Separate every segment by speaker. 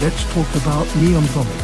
Speaker 1: let's talk about Neon Vomit.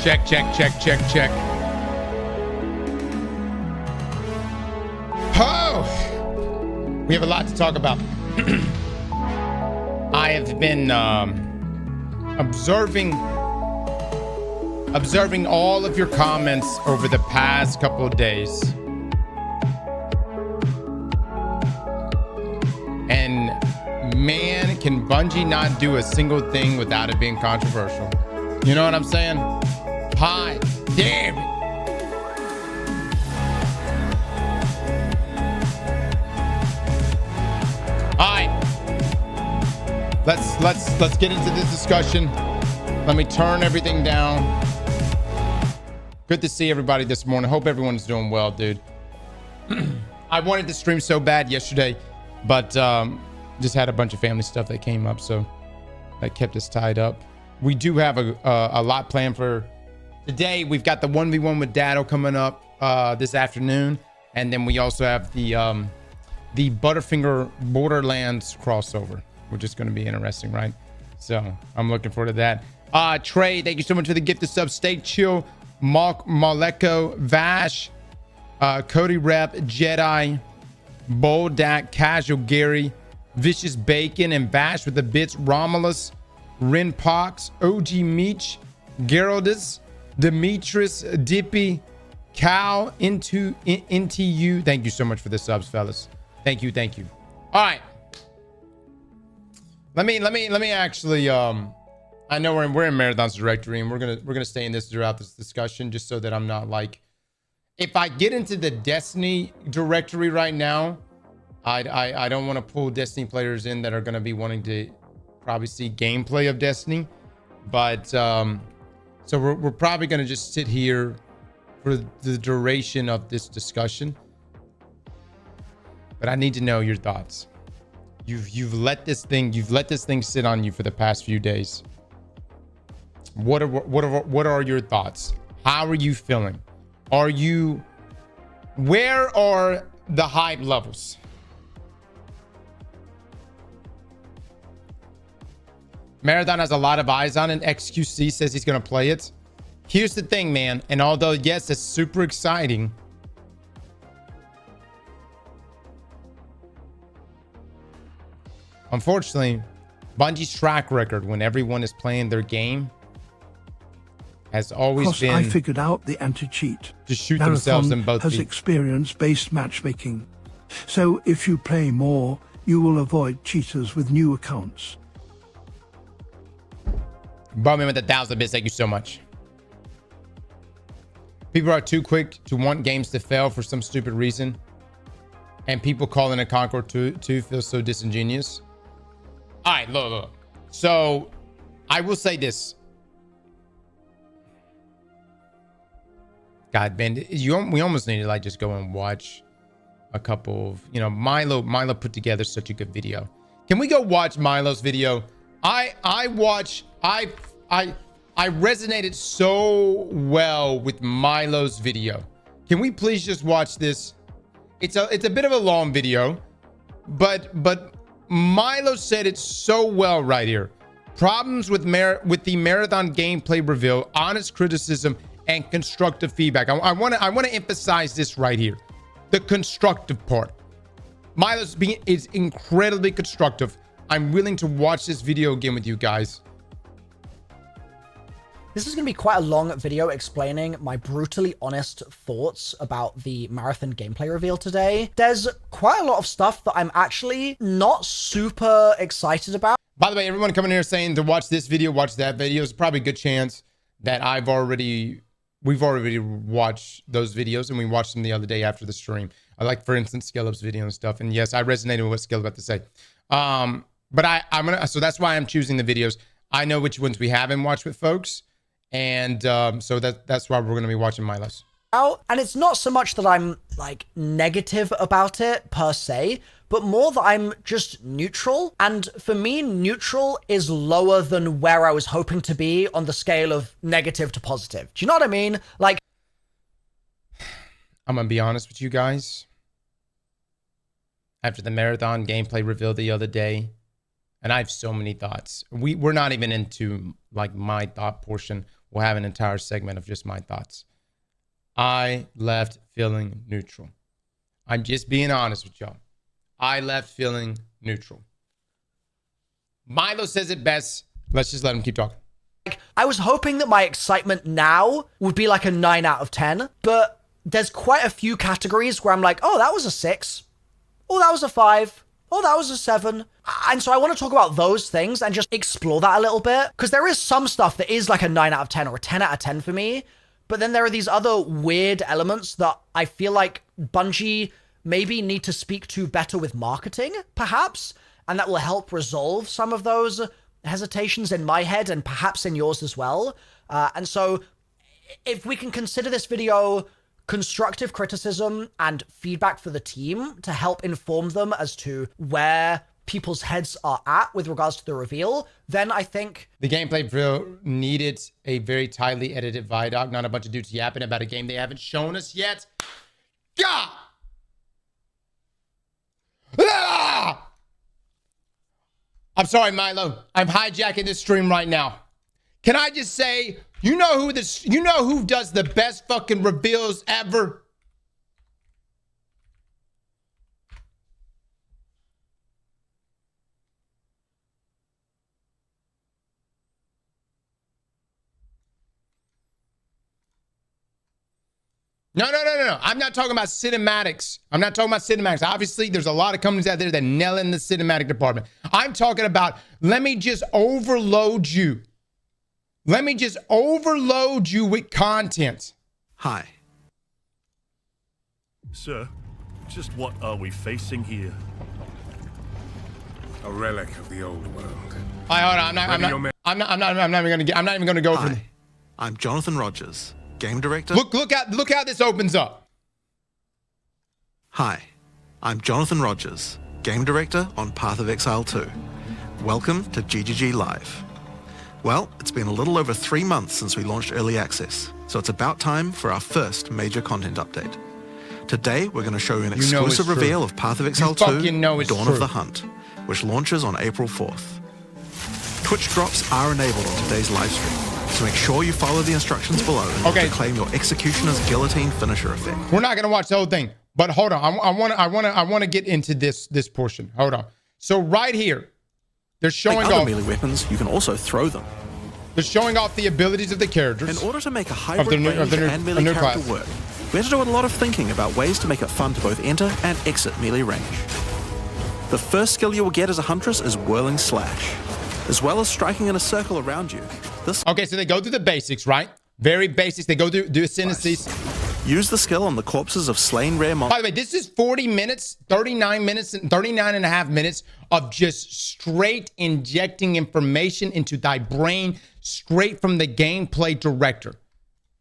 Speaker 2: Check, check, check, check, check. Oh, we have a lot to talk about. I have been observing all of your comments over the past couple of days. And man, can Bungie not do a single thing without it being controversial? You know what I'm saying? Hi, damn it. All right. Let's get into this discussion. Let me turn everything down. Good to see everybody this morning. Hope everyone's doing well, dude. I wanted to stream so bad yesterday, but just had a bunch of family stuff that came up, so that kept us tied up. We do have a lot planned for today. We've got the 1v1 with Dado coming up this afternoon, and then we also have the Butterfinger Borderlands crossover, which is going to be interesting, right? So I'm looking forward to that. Trey, thank you so much for the gift of sub. Stay chill. Maleko, Vash, Cody Rep, Jedi, Boldak, Casual Gary, Vicious Bacon, and Bash with the bits. Romulus, Rin Pox, OG Meech, Geraldus, Demetrius, Dippy, Cal, into you. Thank you so much for the subs, fellas. Thank you. All right. Let me actually I know we're in Marathon's directory, and we're gonna stay in this throughout this discussion, just so that I'm not like, if I get into the Destiny directory right now, I don't want to pull Destiny players in that are gonna be wanting to probably see gameplay of Destiny, but so we're probably gonna just sit here for the duration of this discussion. But I need to know your thoughts. You've let this thing sit on you for the past few days. What are your thoughts? How are you feeling? Where are the hype levels? Marathon has a lot of eyes on it. XQC says he's going to play it. Here's the thing, man. And although, yes, it's super exciting, unfortunately, Bungie's track record when everyone is playing their game has always been...
Speaker 1: I figured out the anti-cheat.
Speaker 2: To shoot themselves in both feet.
Speaker 1: Has experience-based matchmaking. So if you play more, you will avoid cheaters with new accounts.
Speaker 2: Bummy with 1,000 bits. Thank you so much. People are too quick to want games to fail for some stupid reason. And people calling it Concord 2 feel so disingenuous. All right, look. So I will say this. God, man, we almost need to like just go and watch a couple of, Milo put together such a good video. Can we go watch Milo's video? I watch I resonated so well with Milo's video. Can we please just watch this? It's a bit of a long video, but Milo said it so well right here. Problems with the marathon gameplay reveal, honest criticism, and constructive feedback. I want to emphasize this right here, the constructive part. Milo's is incredibly constructive. I'm willing to watch this video again with you guys.
Speaker 3: This is going to be quite a long video explaining my brutally honest thoughts about the marathon gameplay reveal today. There's quite a lot of stuff that I'm actually not super excited about.
Speaker 2: By the way, everyone coming here saying to watch this video, watch that video, is probably a good chance that we've already watched those videos, and we watched them the other day after the stream. I like, for instance, Skillup's video and stuff. And yes, I resonated with what Skillup about to say. But so that's why I'm choosing the videos. I know which ones we haven't watched with folks. And so that's why we're going to be watching Milo's.
Speaker 3: And it's not so much that I'm like negative about it per se, but more that I'm just neutral. And for me, neutral is lower than where I was hoping to be on the scale of negative to positive. Do you know what I mean? Like,
Speaker 2: I'm going to be honest with you guys. After the marathon gameplay reveal the other day, and I have so many thoughts. We're not even into like my thought portion. We'll have an entire segment of just my thoughts. I left feeling neutral. I'm just being honest with y'all. I left feeling neutral. Milo says it best. Let's just let him keep talking.
Speaker 3: I was hoping that my excitement now would be like a 9 out of 10, but there's quite a few categories where I'm like, oh, that was a 6. Oh, that was a 5. Oh, that was a 7. And so I want to talk about those things and just explore that a little bit. Because there is some stuff that is like a 9 out of 10 or a 10 out of 10 for me. But then there are these other weird elements that I feel like Bungie maybe need to speak to better with marketing, perhaps. And that will help resolve some of those hesitations in my head and perhaps in yours as well. And so if we can consider this video constructive criticism and feedback for the team to help inform them as to where people's heads are at with regards to the reveal, then I think
Speaker 2: the gameplay video needed a very tightly edited Vidoc, not a bunch of dudes yapping about a game they haven't shown us yet. God! Ah! I'm sorry, Milo. I'm hijacking this stream right now. Can I just say, you know who does the best fucking reveals ever? No. I'm not talking about cinematics. Obviously, there's a lot of companies out there that nail in the cinematic department. I'm talking about, let me just overload you. Let me just overload you with content.
Speaker 4: Hi.
Speaker 5: Sir, just what are we facing here?
Speaker 6: A relic of the old world.
Speaker 2: Hold on, I'm not even gonna go for it.
Speaker 4: Hi. I'm Jonathan Rogers, game director.
Speaker 2: Look how this opens up.
Speaker 4: Hi. I'm Jonathan Rogers, game director on Path of Exile 2. Welcome to GGG Live. Well, it's been a little over 3 months since we launched Early Access, so it's about time for our first major content update. Today, we're going to show you an exclusive reveal of Path of Exile 2, Dawn of the Hunt, which launches on April 4th. Twitch drops are enabled on today's live stream, so make sure you follow the instructions below in order to claim your Executioner's Guillotine finisher effect.
Speaker 2: We're not going to watch the whole thing, but hold on. I want to get into this portion. Hold on. So right here, they're showing
Speaker 7: like
Speaker 2: off
Speaker 7: other melee weapons. You can also throw them.
Speaker 2: They're showing off the abilities of the characters.
Speaker 7: In order to make a hybrid range and melee character work, we had to do a lot of thinking about ways to make it fun to both enter and exit melee range. The first skill you will get as a huntress is Whirling Slash, as well as striking in a circle around you.
Speaker 2: Okay, so they go through the basics, right? Very basics. They go through ascendancies.
Speaker 7: Use the skill on the corpses of slain rare monsters.
Speaker 2: By the way, this is 40 minutes, 39 minutes, and 39 and a half minutes of just straight injecting information into thy brain straight from the gameplay director.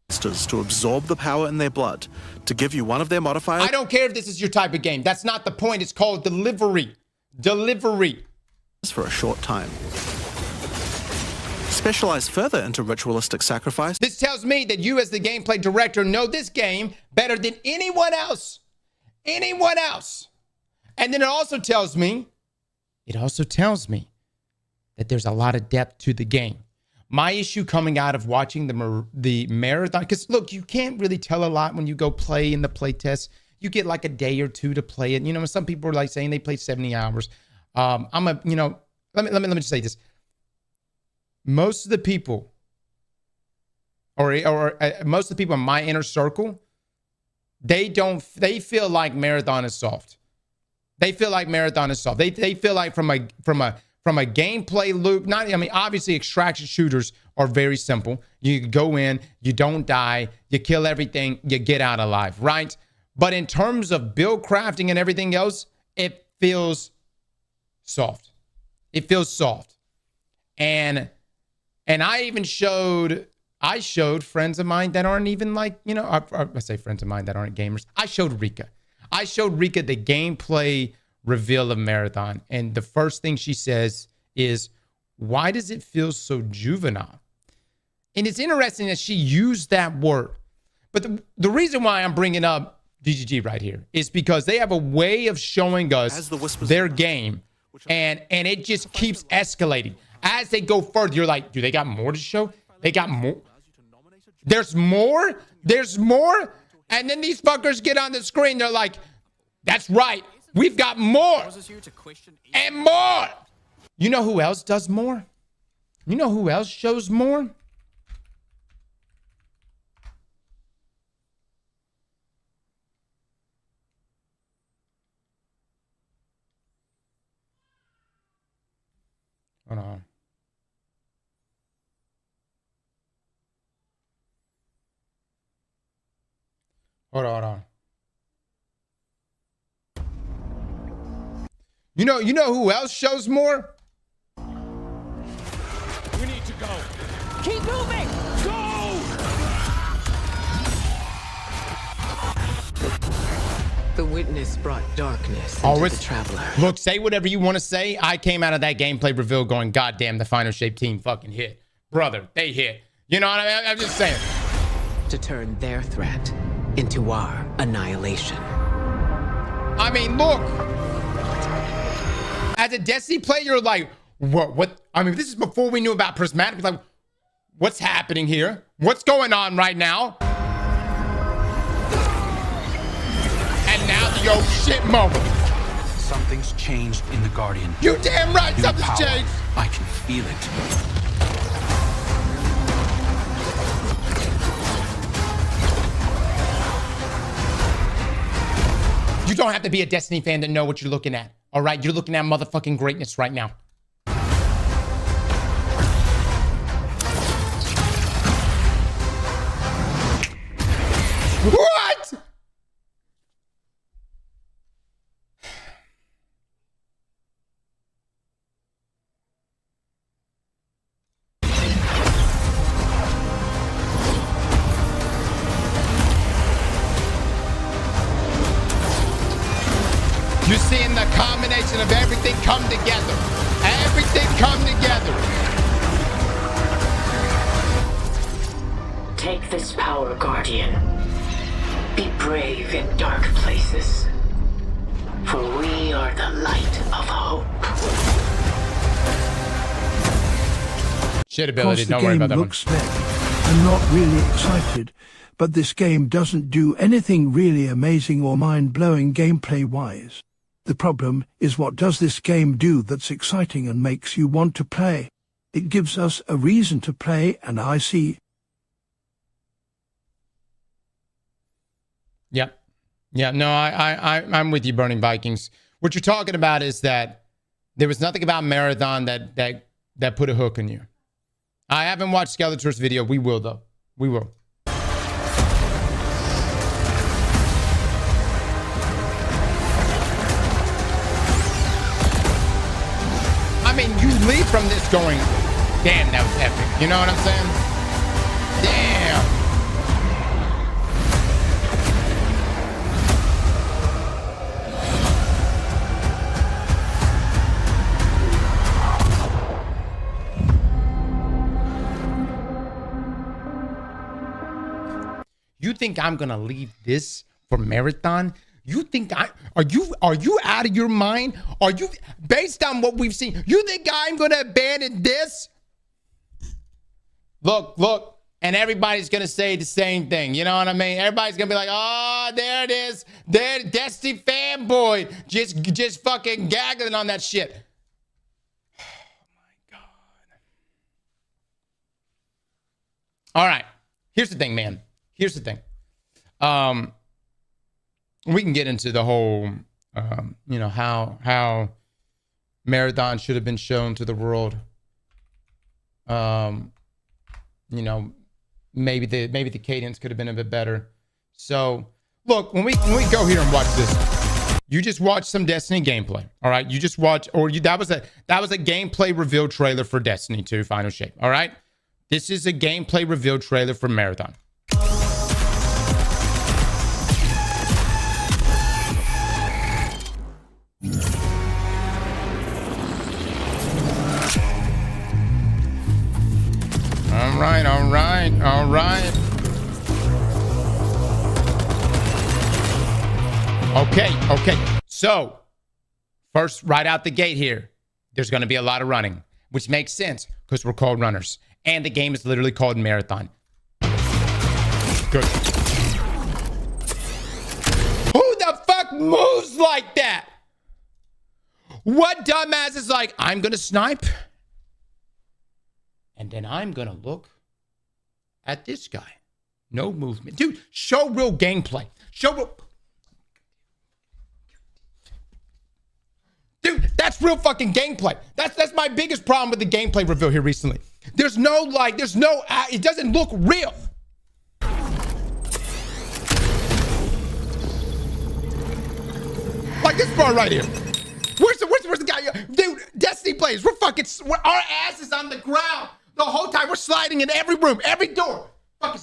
Speaker 7: To absorb the power in their blood, to give you one of their modifiers.
Speaker 2: I don't care if this is your type of game. That's not the point. It's called delivery. Delivery.
Speaker 7: For a short time. specialize further into ritualistic sacrifice.
Speaker 2: This tells me that you as the gameplay director know this game better than anyone else. Anyone else. And then it also tells me that there's a lot of depth to the game. My issue coming out of watching the marathon, because look, you can't really tell a lot when you go play in the play test. You get like a day or two to play it. You know, some people are like saying they played 70 hours. Let me just say this. Most of the people, or most of the people in my inner circle, they feel like marathon is soft. They feel like marathon is soft. They feel like from a gameplay loop, obviously extraction shooters are very simple. You go in, you don't die, you kill everything, you get out alive, right? But in terms of build crafting and everything else, it feels soft. It feels soft. And I showed friends of mine that aren't even like, I say friends of mine that aren't gamers. I showed Rika the gameplay reveal of Marathon. And the first thing she says is, why does it feel so juvenile? And it's interesting that she used that word. But the reason why I'm bringing up GGG right here is because they have a way of showing us their game. And it just keeps escalating. As they go further, you're like, do they got more to show? They got more? There's more? There's more? And then these fuckers get on the screen. They're like, that's right. We've got more. And more. You know who else does more? You know who else shows more? Hold on. Hold on. You know who else shows more?
Speaker 5: We need to go.
Speaker 6: Keep moving!
Speaker 5: Go!
Speaker 6: The witness brought darkness into the traveler.
Speaker 2: Look, say whatever you want to say. I came out of that gameplay reveal going, God damn, the Final Shape team fucking hit. Brother, they hit. You know what I mean? I'm just saying.
Speaker 6: To turn their threat into our annihilation.
Speaker 2: I mean, look. As a Destiny player, you're like, what? I mean, this is before we knew about Prismatic. Like, what's happening here? What's going on right now? And now the oh shit moment.
Speaker 8: Something's changed in the Guardian.
Speaker 2: You damn right,
Speaker 8: New
Speaker 2: something's
Speaker 8: power.
Speaker 2: changed.
Speaker 8: I can feel it.
Speaker 2: You don't have to be a Destiny fan to know what you're looking at. All right, you're looking at motherfucking greatness right now. What? You're seeing the combination of everything come together. Everything come together.
Speaker 9: Take this power, Guardian. Be brave in dark places. For we are the light of hope.
Speaker 2: Shit ability,
Speaker 1: Of course,
Speaker 2: don't worry
Speaker 1: the
Speaker 2: about that
Speaker 1: game
Speaker 2: one.
Speaker 1: looks slick. I'm not really excited, but this game doesn't do anything really amazing or mind-blowing gameplay-wise. The problem is, what does this game do that's exciting and makes you want to play? It gives us a reason to play, and I see.
Speaker 2: Yep. Yeah, no, I'm with you, Burning Vikings. What you're talking about is that there was nothing about Marathon that put a hook in you. I haven't watched Skeletor's video. We will, though. We will. I mean, you leave from this going, damn, that was epic. You know what I'm saying? Damn. think I'm gonna leave this for Marathon? You think are you out of your mind? Are you, based on what we've seen, you think I'm gonna abandon this? Look, and everybody's gonna say the same thing. You know what I mean? Everybody's gonna be like, oh, there it is. There, Destiny fanboy just fucking gaggling on that shit. Oh my God. All right. Here's the thing, man. Here's the thing. We can get into the whole, you know, how Marathon should have been shown to the world. You know, maybe the cadence could have been a bit better. So, look, when we go here and watch this, you just watch some Destiny gameplay. All right, you just watch, that was a gameplay reveal trailer for Destiny 2 Final Shape. All right, this is a gameplay reveal trailer for Marathon. All right. Okay. So, first, right out the gate here, there's going to be a lot of running, which makes sense because we're called runners. And the game is literally called Marathon. Good. Who the fuck moves like that? What dumbass is like, I'm going to snipe, and then I'm going to look at this guy. No movement. Dude, show real gameplay. Dude, that's real fucking gameplay. That's my biggest problem with the gameplay reveal here recently. There's no, it doesn't look real. Like this part right here. Where's the guy? Dude, Destiny players, our ass is on the ground. The whole time we're sliding in every room, every door. Fucking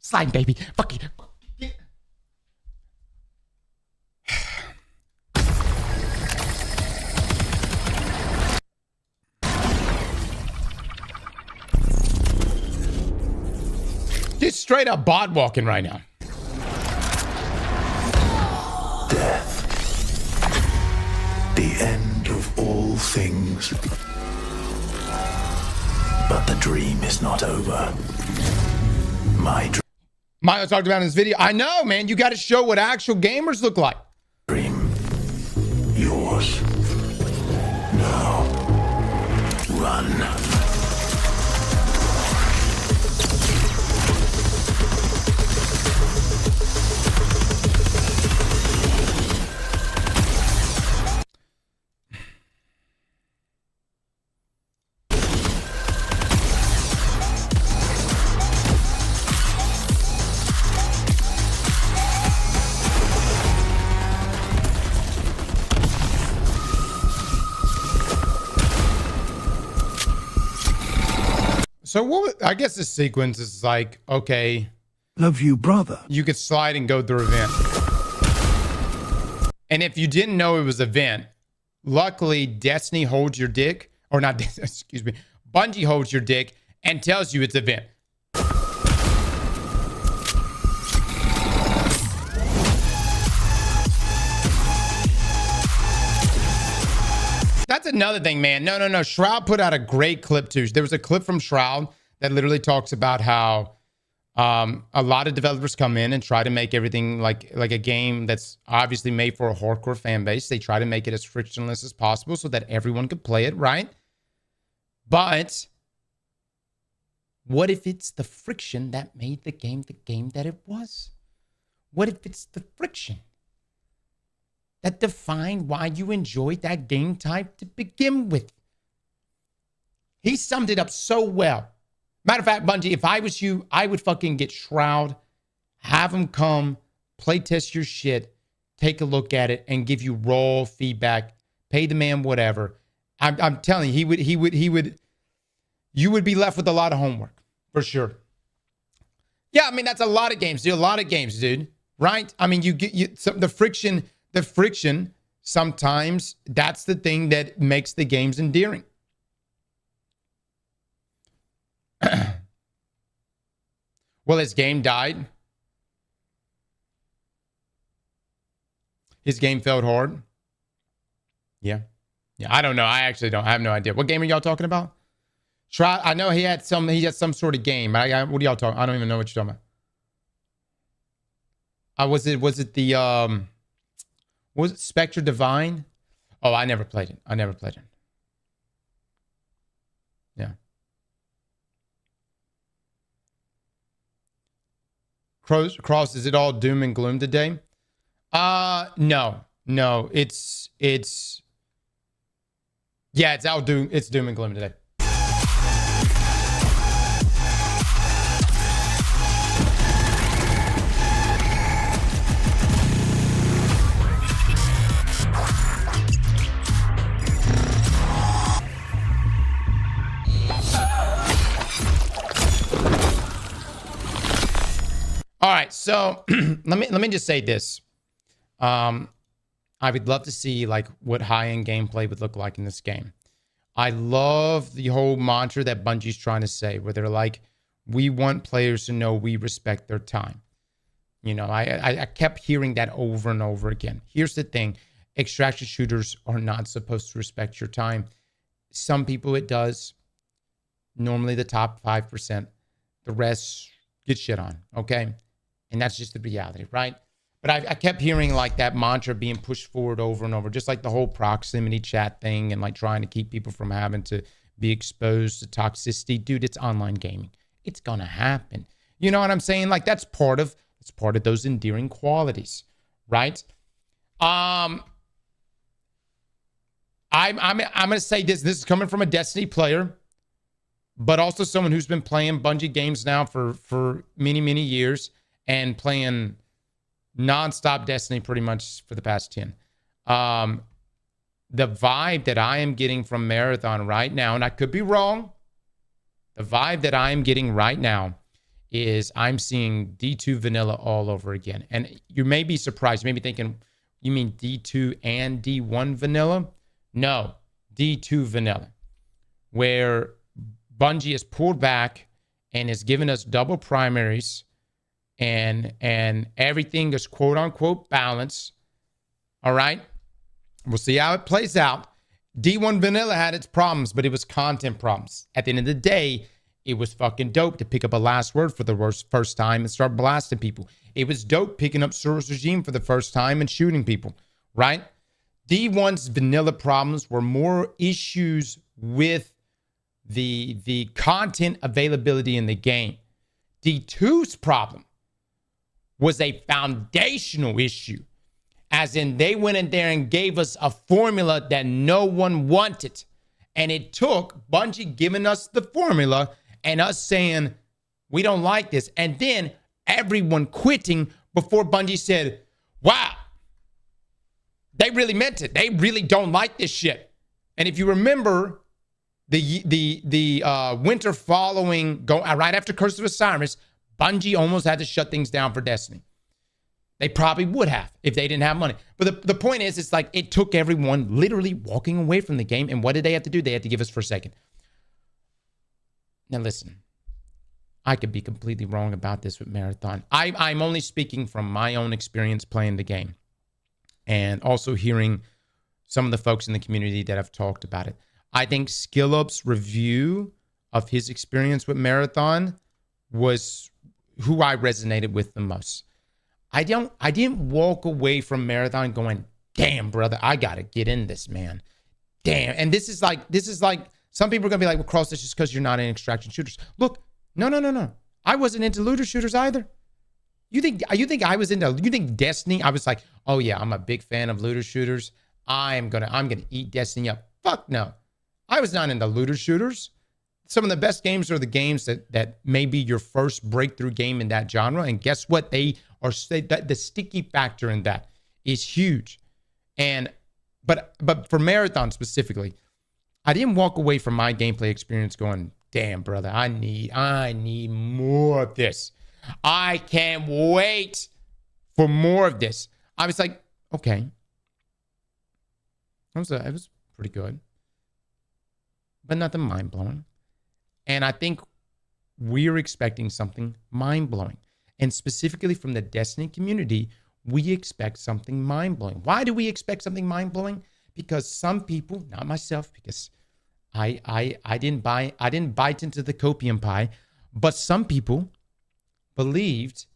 Speaker 2: slide, baby. Fucking. Just straight up bot walking right now.
Speaker 10: Death. The end of all things. But the dream is not over. My dream.
Speaker 2: Milo talked about in this video. I know, man. You got to show what actual gamers look like.
Speaker 10: Dream. Yours. Now. Run. So I guess this sequence is like, okay.
Speaker 1: Love you, brother.
Speaker 2: You could slide and go through event. And if you didn't know it was event, luckily Destiny holds your dick, or not, excuse me, Bungie holds your dick and tells you it's event. That's another thing, man. No. Shroud put out a great clip too. There was a clip from Shroud that literally talks about how a lot of developers come in and try to make everything like a game that's obviously made for a hardcore fan base. They try to make it as frictionless as possible so that everyone could play it, right? But what if it's the friction that made the game that it was? What if it's the friction that defined why you enjoyed that game type to begin with? He summed it up so well. Matter of fact, Bungie, if I was you, I would fucking get Shroud, have him come, play test your shit, take a look at it, and give you raw feedback. Pay the man whatever. I'm telling you, you would be left with a lot of homework for sure. Yeah, I mean that's a lot of games, dude. A lot of games, dude. Right? I mean, the friction. Sometimes that's the thing that makes the games endearing. Well, his game died. His game felt hard. Yeah. Yeah, I don't know. I actually don't. I have no idea. What game are y'all talking about? Try. I know he had some sort of game. What are y'all talking? I don't even know what you're talking about. Was it the was it Spectre Divine? Oh, I never played it. Yeah. Cross, is it all doom and gloom today? No. It's all doom. It's doom and gloom today. All right, so let me just say this. I would love to see like what high-end gameplay would look like in this game. I love the whole mantra that Bungie's trying to say, where they're like, we want players to know we respect their time. You know, I kept hearing that over and over again. Here's the thing. Extraction shooters are not supposed to respect your time. Some people it does. Normally the top 5%. The rest get shit on, okay? And that's just the reality, right? But I kept hearing like that mantra being pushed forward over and over, just like the whole proximity chat thing and like trying to keep people from having to be exposed to toxicity. Dude, it's online gaming. It's going to happen. You know what I'm saying? Like that's part of those endearing qualities, right? I'm going to say this. This is coming from a Destiny player, but also someone who's been playing Bungie games now for many, many years and playing nonstop Destiny pretty much for the past 10. The vibe that I am getting from Marathon right now, and I could be wrong, the vibe that I am getting right now is I'm seeing D2 vanilla all over again. And you may be surprised. You may be thinking, you mean D2 and D1 vanilla? No, D2 vanilla, where Bungie has pulled back and has given us double primaries and everything is quote unquote balanced. All right. We'll see how it plays out. D1 vanilla had its problems, but it was content problems. At the end of the day, it was fucking dope to pick up a last word for the first time and start blasting people. It was dope picking up Soros Regime for the first time and shooting people, right? D1's vanilla problems were more issues with the content availability in the game. D2's problem was a foundational issue, as in they went in there and gave us a formula that no one wanted. And it took Bungie giving us the formula and us saying, we don't like this. And then everyone quitting before Bungie said, wow, they really meant it. They really don't like this shit. And if you remember the winter following, right after Curse of Osiris, Bungie almost had to shut things down for Destiny. They probably would have if they didn't have money. But the point is, it's like it took everyone literally walking away from the game. And what did they have to do? They had to give us for a second. Now listen, I could be completely wrong about this with Marathon. I'm only speaking from my own experience playing the game and also hearing some of the folks in the community that have talked about it. I think SkillUp's review of his experience with Marathon was who I resonated with the most. I didn't walk away from Marathon going, damn, brother, I got to get in this, man. Damn. And this is like, some people are going to be like, well, Cross, this is because you're not in extraction shooters. Look, no. I wasn't into looter shooters either. You think I was into, you think Destiny, I was like, oh yeah, I'm a big fan of looter shooters. I'm going to eat Destiny up. Fuck no. I was not into looter shooters. Some of the best games are the games that may be your first breakthrough game in that genre. And guess what? They are the sticky factor in that is huge. And but for Marathon specifically, I didn't walk away from my gameplay experience going, damn, brother, I need more of this. I can't wait for more of this. I was like, okay. It was pretty good. But nothing mind-blowing. And I think we're expecting something mind-blowing. And specifically from the Destiny community, we expect something mind-blowing. Why do we expect something mind-blowing? Because some people, not myself, because I didn't bite into the copium pie, but some people believed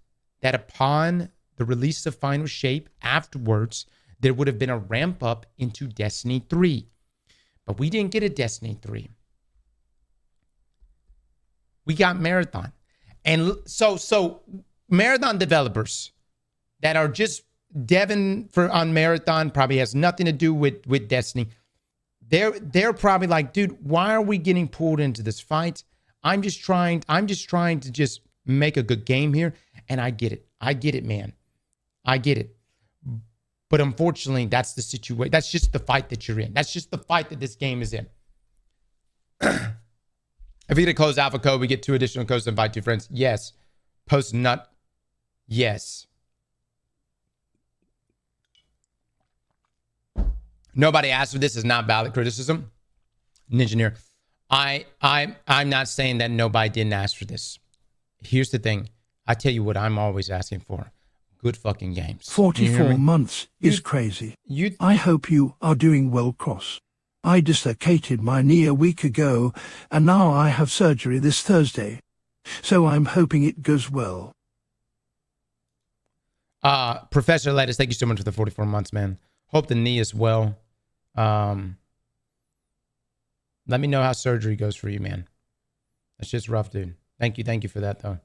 Speaker 2: that upon the release of Final Shape afterwards, there would have been a ramp up into Destiny 3. But we didn't get a Destiny 3. We got Marathon. And so Marathon developers that are just deving on Marathon probably has nothing to do with Destiny. They're probably like, dude, why are we getting pulled into this fight? I'm just trying to just make a good game here. And I get it, man. I get it. But unfortunately, that's the situation. That's just the fight that you're in. That's just the fight that this game is in. If we get a closed alpha code, we get 2 additional codes to invite 2 friends. Yes. Post nut. Yes. Nobody asked for this. Is not valid criticism. Engineer. I'm not saying that nobody didn't ask for this. Here's the thing. I tell you what I'm always asking for. Good fucking games.
Speaker 1: 44 months is crazy. I hope you are doing well, Cross. I dislocated my knee a week ago, and now I have surgery this Thursday. So I'm hoping it goes well.
Speaker 2: Professor Lettuce, thank you so much for the 44 months, man. Hope the knee is well. Let me know how surgery goes for you, man. That's just rough, dude. Thank you for that, though.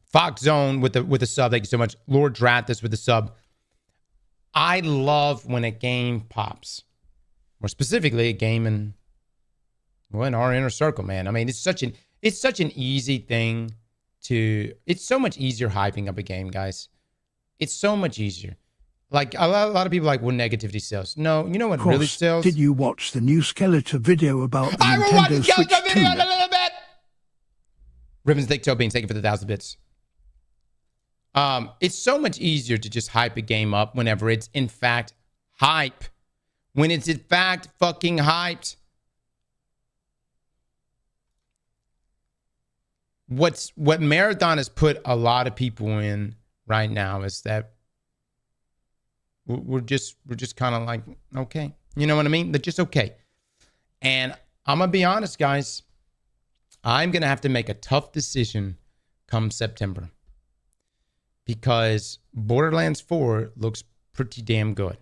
Speaker 2: Fox Zone with the sub. Thank you so much. Lord Drathis with the sub. I love when a game pops. More specifically, a game in our inner circle, man. I mean, it's such an easy thing to. It's so much easier hyping up a game, guys. It's so much easier. Like a lot of people are like, well, negativity sells. No, you know what really sells?
Speaker 1: Did you watch the new Skeletor video about the Nintendo Switch 2?
Speaker 2: A little bit. Ribbons Dick Toe Beans, thank you for the 1,000 bits. It's so much easier to just hype a game up whenever it's in fact hype. When it's in fact fucking hyped. What Marathon has put a lot of people in right now is that we're just kind of like, okay. You know what I mean? They're just okay. And I'm going to be honest, guys. I'm going to have to make a tough decision come September. Because Borderlands 4 looks pretty damn good.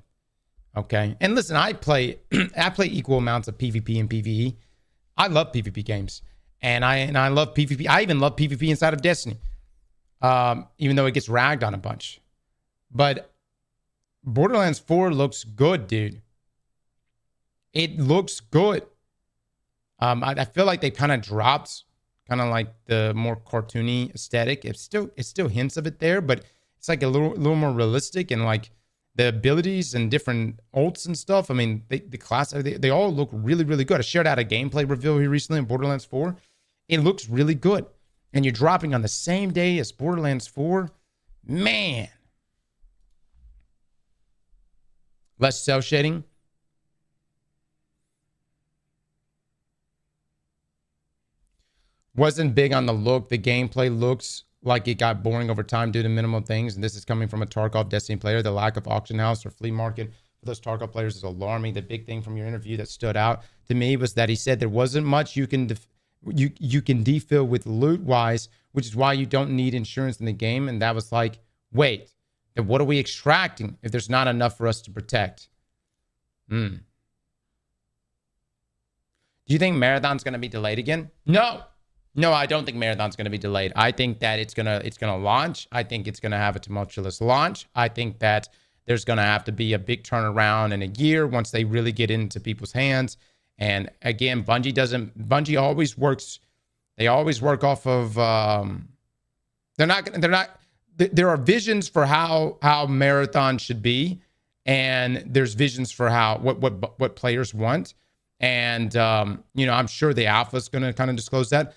Speaker 2: Okay? And listen, I play equal amounts of PvP and PvE. I love PvP games. And I love PvP. I even love PvP inside of Destiny. Even though it gets ragged on a bunch. But Borderlands 4 looks good, dude. It looks good. I feel like they kind of dropped kind of like the more cartoony aesthetic. It's still hints of it there, but it's like a little more realistic, and like the abilities and different ults and stuff. I mean, the class, they all look really, really good. I shared out a gameplay reveal here recently in Borderlands 4. It looks really good. And you're dropping on the same day as Borderlands 4. Man. Less cell shading. Wasn't big on the look. The gameplay looks like it got boring over time due to minimal things. And this is coming from a Tarkov Destiny player. The lack of auction house or flea market for those Tarkov players is alarming. The big thing from your interview that stood out to me was that he said there wasn't much you can defill with loot-wise, which is why you don't need insurance in the game. And that was like, wait, then what are we extracting if there's not enough for us to protect? Do you think Marathon's going to be delayed again? No, I don't think Marathon's going to be delayed. I think that it's gonna launch. I think it's going to have a tumultuous launch. I think that there's going to have to be a big turnaround in a year once they really get into people's hands. And again, Bungie always works. They always work off of. There are visions for how Marathon should be, and there's visions for how what players want. And I'm sure the alpha is going to kind of disclose that.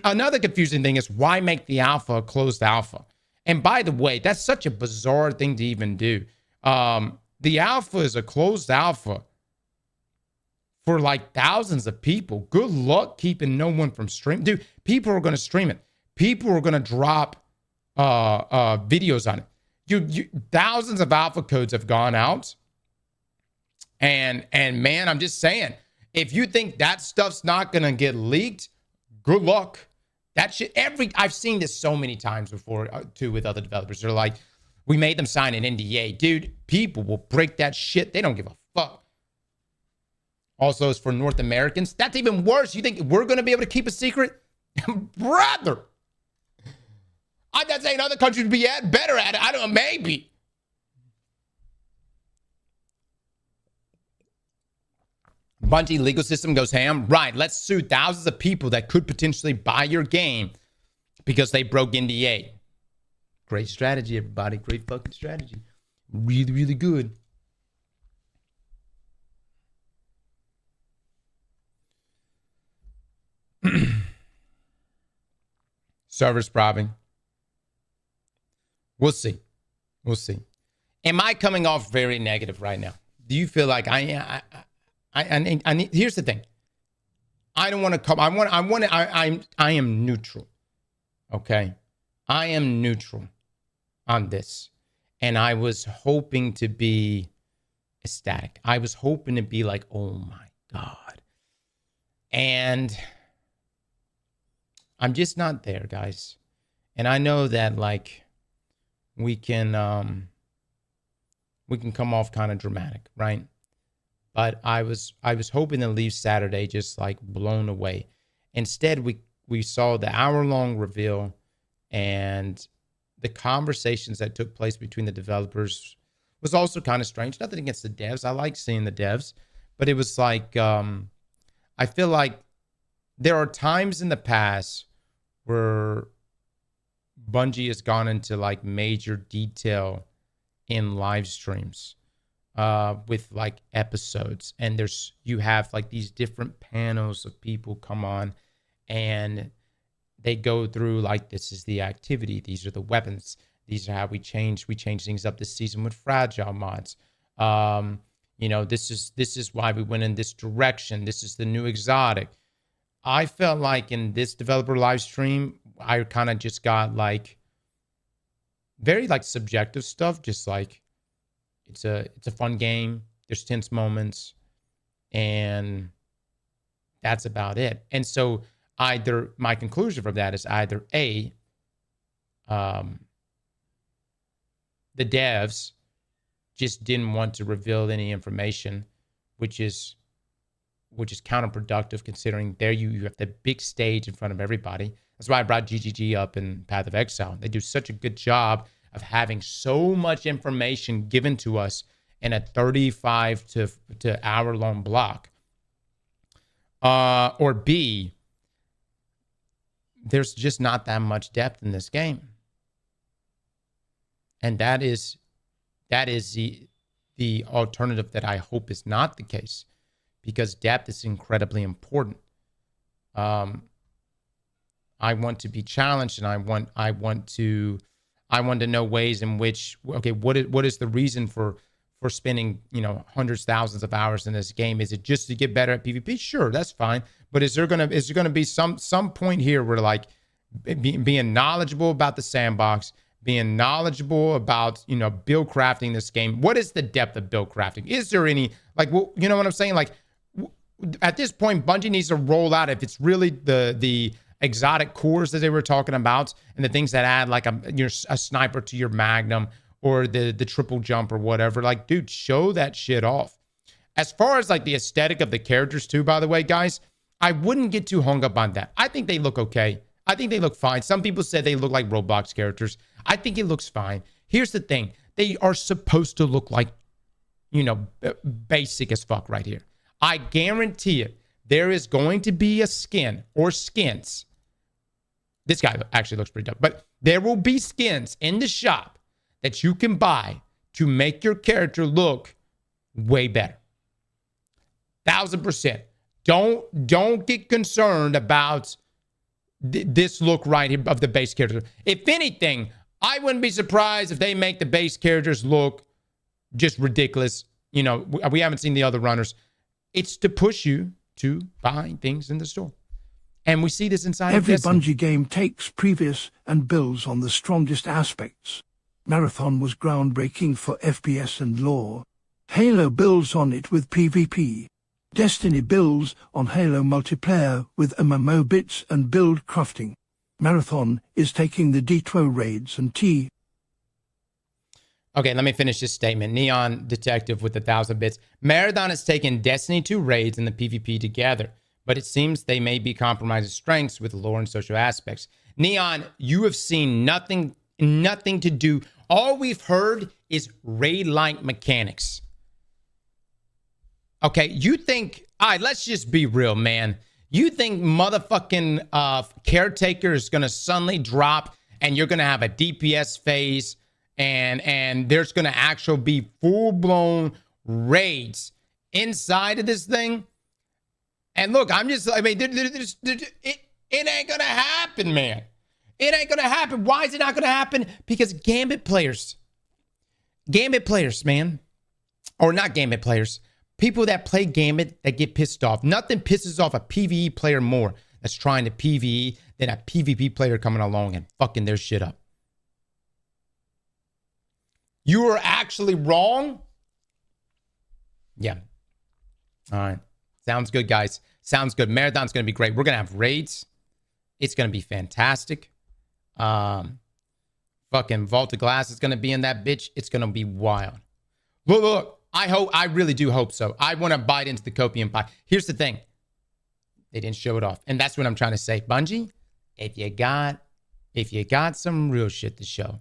Speaker 2: Another confusing thing is, why make the alpha a closed alpha? And by the way, that's such a bizarre thing to even do. The alpha is a closed alpha for like thousands of people. Good luck keeping no one from stream. Dude, people are going to stream it. People are going to drop videos on it. Thousands of alpha codes have gone out. And man, I'm just saying, if you think that stuff's not gonna get leaked, good luck. That shit, I've seen this so many times before too with other developers. They're like, we made them sign an NDA. Dude, people will break that shit. They don't give a fuck. Also, it's for North Americans. That's even worse. You think we're gonna be able to keep a secret? Brother. I'm not saying other countries would be better at it. I don't know, maybe. Bungie legal system goes ham. Right, let's sue thousands of people that could potentially buy your game because they broke NDA. Great strategy, everybody. Great fucking strategy. Really, really good. Servers probably. We'll see. We'll see. Am I coming off very negative right now? Do you feel like I need, here's the thing. I don't want to come. I am neutral. Okay. I am neutral on this. And I was hoping to be ecstatic. I was hoping to be like, oh my God. And I'm just not there, guys. And I know that like we can come off kind of dramatic, right? But I was hoping to leave Saturday just like blown away. Instead, we saw the hour-long reveal and the conversations that took place between the developers was also kind of strange. Nothing against the devs. I like seeing the devs. But it was like, I feel like there are times in the past where Bungie has gone into like major detail in live streams with like episodes, and you have like these different panels of people come on and they go through like, this is the activity, these are the weapons, these are how we change things up this season with fragile mods. This is why we went in this direction, this is the new exotic. I felt like in this developer live stream, I kind of just got like very like subjective stuff, just like it's a fun game, there's tense moments, and that's about it. And so either my conclusion from that is either A, the devs just didn't want to reveal any information, which is counterproductive considering there you have the big stage in front of everybody. That's why I brought GGG up in Path of Exile. They do such a good job of having so much information given to us in a 35 to hour-long block. Or B, there's just not that much depth in this game. And that is the alternative that I hope is not the case, because depth is incredibly important. I want to be challenged, and I want to know ways in which, okay, what is the reason for spending, hundreds, thousands of hours in this game? Is it just to get better at PvP? Sure, that's fine. But is there gonna be some point here where like being knowledgeable about the sandbox, being knowledgeable about, build crafting this game? What is the depth of build crafting? Is there any, like, well, you know what I'm saying? Like, at this point, Bungie needs to roll out, if it's really the exotic cores that they were talking about, and the things that add like a sniper to your magnum, or the triple jump or whatever. Like, dude, show that shit off. As far as like the aesthetic of the characters too, by the way, guys, I wouldn't get too hung up on that. I think they look okay. I think they look fine. Some people said they look like Roblox characters. I think it looks fine. Here's the thing. They are supposed to look like, basic as fuck right here. I guarantee it. There is going to be a skin or skins. This guy actually looks pretty dope. But there will be skins in the shop that you can buy to make your character look way better. 1000%. Don't get concerned about this look right here of the base character. If anything, I wouldn't be surprised if they make the base characters look just ridiculous. We haven't seen the other runners. It's to push you to buy things in the store. And we see this inside
Speaker 1: Every
Speaker 2: of Destiny.
Speaker 1: Bungie game takes previous and builds on the strongest aspects. Marathon was groundbreaking for FPS and lore. Halo builds on it with PvP. Destiny builds on Halo multiplayer with MMO bits and build crafting. Marathon is taking the D2 raids and T.
Speaker 2: Okay, let me finish this statement. Neon Detective with 1,000 bits. Marathon has taken Destiny 2 raids and the PvP together, but it seems they may be compromising strengths with lore and social aspects. Neon, you have seen nothing to do. All we've heard is raid-like mechanics. Okay, you think, all right, let's just be real, man. You think motherfucking Caretaker is going to suddenly drop and you're going to have a DPS phase and there's going to actually be full-blown raids inside of this thing? And look, I mean, it ain't going to happen, man. It ain't going to happen. Why is it not going to happen? Because Gambit players, man, or not Gambit players, people that play Gambit that get pissed off. Nothing pisses off a PvE player more that's trying to PvE than a PvP player coming along and fucking their shit up. You are actually wrong? Yeah. All right. Sounds good, guys. Sounds good. Marathon's going to be great. We're going to have raids. It's going to be fantastic. Fucking Vault of Glass is going to be in that bitch. It's going to be wild. Look. I really do hope so. I want to bite into the copium pie. Here's the thing. They didn't show it off. And that's what I'm trying to say. Bungie, if you got some real shit to show,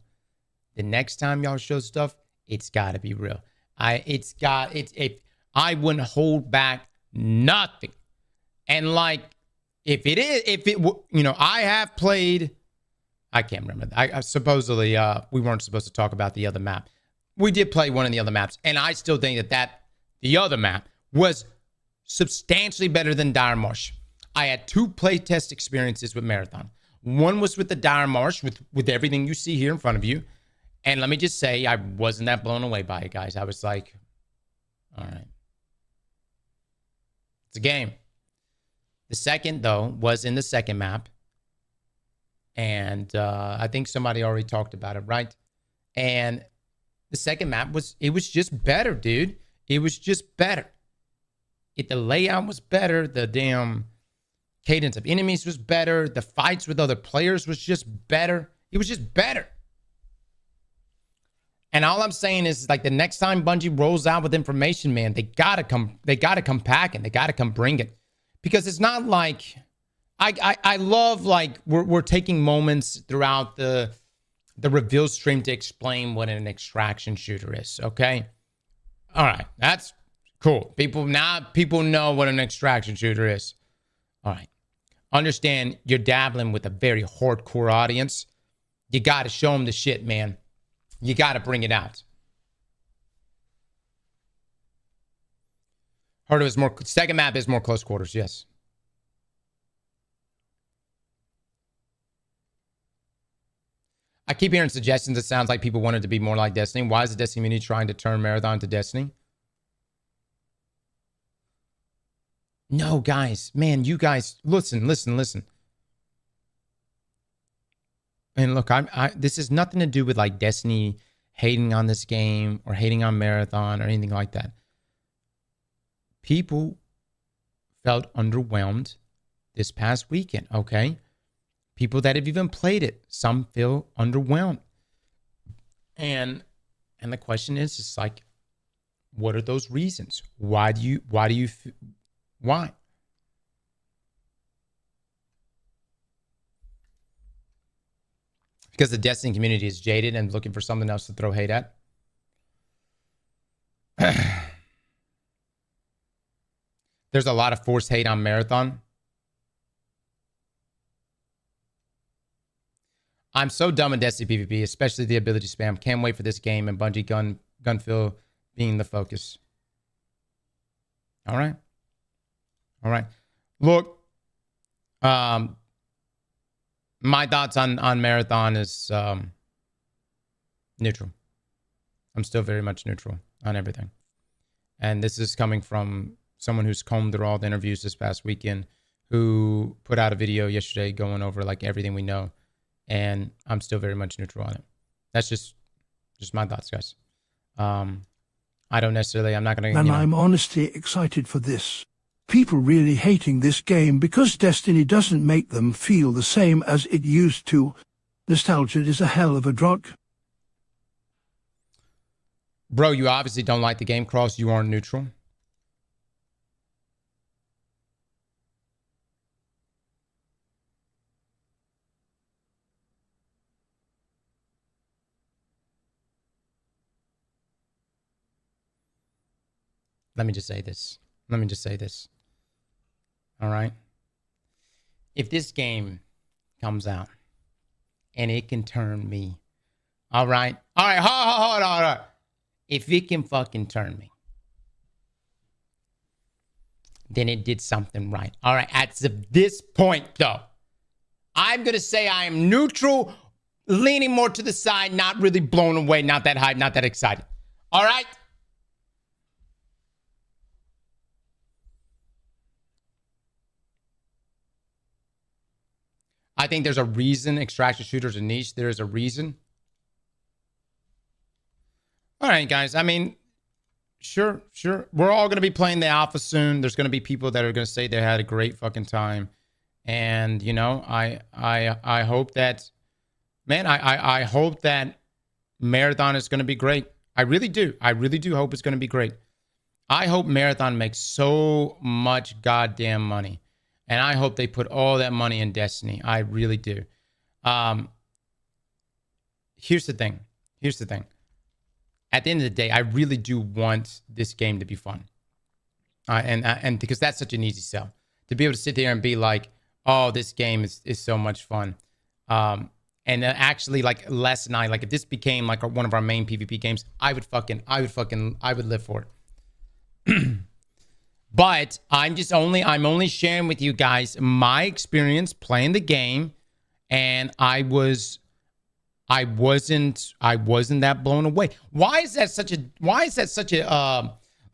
Speaker 2: the next time y'all show stuff, it's got to be real. I wouldn't hold back nothing. And like, I have played, I can't remember. I supposedly, we weren't supposed to talk about the other map. We did play one of the other maps, and I still think that the other map was substantially better than Dire Marsh. I had 2 playtest experiences with Marathon. One was with the Dire Marsh, with everything you see here in front of you. And let me just say, I wasn't that blown away by it, guys. I was like, all right. It's a game. The second, though, was in the second map. And I think somebody already talked about it, right? And the second map was just better, dude. It was just better. The layout was better. The damn cadence of enemies was better. The fights with other players was just better. It was just better. And all I'm saying is, like, the next time Bungie rolls out with information, man, they gotta come packing. They gotta come bring it. Because it's not like I love, like, we're taking moments throughout the reveal stream to explain what an extraction shooter is, okay? All right, that's cool. People know what an extraction shooter is. All right. Understand you're dabbling with a very hardcore audience. You got to show them the shit, man. You got to bring it out. Heard it was more, second map is more close quarters, yes. I keep hearing suggestions. It sounds like people wanted to be more like Destiny. Why is the Destiny community trying to turn Marathon to Destiny? No, guys. Man, you guys, listen. And look, this has nothing to do with like Destiny hating on this game or hating on Marathon or anything like that. People felt underwhelmed this past weekend, okay? People that have even played it, some feel underwhelmed. And the question is, it's like, what are those reasons? Why? Because the Destiny community is jaded and looking for something else to throw hate at? There's a lot of forced hate on Marathon. I'm so done with Destiny PvP, especially the ability spam. Can't wait for this game and Bungie Gunfill being the focus. All right. Look, my thoughts on Marathon is neutral. I'm still very much neutral on everything. And this is coming from someone who's combed through all the interviews this past weekend, who put out a video yesterday going over like everything we know, and I'm still very much neutral on it. That's just my thoughts, guys. I don't necessarily, I'm not going to,
Speaker 1: And I'm honestly excited for this. People really hating this game because Destiny doesn't make them feel the same as it used to. Nostalgia is a hell of a drug.
Speaker 2: Bro, you obviously don't like the game, Cross. You aren't neutral. Let me just say this. All right. If this game comes out and it can turn me, all right. Hold on. If it can fucking turn me, then it did something right. All right. At this point, though, I'm going to say I am neutral, leaning more to the side, not really blown away, not that hype, not that excited. All right. I think there's a reason extraction shooters are niche. There is a reason. All right, guys. I mean, sure. We're all going to be playing the alpha soon. There's going to be people that are going to say they had a great fucking time. And, you know, I hope that, man, I hope that Marathon is going to be great. I really do. I really do hope it's going to be great. I hope Marathon makes so much goddamn money. And I hope they put all that money in Destiny. I really do. Here's the thing. At the end of the day, I really do want this game to be fun. And because that's such an easy sell. To be able to sit there and be like, oh, this game is so much fun. And actually, like, Les and I, like, if this became like one of our main PvP games, I would live for it. But I'm only sharing with you guys my experience playing the game, and I wasn't that blown away. Why is that such a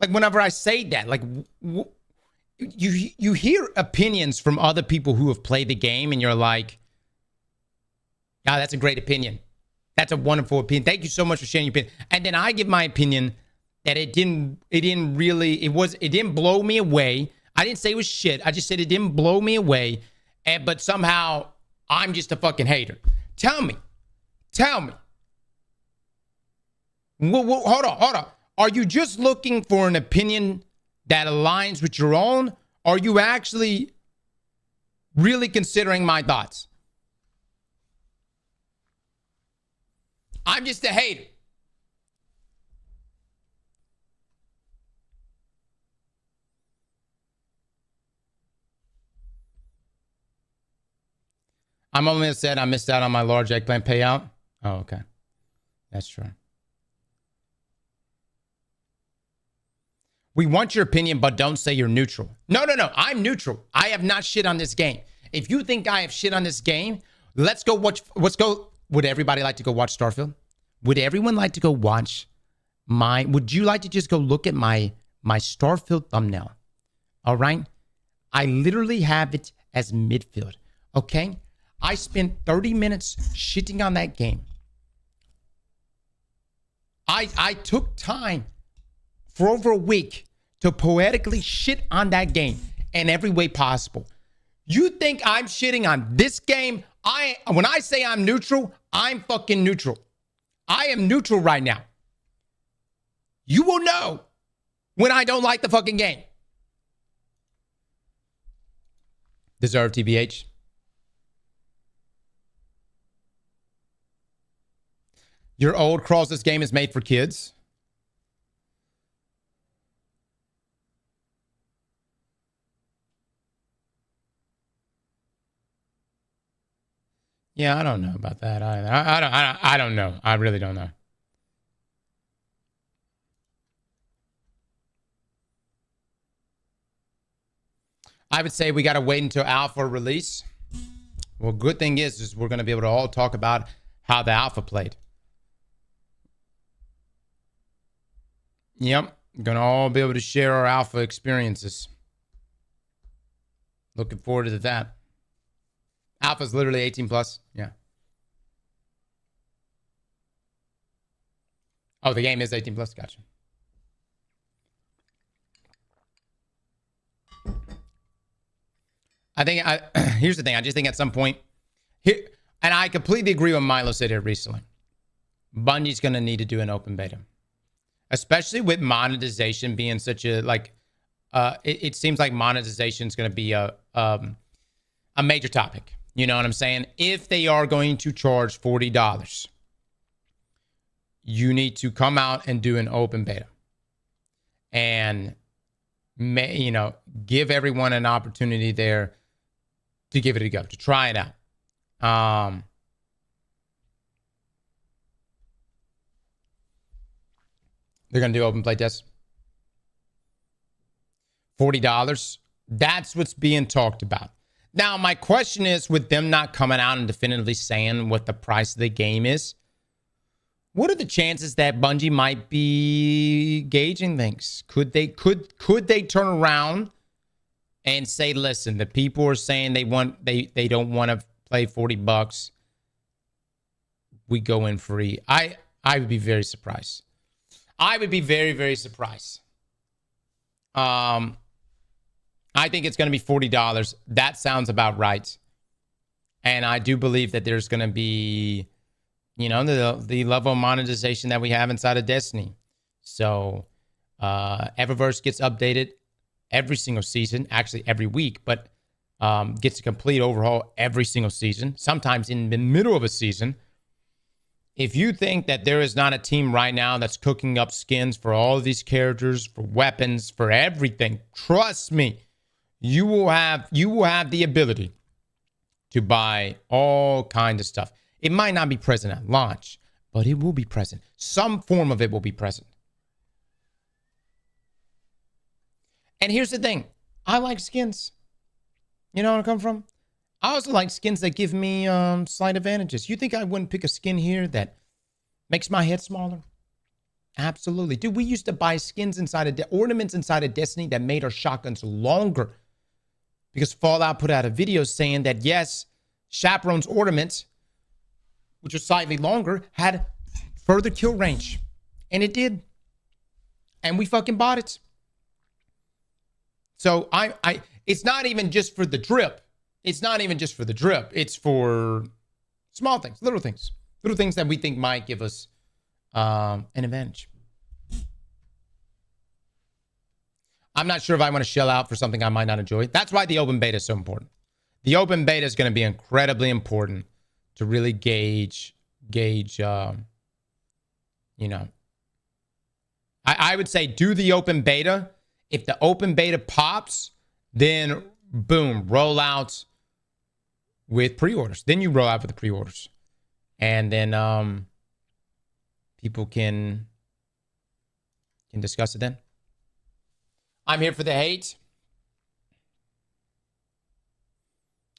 Speaker 2: like, whenever I say that, like, you hear opinions from other people who have played the game, and you're like, yeah, that's a great opinion. That's a wonderful opinion. Thank you so much for sharing your opinion. And then I give my opinion that it didn't blow me away. I didn't say it was shit. I just said it didn't blow me away. But somehow I'm just a fucking hater. Tell me. Hold on. Are you just looking for an opinion that aligns with your own? Or are you actually really considering my thoughts? I'm just a hater. I'm only upset I missed out on my large eggplant payout. Oh, okay. That's true. We want your opinion, but don't say you're neutral. No. I'm neutral. I have not shit on this game. If you think I have shit on this game, let's go watch. Would everybody like to go watch Starfield? Would everyone like to go watch would you like to just go look at my Starfield thumbnail? All right. I literally have it as midfield. Okay. I spent 30 minutes shitting on that game. I took time for over a week to poetically shit on that game in every way possible. You think I'm shitting on this game? When I say I'm neutral, I'm fucking neutral. I am neutral right now. You will know when I don't like the fucking game. Deserve TBH. Your old Cross, this game is made for kids. Yeah, I don't know about that either. I don't know. I really don't know. I would say we got to wait until alpha release. Well, good thing is we're going to be able to all talk about how the alpha played. Yep. Going to all be able to share our alpha experiences. Looking forward to that. Alpha's literally 18 plus. Yeah. Oh, the game is 18 plus. Gotcha. Here's the thing. I just think at some point here, and I completely agree with Milo said here recently. Bungie's going to need to do an open beta, especially with monetization being such a it seems like monetization is going to be a major topic. You know what I'm saying? If they are going to charge $40, you need to come out and do an open beta and give everyone an opportunity there to give it a go, to try it out. They're going to do open play tests. $40. That's what's being talked about. Now, my question is, with them not coming out and definitively saying what the price of the game is, what are the chances that Bungie might be gauging things? Could they turn around and say, listen, the people are saying they don't want to play $40. We go in free. I would be very surprised. I would be very, very surprised. I think it's going to be $40. That sounds about right. And I do believe that there's going to be, the level of monetization that we have inside of Destiny. So Eververse gets updated every single season, actually every week, but gets a complete overhaul every single season, sometimes in the middle of a season. If you think that there is not a team right now that's cooking up skins for all of these characters, for weapons, for everything, trust me, you will have the ability to buy all kinds of stuff. It might not be present at launch, but it will be present. Some form of it will be present. And here's the thing. I like skins. You know where I come from? I also like skins that give me slight advantages. You think I wouldn't pick a skin here that makes my head smaller? Absolutely. Dude, we used to buy skins ornaments inside of Destiny that made our shotguns longer. Because Fallout put out a video saying that, yes, Chaperone's ornaments, which are slightly longer, had further kill range. And it did. And we fucking bought it. So it's not even just for the drip. It's not even just for the drip. It's for small things, little things that we think might give us an advantage. I'm not sure if I want to shell out for something I might not enjoy. That's why the open beta is so important. The open beta is going to be incredibly important to really gauge, I would say do the open beta. If the open beta pops, then boom, roll out with pre-orders. Then you roll out with the pre-orders. And then people can discuss it then. I'm here for the hate.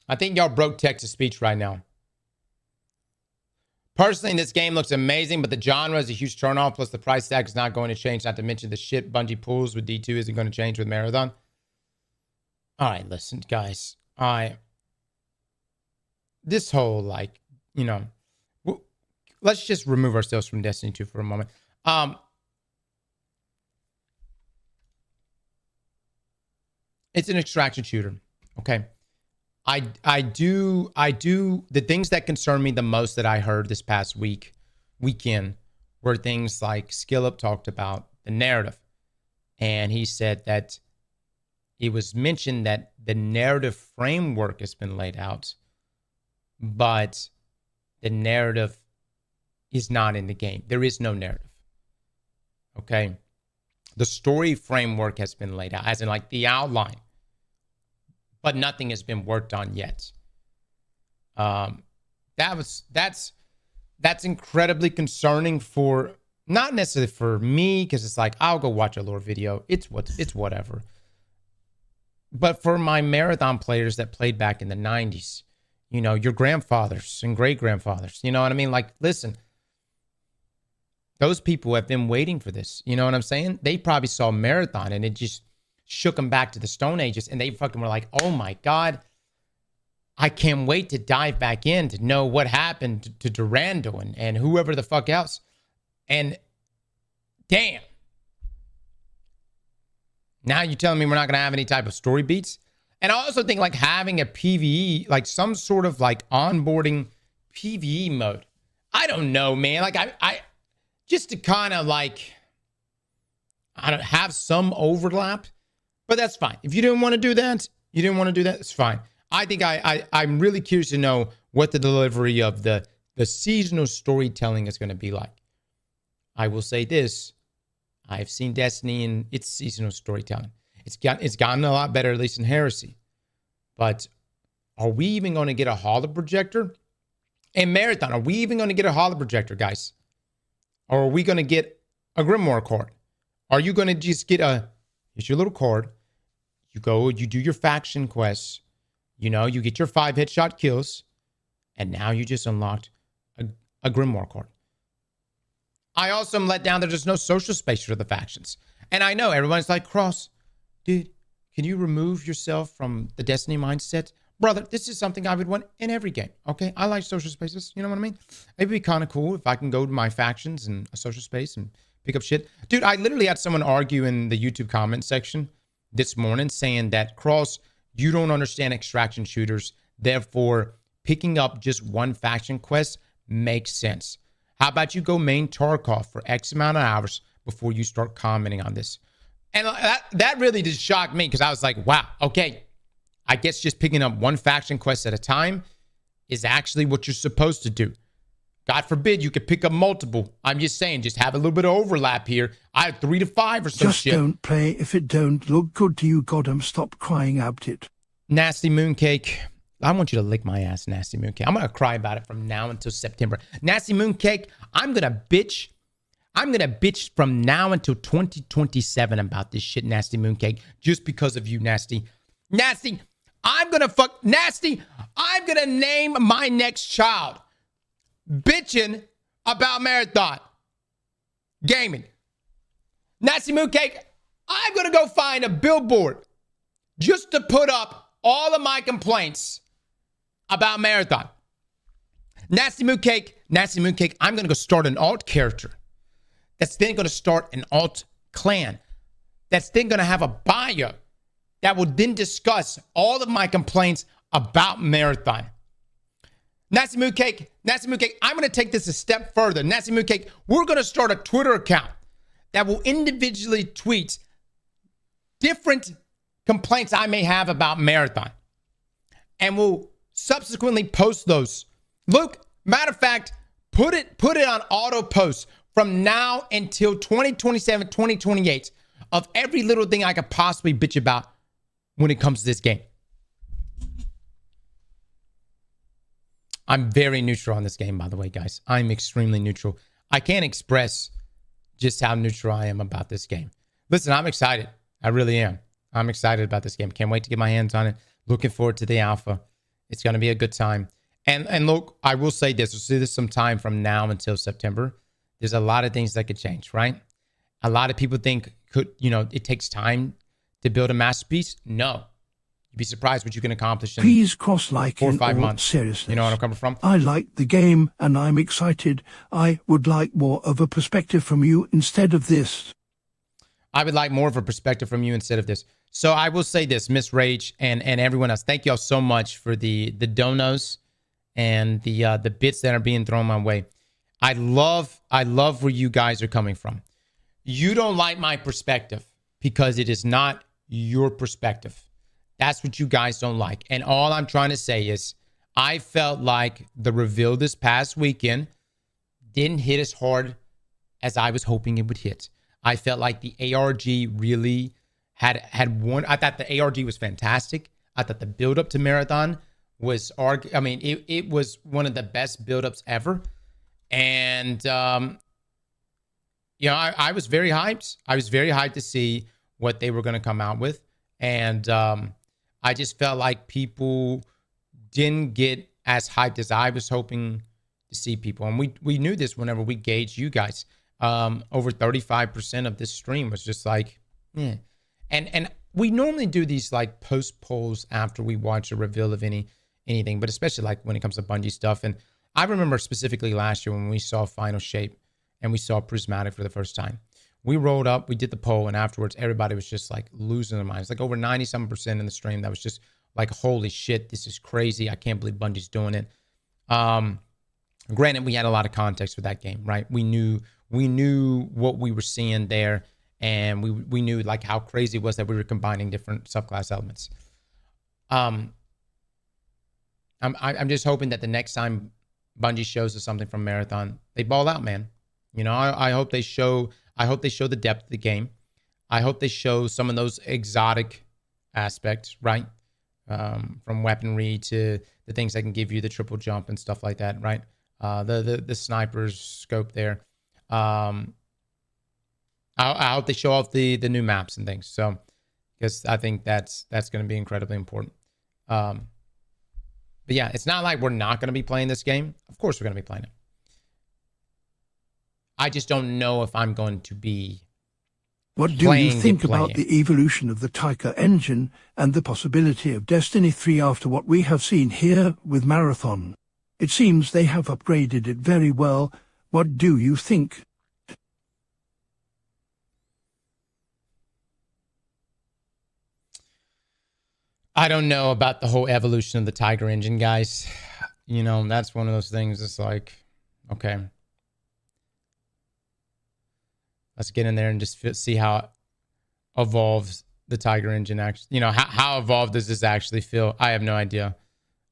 Speaker 2: I think y'all broke text-to-speech right now. Personally, this game looks amazing, but the genre is a huge turnoff, plus the price tag is not going to change, not to mention the shit Bungie pulls with D2 isn't going to change with Marathon. All right, listen, guys. This whole, let's just remove ourselves from Destiny 2 for a moment. It's an extraction shooter, okay? I do, the things that concern me the most that I heard this past weekend, were things like Skillup talked about the narrative. And he said that it was mentioned that the narrative framework has been laid out, but the narrative is not in the game. There is no narrative, okay? The story framework has been laid out, as in like the outline, but nothing has been worked on yet. That's incredibly concerning for, not necessarily for me, because it's like, I'll go watch a lore video. It's whatever. But for my marathon players that played back in the 90s, your grandfathers and great-grandfathers, you know what I mean? Like, listen, those people have been waiting for this. You know what I'm saying? They probably saw Marathon and it just shook them back to the Stone Ages, and they fucking were like, oh my God, I can't wait to dive back in to know what happened to Durando and whoever the fuck else. And damn. Now you're telling me we're not going to have any type of story beats? And I also think like having a PvE, like some sort of like onboarding PvE mode. I don't know, man. Like I just to kind of like, I don't have some overlap, but that's fine. If you didn't want to do that, it's fine. I think I'm really curious to know what the delivery of the seasonal storytelling is going to be like. I will say this. I've seen Destiny in its seasonal storytelling. It's gotten a lot better, at least in Heresy. But are we even going to get a holo projector? In Marathon, are we even going to get a holo projector, guys? Or are we going to get a Grimoire card? Are you going to just get here's your little card. You go, you do your faction quests. You know, you get your 5 headshot kills. And now you just unlocked a Grimoire card. I also am let down that there's no social space for the factions. And I know everyone's like, Cross, dude, can you remove yourself from the Destiny mindset? Brother, this is something I would want in every game, okay? I like social spaces, you know what I mean? It'd be kind of cool if I can go to my factions and a social space and pick up shit. Dude, I literally had someone argue in the YouTube comment section this morning saying that, Cross, you don't understand extraction shooters, therefore picking up just one faction quest makes sense. How about you go main Tarkov for X amount of hours before you start commenting on this? And that really just shocked me because I was like, wow, okay. I guess just picking up one faction quest at a time is actually what you're supposed to do. God forbid you could pick up multiple. I'm just saying, just have a little bit of overlap here. I have 3 to 5 or some
Speaker 1: just
Speaker 2: shit.
Speaker 1: Just don't play if it don't look good to you, Goddam. Stop crying out it.
Speaker 2: Nasty Mooncake. I want you to lick my ass, Nasty Mooncake. I'm going to cry about it from now until September. Nasty Mooncake, I'm going to bitch. I'm going to bitch from now until 2027 about this shit, Nasty Mooncake, just because of you, Nasty. Nasty, I'm going to fuck. Nasty, I'm going to name my next child bitching about Marathon Gaming. Nasty Mooncake, I'm going to go find a billboard just to put up all of my complaints about Marathon. Nasty Mooncake, I'm going to go start an alt character that's then going to start an alt clan that's then going to have a bio that will then discuss all of my complaints about Marathon. Nasty Mooncake, I'm going to take this a step further. Nasty Mooncake, we're going to start a Twitter account that will individually tweet different complaints I may have about Marathon. And we'll subsequently post those. Luke, matter of fact, put it on auto post from now until 2027, 2028 of every little thing I could possibly bitch about when it comes to this game. I'm very neutral on this game, by the way, guys. I'm extremely neutral. I can't express just how neutral I am about this game. Listen, I'm excited. I really am. I'm excited about this game. Can't wait to get my hands on it. Looking forward to the alpha. It's going to be a good time. And look, I will say this. We'll see this some time from now until September. There's a lot of things that could change, right? A lot of people think it takes time to build a masterpiece. No. You'd be surprised what you can accomplish in
Speaker 1: Please cross-like
Speaker 2: 4 or
Speaker 1: in
Speaker 2: 5
Speaker 1: all
Speaker 2: months.
Speaker 1: seriousness.
Speaker 2: You know where I'm coming from?
Speaker 1: I like the game and I'm excited. I would like more of a perspective from you instead of this.
Speaker 2: I would like more of a perspective from you instead of this. So I will say this, Miss Rage and everyone else, thank you all so much for the donos and the bits that are being thrown my way. I love where you guys are coming from. You don't like my perspective because it is not your perspective. That's what you guys don't like. And all I'm trying to say is I felt like the reveal this past weekend didn't hit as hard as I was hoping it would hit. I felt like the ARG really had one. I thought the ARG was fantastic. I thought the build-up to Marathon was, it was one of the best build-ups ever. And, I was very hyped. I was very hyped to see what they were going to come out with. And I just felt like people didn't get as hyped as I was hoping to see people. And we knew this whenever we gauged you guys. Over 35% of this stream was just like, yeah. And we normally do these like post polls after we watch a reveal of anything, but especially like when it comes to Bungie stuff. And I remember specifically last year when we saw Final Shape and we saw Prismatic for the first time. We rolled up, we did the poll, and afterwards everybody was just like losing their minds. Like over 90-something% in the stream that was just like, holy shit, this is crazy. I can't believe Bungie's doing it. Granted, we had a lot of context for that game, right? We knew what we were seeing there, and we knew like how crazy it was that we were combining different subclass elements. I'm just hoping that the next time Bungie shows us something from Marathon, they ball out, man. You know, I hope they show the depth of the game. I hope they show some of those exotic aspects, right? From weaponry to the things that can give you the triple jump and stuff like that, right? The sniper's scope there. I hope they show off the new maps and things. So, because I think that's going to be incredibly important. But yeah, it's not like we're not going to be playing this game. Of course, we're going to be playing it. I just don't know if I'm going to be.
Speaker 1: What do you think about the evolution of the Tiger engine and the possibility of Destiny 3 after what we have seen here with Marathon? It seems they have upgraded it very well. What do you think?
Speaker 2: I don't know about the whole evolution of the Tiger engine, guys. You know, that's one of those things. It's like, okay, let's get in there and just see how it evolves the Tiger engine. Actually, you know, how evolved does this actually feel? I have no idea.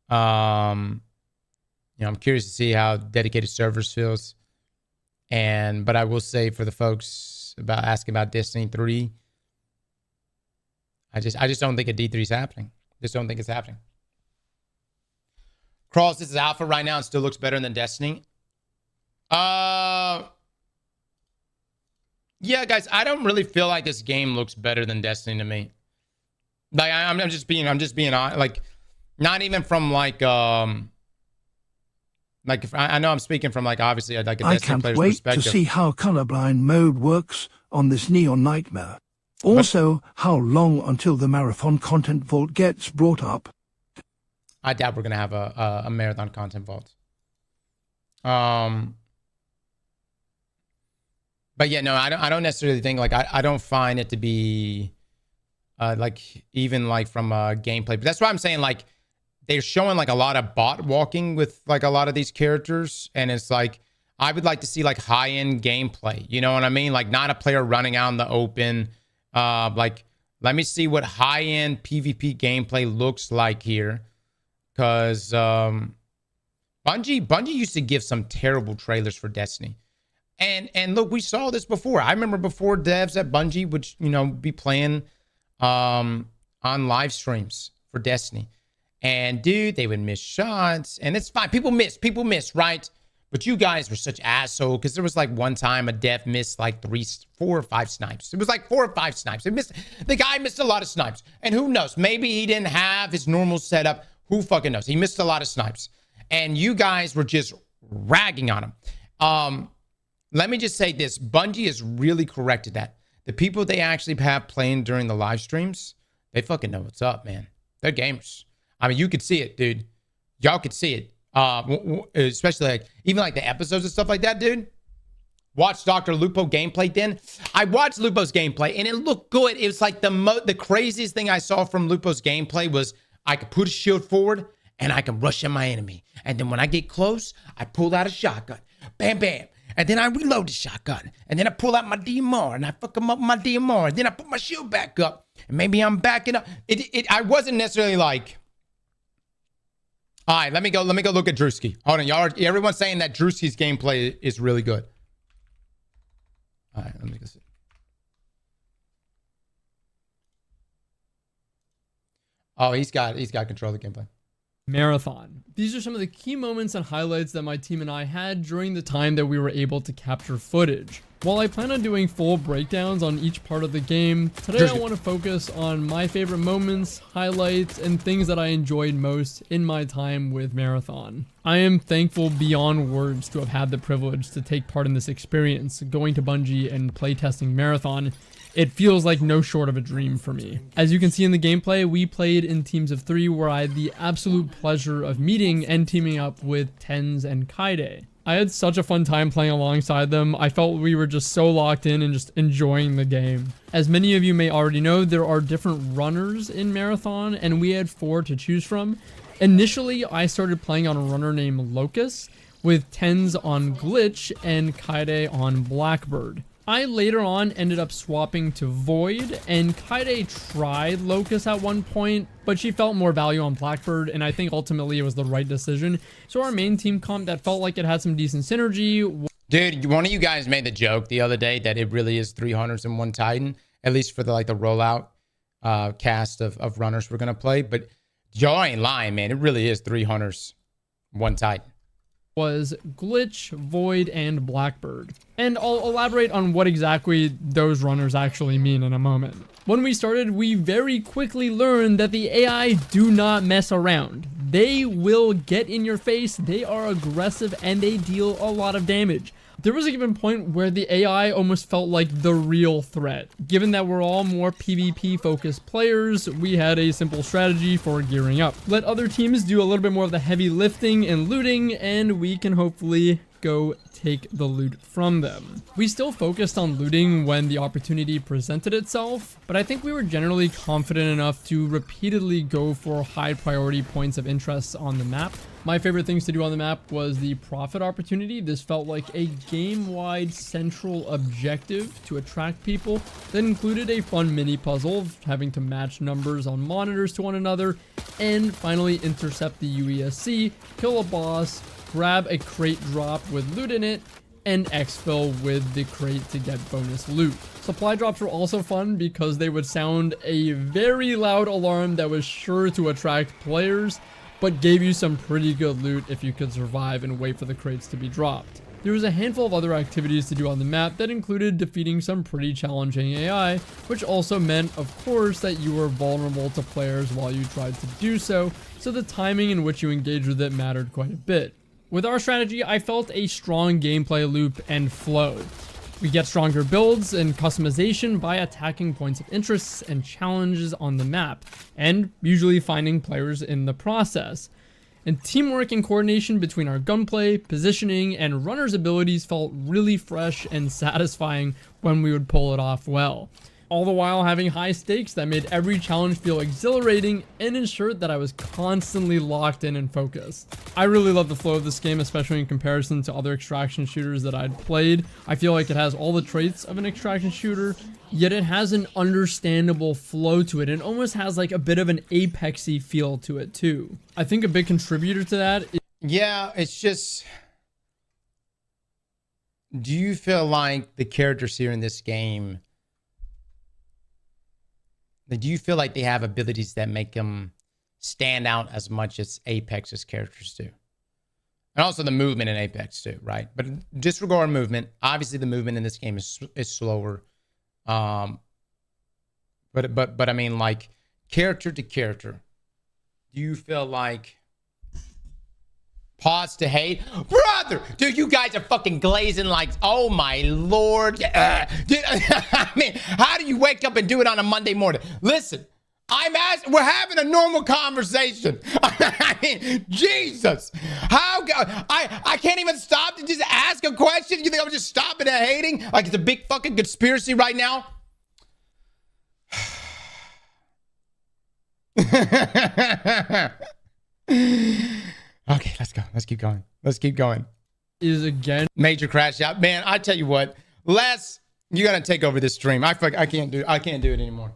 Speaker 2: You know, I'm curious to see how dedicated servers feels. But I will say for the folks asking about Destiny 3, I just don't think a D3 is happening. Just don't think it's happening. Cross, this is alpha right now. It still looks better than Destiny. Yeah, guys, I don't really feel like this game looks better than Destiny to me. Like I'm just being honest. Like, not even from like if I know I'm speaking from like obviously like a Destiny player's perspective.
Speaker 1: I can't wait to see how colorblind mode works on this Neon Nightmare. Also, how long until the Marathon content vault gets brought up?
Speaker 2: I doubt we're gonna have a Marathon content vault. But yeah, no, I don't necessarily think like I don't find it to be like even like from a gameplay. But that's why I'm saying like they're showing like a lot of bot walking with like a lot of these characters, and it's like I would like to see like high-end gameplay. You know what I mean? Like not a player running out in the open. Like let me see what high-end PvP gameplay looks like here, because Bungie used to give some terrible trailers for Destiny. And look, we saw this before. I remember before devs at Bungie would, you know, be playing on live streams for Destiny. And dude, they would miss shots. And it's fine. People miss, right? But you guys were such assholes, because there was like one time a dev missed like 4 or 5 snipes. It was like 4 or 5 snipes. The guy missed a lot of snipes. And who knows? Maybe he didn't have his normal setup. Who fucking knows? He missed a lot of snipes. And you guys were just ragging on him. Let me just say this. Bungie has really corrected that. The people they actually have playing during the live streams, they fucking know what's up, man. They're gamers. I mean, you could see it, dude. Y'all could see it. Especially like even like the episodes and stuff like that, dude. Watch Dr. Lupo gameplay then. I watched Lupo's gameplay and it looked good. It was like the craziest thing I saw from Lupo's gameplay was I could put a shield forward and I can rush at my enemy. And then when I get close, I pull out a shotgun. Bam, bam. And then I reload the shotgun. And then I pull out my DMR and I fuck him up with my DMR. And then I put my shield back up. And maybe I'm backing up. I wasn't necessarily like, all right, let me go look at Drewski. Hold on, y'all. Everyone's saying that Drewski's gameplay is really good. All right, let me go see. Oh, he's got control of the gameplay.
Speaker 11: Marathon. These are some of the key moments and highlights that my team and I had during the time that we were able to capture footage. While I plan on doing full breakdowns on each part of the game, today I want to focus on my favorite moments, highlights, and things that I enjoyed most in my time with Marathon. I am thankful beyond words to have had the privilege to take part in this experience, going to Bungie and playtesting Marathon, it feels like no short of a dream for me. As you can see in the gameplay, we played in teams of 3 where I had the absolute pleasure of meeting and teaming up with Tens and Kaide. I had such a fun time playing alongside them. I felt we were just so locked in and just enjoying the game. As many of you may already know, there are different runners in Marathon, and we had 4 to choose from. Initially, I started playing on a runner named Locust, with Tens on Glitch and Kaide on Blackbird. I later on ended up swapping to Void, and Kaide tried Locust at one point, but she felt more value on Blackbird, and I think ultimately it was the right decision. So our main team comp that felt like it had some decent synergy.
Speaker 2: Dude, one of you guys made the joke the other day that it really is 3 hunters and 1 Titan, at least for the rollout cast of runners we're gonna play. But y'all ain't lying, man. It really is 3 hunters, 1 Titan.
Speaker 11: Was Glitch, Void, and Blackbird. And I'll elaborate on what exactly those runners actually mean in a moment. When we started, we very quickly learned that the AI do not mess around. They will get in your face, they are aggressive, and they deal a lot of damage. There was a given point where the AI almost felt like the real threat. Given that we're all more PvP focused players, we had a simple strategy for gearing up. Let other teams do a little bit more of the heavy lifting and looting, and we can hopefully go take the loot from them. We still focused on looting when the opportunity presented itself, but I think we were generally confident enough to repeatedly go for high priority points of interest on the map. My favorite things to do on the map was the profit opportunity. This felt like a game-wide central objective to attract people that included a fun mini puzzle of having to match numbers on monitors to one another, and finally intercept the UESC, kill a boss, grab a crate drop with loot in it, and exfil with the crate to get bonus loot. Supply drops were also fun because they would sound a very loud alarm that was sure to attract players, but gave you some pretty good loot if you could survive and wait for the crates to be dropped. There was a handful of other activities to do on the map that included defeating some pretty challenging AI, which also meant, of course, that you were vulnerable to players while you tried to do so, so the timing in which you engaged with it mattered quite a bit. With our strategy, I felt a strong gameplay loop and flow. We get stronger builds and customization by attacking points of interest and challenges on the map, and usually finding players in the process. And teamwork and coordination between our gunplay, positioning, and runners' abilities felt really fresh and satisfying when we would pull it off well. All the while having high stakes that made every challenge feel exhilarating and ensured that I was constantly locked in and focused. I really love the flow of this game, especially in comparison to other extraction shooters that I'd played. I feel like it has all the traits of an extraction shooter, yet it has an understandable flow to it and almost has like a bit of an Apex-y feel to it too. I think a big contributor to that is—
Speaker 2: yeah, it's just, do you feel like the characters here in this game, do you feel like they have abilities that make them stand out as much as Apex's characters do? And also the movement in Apex too, right? But disregard movement. Obviously the movement in this game is slower. But I mean, like, character to character, do you feel like— pause to hate, brother, dude, you guys are fucking glazing like, oh my lord. Dude, I mean, how do you wake up and do it on a Monday morning? Listen, we're having a normal conversation. I mean, Jesus, I can't even stop to just ask a question. You think I'm just stopping at hating like it's a big fucking conspiracy right now? Okay, let's go. Let's keep going. Let's keep going.
Speaker 11: Is again
Speaker 2: major crash out, man. I tell you what, Les, you gotta take over this stream. I can't do it anymore.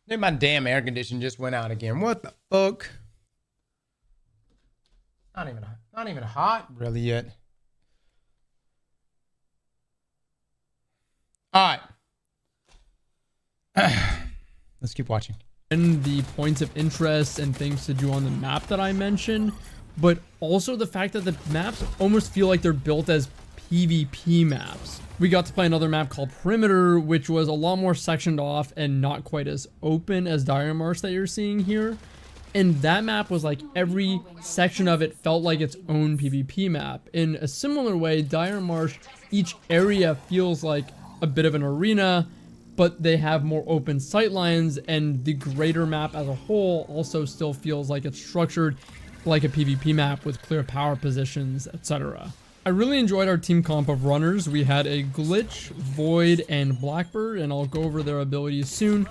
Speaker 2: Dude, my damn air conditioner just went out again. What the fuck? Not even hot really yet. All right. Let's keep watching.
Speaker 11: And the points of interest and things to do on the map that I mentioned, but also the fact that the maps almost feel like they're built as PvP maps. We got to play another map called Perimeter, which was a lot more sectioned off and not quite as open as Dire Marsh that you're seeing here. And that map was like every section of it felt like its own PvP map. In a similar way, Dire Marsh, each area feels like a bit of an arena, but they have more open sightlines, and the greater map as a whole also still feels like it's structured like a PvP map with clear power positions, etc. I really enjoyed our team comp of runners. We had a Glitch, Void, and Blackbird, and I'll go over their abilities soon.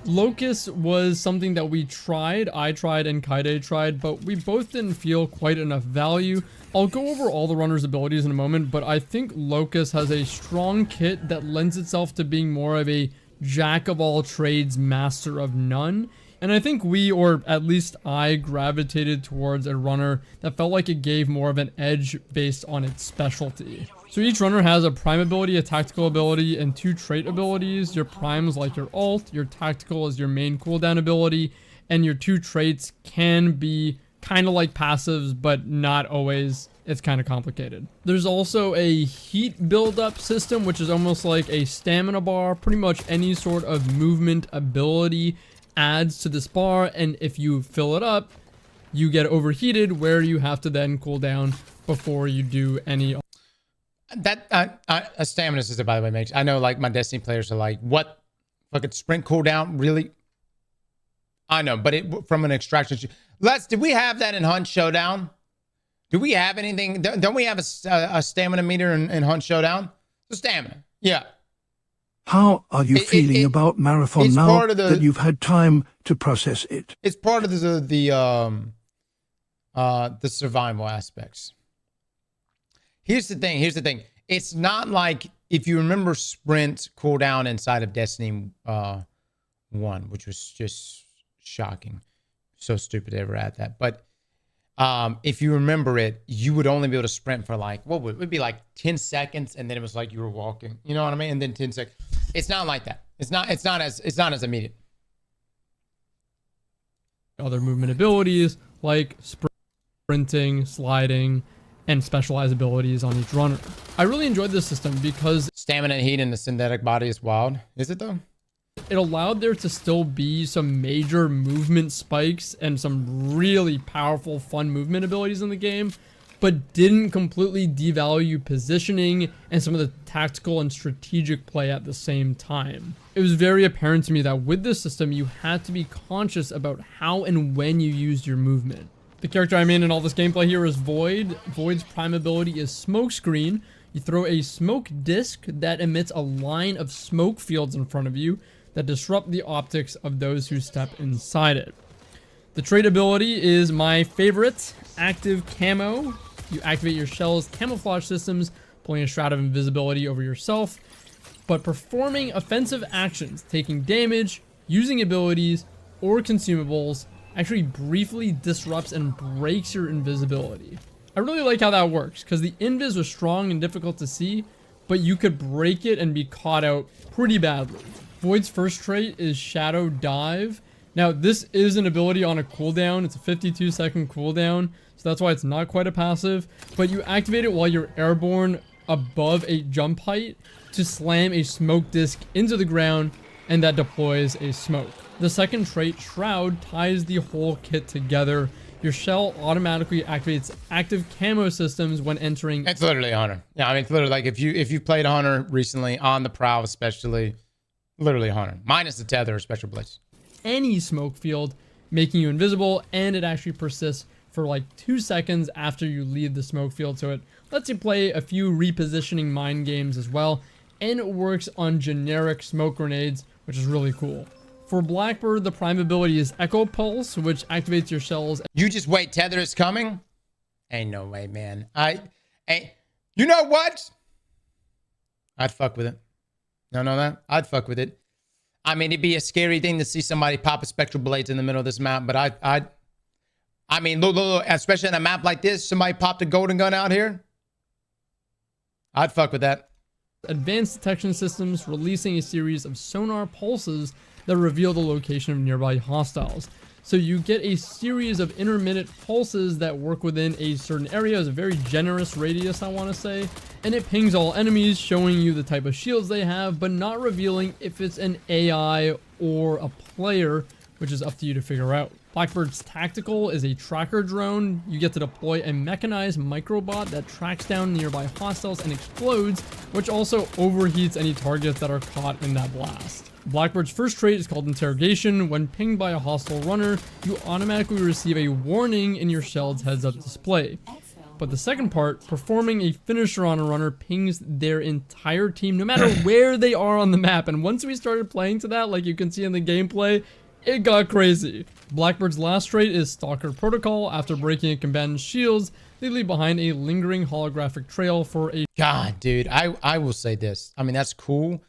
Speaker 11: Locust was something that we tried, I tried and Kaide tried, but we both didn't feel quite enough value. I'll go over all the runners' abilities in a moment, but I think Locust has a strong kit that lends itself to being more of a jack of all trades, master of none. And I think we, or at least I, gravitated towards a runner that felt like it gave more of an edge based on its specialty. So each runner has a prime ability, a tactical ability, and 2 trait abilities. Your prime is like your ult, your tactical is your main cooldown ability, and your 2 traits can be kind of like passives, but not always. It's kind of complicated. There's also a heat build-up system, which is almost like a stamina bar. Pretty much any sort of movement ability adds to this bar, and if you fill it up, you get overheated, where you have to then cool down before you do any.
Speaker 2: That a stamina system, by the way, makes. I know, like, my Destiny players are like, "What? Fucking sprint cooldown? Really?" I know, but it from an extraction. Did we have that in Hunt Showdown? Do we have anything? Don't we have a stamina meter in Hunt Showdown? The stamina, yeah.
Speaker 1: How are you feeling about Marathon now that you've had time to process it?
Speaker 2: It's part of the survival aspects. Here's the thing. It's not like, if you remember sprint cooldown inside of Destiny 1, which was just shocking. So stupid to ever add that. But if you remember it, you would only be able to sprint for like, what would it be, like 10 seconds, and then it was like you were walking. You know what I mean? And then 10 seconds. It's not like that. It's not as immediate.
Speaker 11: Other movement abilities like sprinting, sliding, and specialized abilities on each runner. I really enjoyed this system because
Speaker 2: stamina and heat in the synthetic body is wild. Is it though?
Speaker 11: It allowed there to still be some major movement spikes and some really powerful, fun movement abilities in the game, but didn't completely devalue positioning and some of the tactical and strategic play at the same time. It was very apparent to me that with this system, you had to be conscious about how and when you used your movement. The character I'm in all this gameplay here is Void. Void's prime ability is Smokescreen. You throw a smoke disc that emits a line of smoke fields in front of you that disrupt the optics of those who step inside it. The trait ability is my favorite, Active Camo. You activate your shell's camouflage systems, pulling a shroud of invisibility over yourself, but performing offensive actions, taking damage, using abilities, or consumables actually briefly disrupts and breaks your invisibility. I really like how that works, because the invis was strong and difficult to see, but you could break it and be caught out pretty badly. Void's first trait is Shadow Dive. Now, this is an ability on a cooldown. It's a 52-second cooldown, so that's why it's not quite a passive, but you activate it while you're airborne above a jump height to slam a smoke disc into the ground, and that deploys a smoke. The second trait, Shroud, ties the whole kit together. Your shell automatically activates active camo systems when entering.
Speaker 2: It's literally a hunter. Yeah, I mean, it's literally like if you've played a hunter recently, on the prowl especially, literally a hunter. Minus the tether or special blitz.
Speaker 11: Any smoke field, making you invisible, and it actually persists for like 2 seconds after you leave the smoke field, so it lets you play a few repositioning mind games as well, and it works on generic smoke grenades, which is really cool. For Blackbird, the prime ability is Echo Pulse, which activates your shells.
Speaker 2: You just wait, tether is coming? Ain't no way, man. You know what? I'd fuck with it. No, that? I'd fuck with it. I mean, it'd be a scary thing to see somebody pop a spectral blades in the middle of this map. But I mean, look, especially on a map like this, somebody popped a golden gun out here. I'd fuck with that.
Speaker 11: Advanced detection systems releasing a series of sonar pulses that reveal the location of nearby hostiles. So you get a series of intermittent pulses that work within a certain area. It's a very generous radius, I want to say. And it pings all enemies, showing you the type of shields they have, but not revealing if it's an AI or a player, which is up to you to figure out. Blackbird's Tactical is a tracker drone. You get to deploy a mechanized microbot that tracks down nearby hostiles and explodes, which also overheats any targets that are caught in that blast. Blackbird's first trait is called Interrogation. When pinged by a hostile runner, you automatically receive a warning in your shell's heads-up display. But the second part, performing a finisher on a runner, pings their entire team, no matter where they are on the map. And once we started playing to that, like you can see in the gameplay, it got crazy. Blackbird's last trait is Stalker Protocol. After breaking a combatant's shields, they leave behind a lingering holographic trail for a...
Speaker 2: God, dude, I will say this. I mean, that's cool.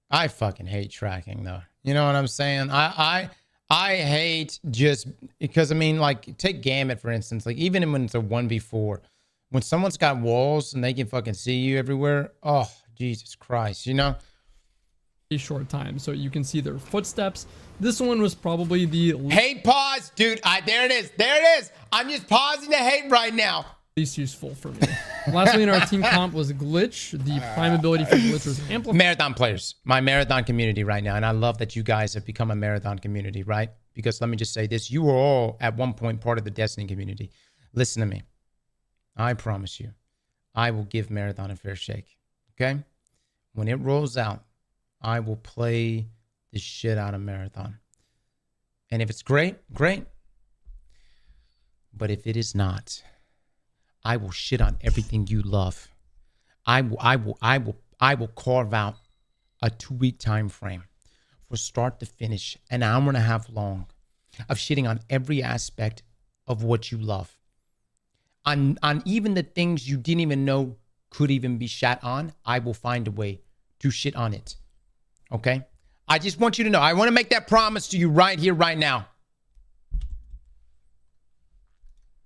Speaker 2: I fucking hate tracking, though. You know what I'm saying? I hate just... Because, I mean, like, take Gambit, for instance. Like, even when it's a 1v4, when someone's got walls and they can fucking see you everywhere, oh, Jesus Christ, you know?
Speaker 11: A short time, so you can see their footsteps. This one was probably the
Speaker 2: hate pause, dude. There it is. I'm just pausing the hate right now.
Speaker 11: Least useful for me. Lastly in our team comp was Glitch. The prime ability for Glitch was amplified.
Speaker 2: Marathon players, my marathon community right now, and I love that you guys have become a marathon community, right? Because let me just say this: you were all at one point part of the Destiny community. Listen to me. I promise you, I will give marathon a fair shake. Okay, when it rolls out, I will play the shit out of marathon. And if it's great, great. But if it is not, I will shit on everything you love. I will carve out a 2-week time frame for start to finish, an hour and a half long, of shitting on every aspect of what you love. On even the things you didn't even know could even be shat on, I will find a way to shit on it. Okay? I just want you to know. I want to make that promise to you right here, right now.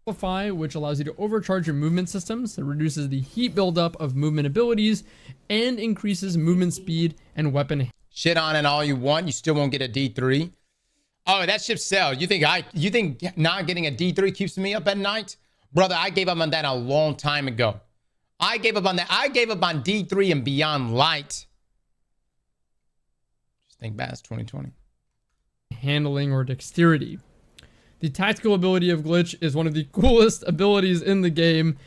Speaker 11: Amplify, which allows you to overcharge your movement systems. It reduces the heat buildup of movement abilities and increases movement speed and weapon.
Speaker 2: Shit on it all you want. You still won't get a D3. Oh, that ship sells. You think not getting a D3 keeps me up at night? Brother, I gave up on that a long time ago. I gave up on that. I gave up on D3 and Beyond Light. Think back, it's 2020.
Speaker 11: Handling or dexterity. The tactical ability of Glitch is one of the coolest abilities in the game.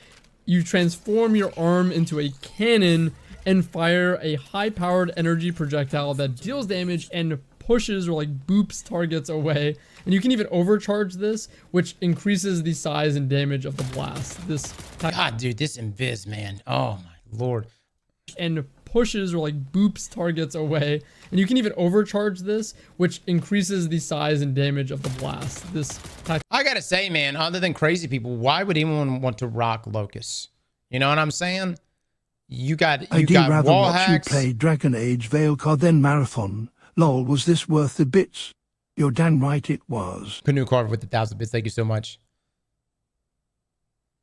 Speaker 11: You transform your arm into a cannon and fire a high-powered energy projectile that deals damage and pushes or like boops targets away. And you can even overcharge this, which increases the size and damage of the blast.
Speaker 2: God, dude, this invis, man. Oh my lord.
Speaker 11: And pushes or like boops targets away. And you can even overcharge this, which increases the size and damage of the blast.
Speaker 2: I gotta say, man, other than crazy people, why would anyone want to rock Locust? You know what I'm saying? You got
Speaker 1: I'd rather watch you play Dragon Age Veilcard than Marathon. Lol, was this worth the bits? You're damn right it was.
Speaker 2: Canoe Carver with 1,000 bits. Thank you so much.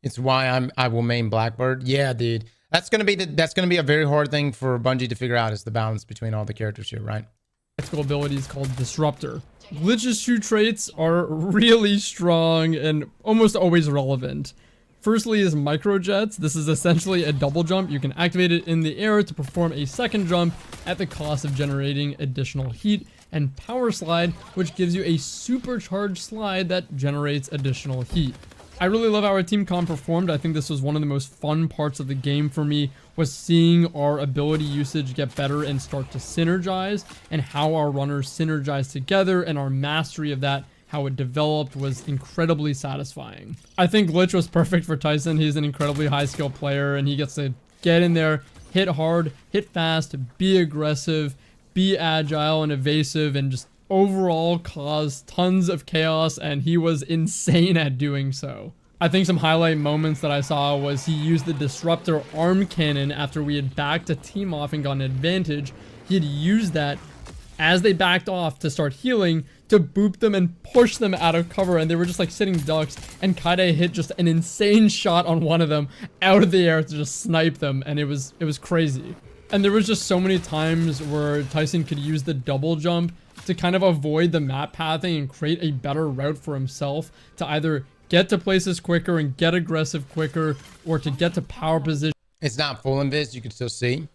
Speaker 2: It's why I will main Blackbird. Yeah, dude. That's gonna be a very hard thing for Bungie to figure out, is the balance between all the characters here, right?
Speaker 11: Tactical ability is called Disruptor. Glitch's 2 traits are really strong and almost always relevant. Firstly is Microjets. This is essentially a double jump. You can activate it in the air to perform a second jump at the cost of generating additional heat. And Power Slide, which gives you a supercharged slide that generates additional heat. I really love how our team comp performed. I think this was one of the most fun parts of the game for me, was seeing our ability usage get better and start to synergize, and how our runners synergize together, and our mastery of that, how it developed, was incredibly satisfying. I think Glitch was perfect for Tyson. He's an incredibly high skill player, and he gets to get in there, hit hard, hit fast, be aggressive, be agile and evasive, and just overall cause tons of chaos, and he was insane at doing so. I think some highlight moments that I saw was he used the Disruptor arm cannon after we had backed a team off and got an advantage. He had used that as they backed off to start healing, to boop them and push them out of cover, and they were just like sitting ducks, and Kaide hit just an insane shot on one of them out of the air to just snipe them, and it was crazy. And there was just so many times where Tyson could use the double jump to kind of avoid the map pathing and create a better route for himself to either get to places quicker and get aggressive quicker, or to get to power position.
Speaker 2: It's not full invis, you can still see.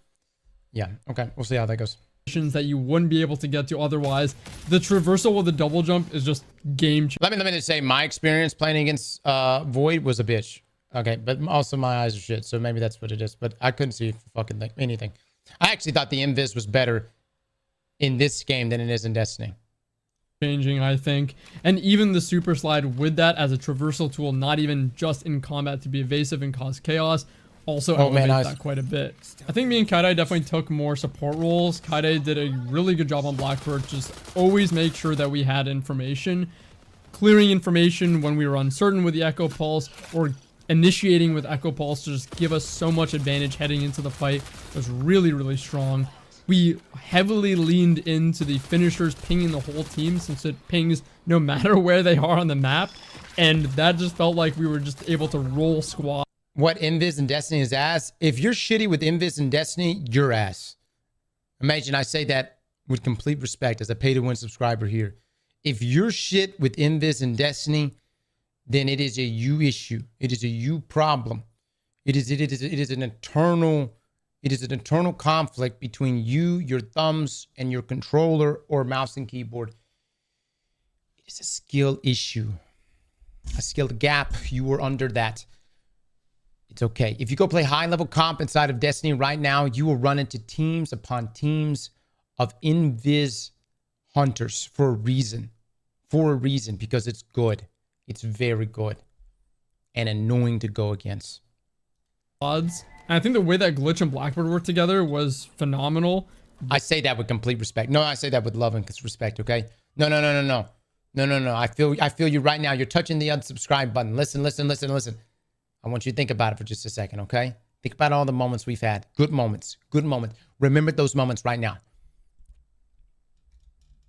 Speaker 2: Yeah, okay, we'll see how that goes.
Speaker 11: That you wouldn't be able to get to otherwise. The traversal with the double jump is just game changer.
Speaker 2: Let me just say, my experience playing against Void was a bitch. Okay, but also my eyes are shit, so maybe that's what it is. But I couldn't see fucking anything. I actually thought the invis was better in this game than it is in Destiny.
Speaker 11: Changing, I think. And even the super slide with that as a traversal tool, not even just in combat to be evasive and cause chaos, also elevates that quite a bit. I think me and Kaide definitely took more support roles. Kaide did a really good job on Blackbird, just always make sure that we had information, clearing information when we were uncertain with the Echo Pulse, or initiating with Echo Pulse to just give us so much advantage heading into the fight. It was really, really strong. We heavily leaned into the finishers pinging the whole team, since it pings no matter where they are on the map, and that just felt like we were just able to roll squad.
Speaker 2: What invis in Destiny is ass. If you're shitty with invis in Destiny, you're ass. Imagine I say that with complete respect as a pay-to-win subscriber here. If you're shit with invis in Destiny, then it is a you issue. It is a you problem. It is an eternal conflict between you, your thumbs, and your controller or mouse and keyboard. It is a skill issue, a skill gap. You are under that. It's okay. If you go play high-level comp inside of Destiny right now, you will run into teams upon teams of invis hunters for a reason. For a reason, because it's good. It's very good. And annoying to go against.
Speaker 11: Odds. And I think the way that Glitch and Blackbird worked together was phenomenal.
Speaker 2: I say that with complete respect. No, I say that with love and respect, okay? No. I feel you right now. You're touching the unsubscribe button. Listen. I want you to think about it for just a second, okay? Think about all the moments we've had. Good moments. Remember those moments right now.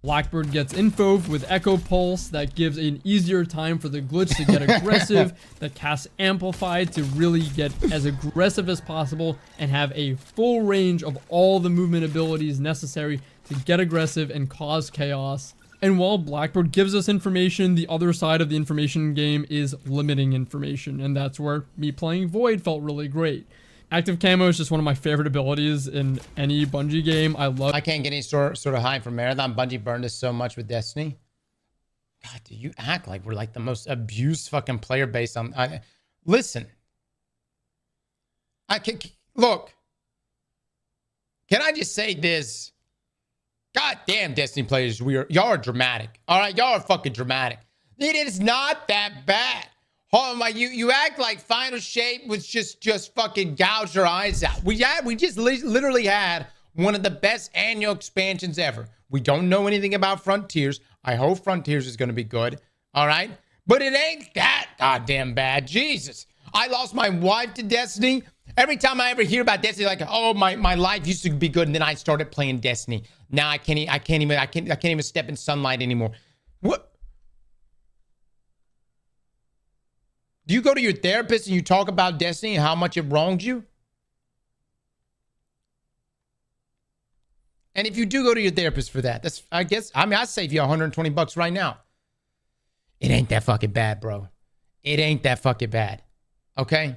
Speaker 11: Blackbird gets info with Echo Pulse that gives an easier time for the Glitch to get aggressive, that casts Amplified to really get as aggressive as possible and have a full range of all the movement abilities necessary to get aggressive and cause chaos. And while Blackbird gives us information, the other side of the information game is limiting information, and that's where me playing Void felt really great. Active Camo is just one of my favorite abilities in any Bungie game. I
Speaker 2: can't get any sort of high from Marathon. Bungie burned us so much with Destiny. God, do you act like we're like the most abused fucking player base on... listen. Look. Can I just say this? God damn, Destiny players, y'all are dramatic. All right, y'all are fucking dramatic. It is not that bad. Oh my, you act like Final Shape was just fucking gouge your eyes out. We just literally had one of the best annual expansions ever. We don't know anything about Frontiers. I hope Frontiers is going to be good. All right, but it ain't that goddamn bad. Jesus, I lost my wife to Destiny. Every time I ever hear about Destiny, like, oh, my life used to be good, and then I started playing Destiny. Now I can't even step in sunlight anymore. What? Do you go to your therapist and you talk about Destiny and how much it wronged you? And if you do go to your therapist for that, I'd save you $120 right now. It ain't that fucking bad, bro. It ain't that fucking bad. Okay?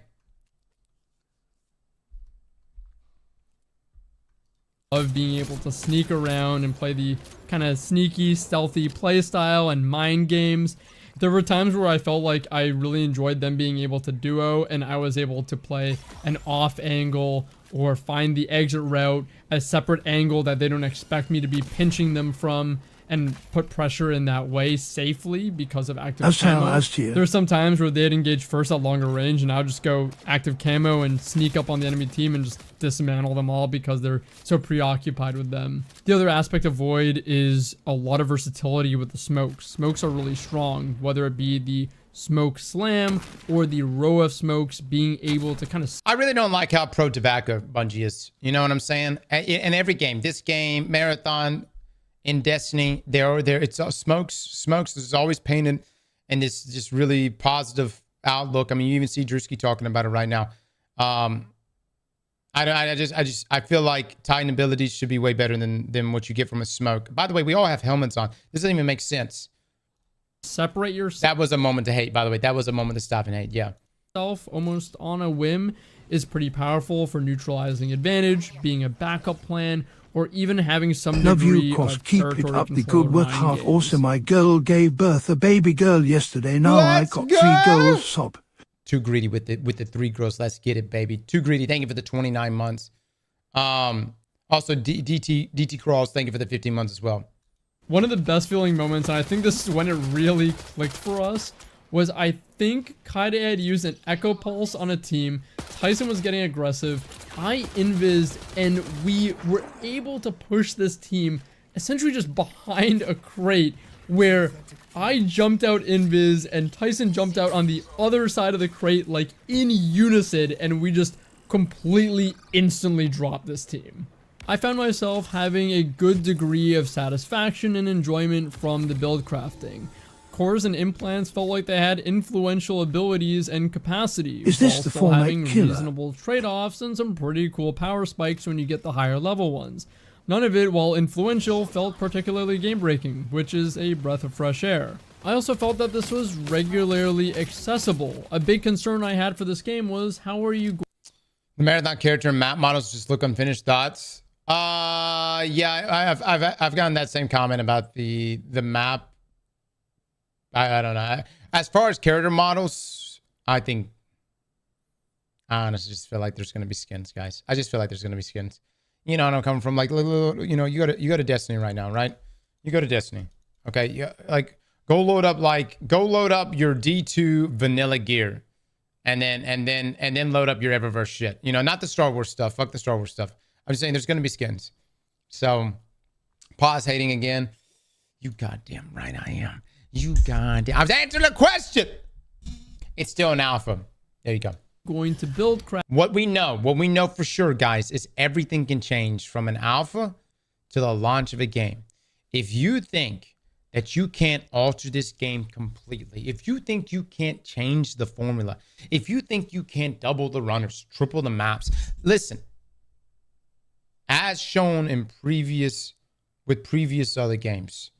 Speaker 11: Love being able to sneak around and play the kind of sneaky, stealthy play style and mind games. There were times where I felt like I really enjoyed them being able to duo, and I was able to play an off angle or find the exit route, a separate angle that they don't expect me to be pinching them from, and put pressure in that way safely because of active camo. There's some times where they'd engage first at longer range, and I'll just go active camo and sneak up on the enemy team and just dismantle them all because they're so preoccupied with them. The other aspect of Void is a lot of versatility with the smokes. Smokes are really strong, whether it be the smoke slam or the row of smokes being able to kind of...
Speaker 2: I really don't like how pro tobacco Bungie is. You know what I'm saying? In every game, this game, Marathon... in Destiny. It's Smokes is always painted in this just really positive outlook. I mean, you even see Drewski talking about it right now. I feel like Titan abilities should be way better than what you get from a Smoke. By the way, we all have helmets on. This doesn't even make sense.
Speaker 11: Separate yourself.
Speaker 2: That was a moment to hate, by the way. That was a moment to stop and hate. Yeah.
Speaker 11: Almost on a whim is pretty powerful for neutralizing advantage, being a backup plan, or even having some
Speaker 1: Love
Speaker 11: degree
Speaker 1: you, Cross.
Speaker 11: of
Speaker 1: Keep it up. The good work. Heart. Also, my girl gave birth a baby girl yesterday. Now
Speaker 2: Let's
Speaker 1: I got
Speaker 2: go!
Speaker 1: 3 girls. Sob.
Speaker 2: Too greedy with the 3 girls. Let's get it, baby. Too greedy. Thank you for the 29 months. Also, DT Crawls, thank you for the 15 months as well.
Speaker 11: One of the best feeling moments, and I think this is when it really clicked for us, was I think Kaide had used an Echo Pulse on a team. Tyson was getting aggressive. I invised, and we were able to push this team essentially just behind a crate where I jumped out invis and Tyson jumped out on the other side of the crate like in unison, and we just completely instantly dropped this team. I found myself having a good degree of satisfaction and enjoyment from the build crafting. Cores and implants felt like they had influential abilities and capacity,
Speaker 1: Is this
Speaker 11: while
Speaker 1: the
Speaker 11: still
Speaker 1: format
Speaker 11: having
Speaker 1: killer?
Speaker 11: reasonable trade-offs and some pretty cool power spikes when you get the higher level ones. None of it, while influential, felt particularly game-breaking, which is a breath of fresh air. I also felt that this was regularly accessible. A big concern I had for this game was how are you
Speaker 2: The marathon character and map models just look unfinished. Thoughts? Yeah, I've gotten that same comment about the map. I don't know. As far as character models, I honestly just feel like there's gonna be skins, guys. I just feel like there's gonna be skins. You know, and I'm coming from like, you know, you go to Destiny right now, right? You go to Destiny, okay? Yeah, like go load up your D2 vanilla gear, and then load up your Eververse shit. You know, not the Star Wars stuff. Fuck the Star Wars stuff. I'm just saying there's gonna be skins. So, pause hating again. You goddamn right I am. You goddamn. I was answering the question. It's still an alpha. There you go.
Speaker 11: going to build craft?
Speaker 2: What we know for sure, guys, is everything can change from an alpha to the launch of a game. If you think that you can't alter this game completely, if you think you can't change the formula, if you think you can't double the runners, triple the maps, listen, as shown in previous other games,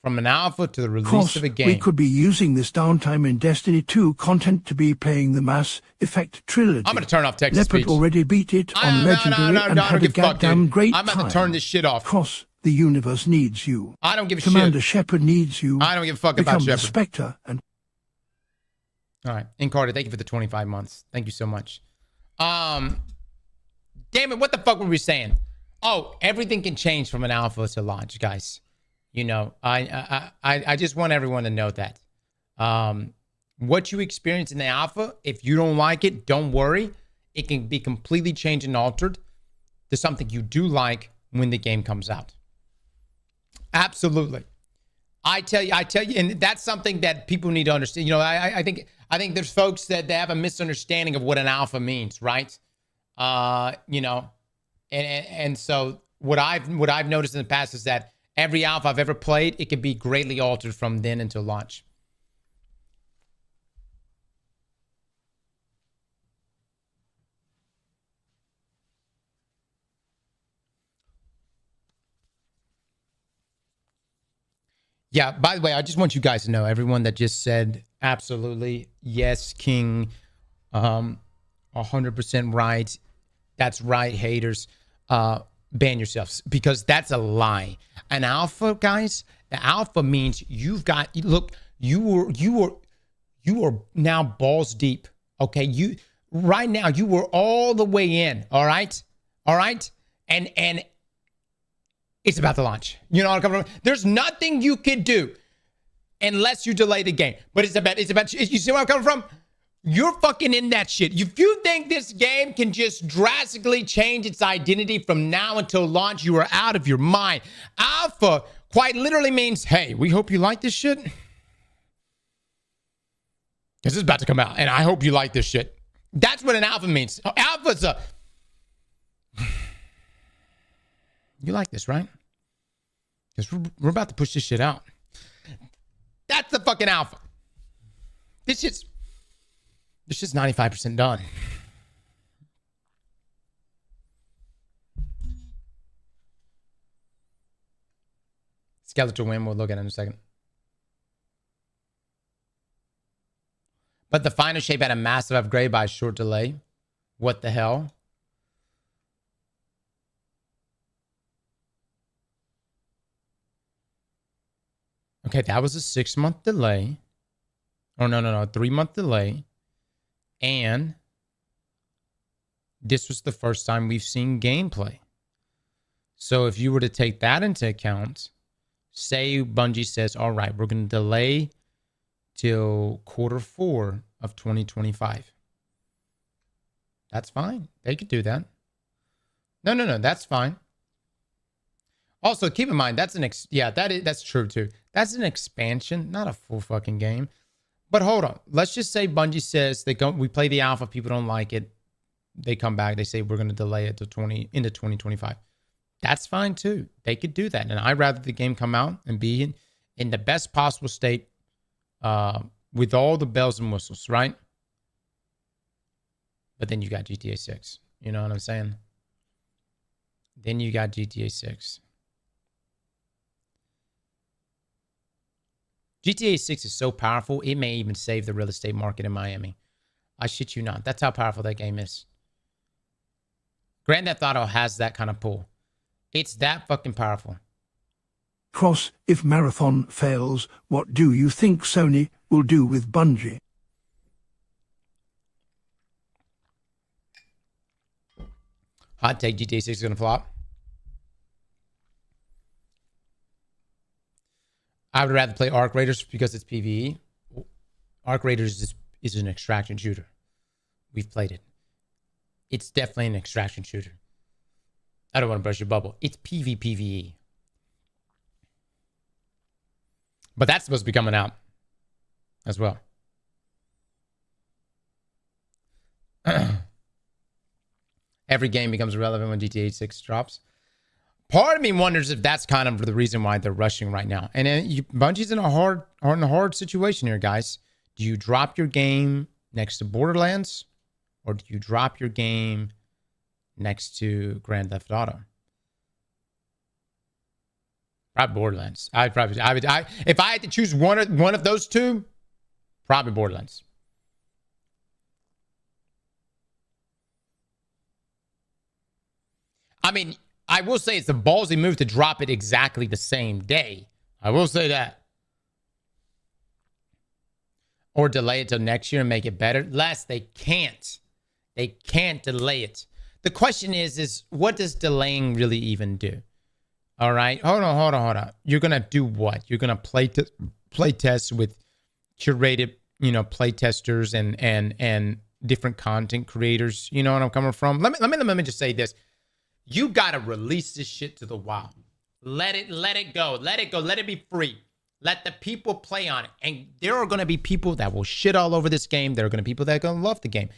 Speaker 2: from an alpha to the release of a game.
Speaker 1: We could be using this downtime in Destiny 2 content to be playing the Mass Effect trilogy.
Speaker 2: I'm going to turn off text
Speaker 1: Leopard
Speaker 2: speech.
Speaker 1: already beat it on Legendary and had a goddamn great time.
Speaker 2: I'm about to turn this shit off.
Speaker 1: Cross, the universe needs you.
Speaker 2: I don't give a shit.
Speaker 1: Commander Shepard needs you.
Speaker 2: I don't give a fuck about
Speaker 1: Become
Speaker 2: Shepard.
Speaker 1: the Spectre and...
Speaker 2: All right. Incarter, thank you for the 25 months. Thank you so much. Damn it, what the fuck were we saying? Oh, everything can change from an alpha to launch, guys. You know, I just want everyone to know that. What you experience in the alpha, if you don't like it, don't worry. It can be completely changed and altered to something you do like when the game comes out. Absolutely. I tell you, and that's something that people need to understand. You know, I think there's folks that they have a misunderstanding of what an alpha means, right? You know, and so what I've noticed in the past is that every alpha I've ever played, it can be greatly altered from then until launch. Yeah, by the way, I just want you guys to know, everyone that just said absolutely, yes, King, 100% right. That's right, haters. Ban yourselves, because that's a lie. An alpha, guys, the alpha means you've got, look, you are now balls deep. Okay, right now you were all the way in. All right, and it's about to launch. You know what I'm coming from? There's nothing you can do unless you delay the game. But it's about. You see where I'm coming from? You're fucking in that shit. If you think this game can just drastically change its identity from now until launch, you are out of your mind. Alpha quite literally means, hey, we hope you like this shit. This is about to come out, and I hope you like this shit. That's what an alpha means. Alpha's a... You like this, right? Because we're about to push this shit out. That's the fucking alpha. This shit's 95% done. Skeletal win, we'll look at it in a second. But the final shape had a massive upgrade by a short delay. What the hell? Okay, that was a 6-month delay. Oh, no, 3-month delay. And this was the first time we've seen gameplay. So if you were to take that into account, say Bungie says, all right, we're going to delay till Q4 of 2025. That's fine. They could do that. No, that's fine. Also, keep in mind, that's true too. That's an expansion, not a full fucking game. But hold on. Let's just say Bungie says we play the alpha, people don't like it. They come back, they say we're going to delay it to into 2025. That's fine too. They could do that. And I'd rather the game come out and be in the best possible state with all the bells and whistles, right? But then you got GTA 6. You know what I'm saying? Then you got GTA 6. GTA 6 is so powerful, it may even save the real estate market in Miami. I shit you not. That's how powerful that game is. Grand Theft Auto has that kind of pull. It's that fucking powerful.
Speaker 1: Cross, if Marathon fails, what do you think Sony will do with Bungie?
Speaker 2: Hot take, GTA 6 is going to flop. I would rather play Arc Raiders because it's PvE. Arc Raiders is an extraction shooter. We've played it. It's definitely an extraction shooter. I don't want to burst your bubble. It's PvPvE. But that's supposed to be coming out as well. Every game becomes irrelevant when GTA 6 drops. Part of me wonders if that's kind of the reason why they're rushing right now. And Bungie's in a hard situation here, guys. Do you drop your game next to Borderlands, or do you drop your game next to Grand Theft Auto? Probably Borderlands. If I had to choose one of those two, probably Borderlands. I mean, I will say it's a ballsy move to drop it exactly the same day. I will say that. Or delay it till next year and make it better. Lest they can't. They can't delay it. The question is what does delaying really even do? All right. Hold on. You're going to do what? You're going to play tests with curated, play testers and different content creators. You know what I'm coming from? Let me just say this. You got to release this shit to the wild. Let it go. Let it go. Let it be free. Let the people play on it. And there are going to be people that will shit all over this game. There are going to be people that are going to love the game.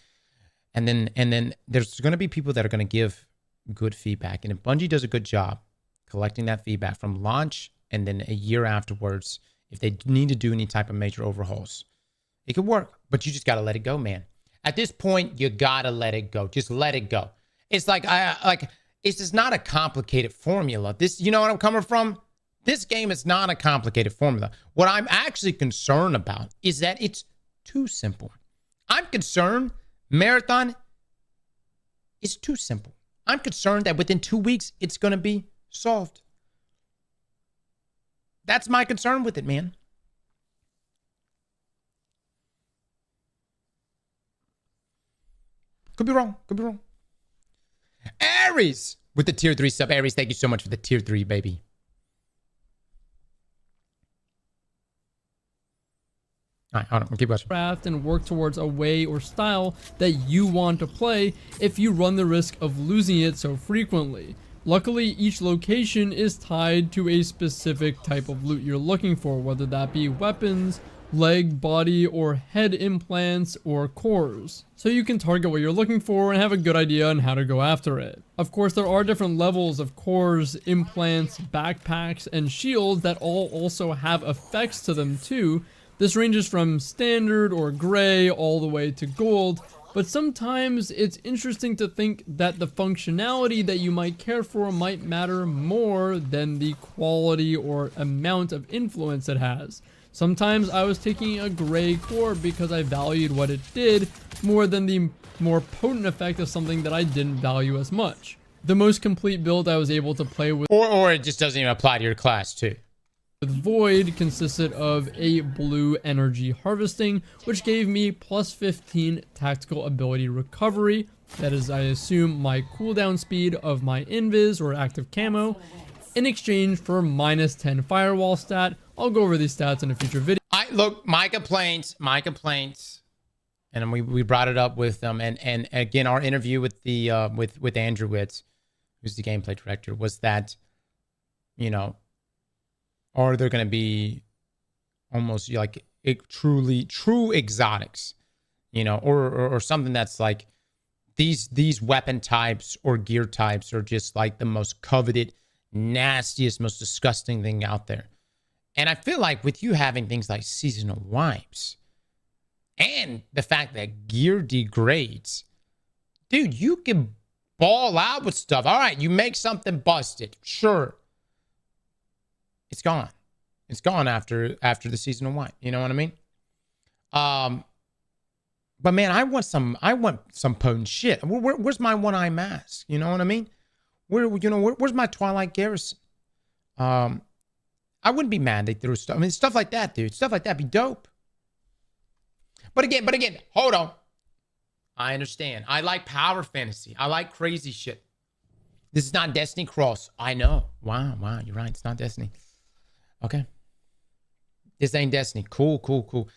Speaker 2: And then there's going to be people that are going to give good feedback. And if Bungie does a good job collecting that feedback from launch and then a year afterwards, if they need to do any type of major overhauls, it could work. But you just got to let it go, man. At this point, you got to let it go. Just let it go. It's it's just not a complicated formula. This, you know what I'm coming from? This game is not a complicated formula. What I'm actually concerned about is that it's too simple. I'm concerned Marathon is too simple. I'm concerned that within 2 weeks, it's going to be solved. That's my concern with it, man. Could be wrong. Aries with the tier 3 sub. Aries, thank you so much for the tier 3, baby. All right, hold on, we'll keep watching.
Speaker 11: Craft and work towards a way or style that you want to play if you run the risk of losing it so frequently. Luckily, each location is tied to a specific type of loot you're looking for, whether that be weapons leg, body, or head implants, or cores, so you can target what you're looking for and have a good idea on how to go after it. Of course, there are different levels of cores, implants, backpacks, and shields that all also have effects to them too. This ranges from standard or gray all the way to gold, but sometimes it's interesting to think that the functionality that you might care for might matter more than the quality or amount of influence it has. Sometimes I was taking a gray core because I valued what it did more than the more potent effect of something that I didn't value as much. The most complete build I was able to play with,
Speaker 2: or it just doesn't even apply to your class too.
Speaker 11: With Void consisted of a blue energy harvesting, which gave me plus 15 tactical ability recovery. That is, I assume, my cooldown speed of my invis or active camo, in exchange for minus 10 firewall stat. I'll go over these stats in a future video.
Speaker 2: Look, my complaints, and we brought it up with them, and again, our interview with the with Andrew Witz, who's the gameplay director, was that, you know, are there going to be almost like true exotics, you know, or something that's like these weapon types or gear types are just like the most coveted, nastiest, most disgusting thing out there. And I feel like with you having things like seasonal wipes and the fact that gear degrades, dude, you can ball out with stuff. All right, you make something busted, sure. It's gone. It's gone after the seasonal wipe. You know what I mean? But man, I want some potent shit. Where's my one-eye mask? You know what I mean? Where's my Twilight Garrison? I wouldn't be mad they threw stuff. I mean, stuff like that, dude. Stuff like that be dope. But again, hold on. I understand. I like power fantasy. I like crazy shit. This is not Destiny Cross. I know. Wow. You're right. It's not Destiny. Okay. This ain't Destiny. Cool.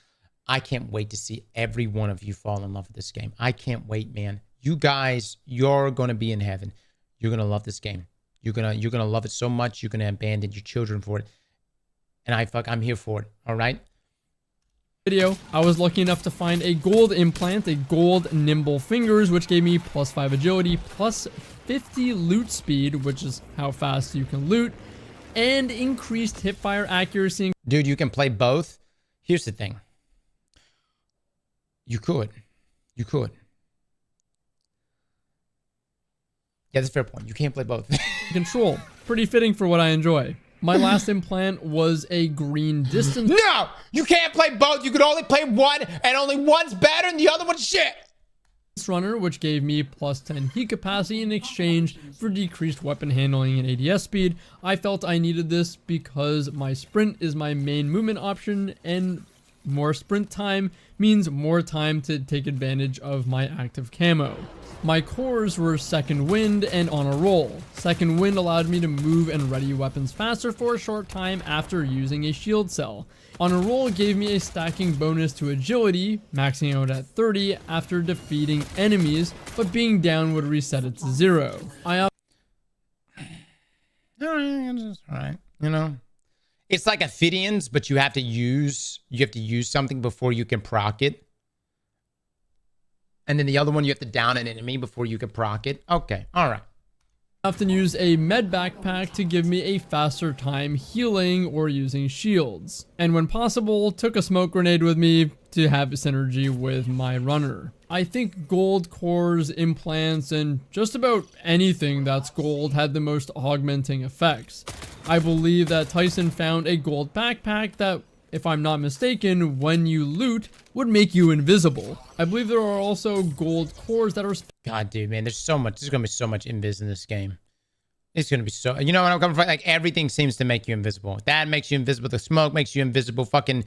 Speaker 2: I can't wait to see every one of you fall in love with this game. I can't wait, man. You guys, you're going to be in heaven. You're going to love this game. You're going to love it so much, you're going to abandon your children for it. And I'm here for it. All right?
Speaker 11: Video, I was lucky enough to find a gold implant, a gold nimble fingers, which gave me plus 5 agility, plus 50 loot speed, which is how fast you can loot, and increased hipfire accuracy.
Speaker 2: Dude, you can play both. Here's the thing. You could. Yeah, that's a fair point. You can't play both.
Speaker 11: Control. Pretty fitting for what I enjoy. My last implant was a green distance.
Speaker 2: No! You can't play both. You could only play one, and only one's better and the other one's shit.
Speaker 11: Runner, which gave me plus 10 heat capacity in exchange for decreased weapon handling and ADS speed. I felt I needed this because my sprint is my main movement option, and more sprint time means more time to take advantage of my active camo. My cores were Second Wind and On a Roll. Second Wind allowed me to move and ready weapons faster for a short time after using a shield cell. On a Roll gave me a stacking bonus to agility, maxing out at 30 after defeating enemies, but being down would reset it to 0. Alright,
Speaker 2: you know. It's like Ophidians, but you have to use something before you can proc it. And then the other one, you have to down an enemy before you can proc it. Okay, all right.
Speaker 11: I often use a med backpack to give me a faster time healing or using shields. And when possible, took a smoke grenade with me to have synergy with my runner. I think gold cores, implants, and just about anything that's gold had the most augmenting effects. I believe that Tyson found a gold backpack that, if I'm not mistaken, when you loot, would make you invisible. I believe there are also gold cores that are...
Speaker 2: God, dude, man, there's going to be so much invis in this game. It's going to be so... You know what I'm coming from? Like, everything seems to make you invisible. That makes you invisible. The smoke makes you invisible. Fucking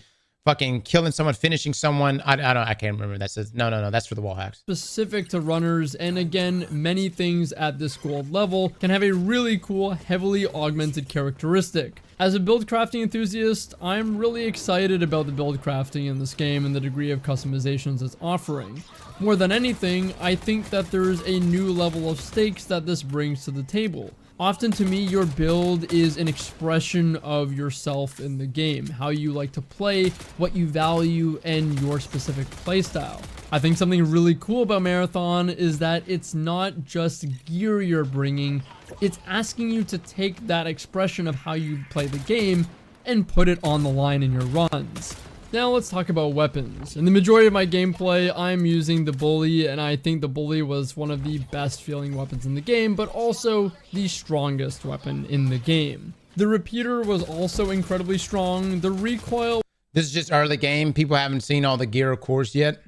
Speaker 2: killing someone, finishing someone. I can't remember. That says... No, that's for the wall hacks.
Speaker 11: Specific to runners, and again, many things at this gold level can have a really cool, heavily augmented characteristic. As a build crafting enthusiast, I'm really excited about the build crafting in this game and the degree of customizations it's offering. More than anything, I think that there's a new level of stakes that this brings to the table. Often to me, your build is an expression of yourself in the game, how you like to play, what you value, and your specific playstyle. I think something really cool about Marathon is that it's not just gear you're bringing, it's asking you to take that expression of how you play the game and put it on the line in your runs. Now let's talk about weapons. In the majority of my gameplay, I'm using the Bully, and I think the Bully was one of the best feeling weapons in the game, but also the strongest weapon in the game. The Repeater was also incredibly strong. The recoil...
Speaker 2: This is just early game. People haven't seen all the gear, of course, yet.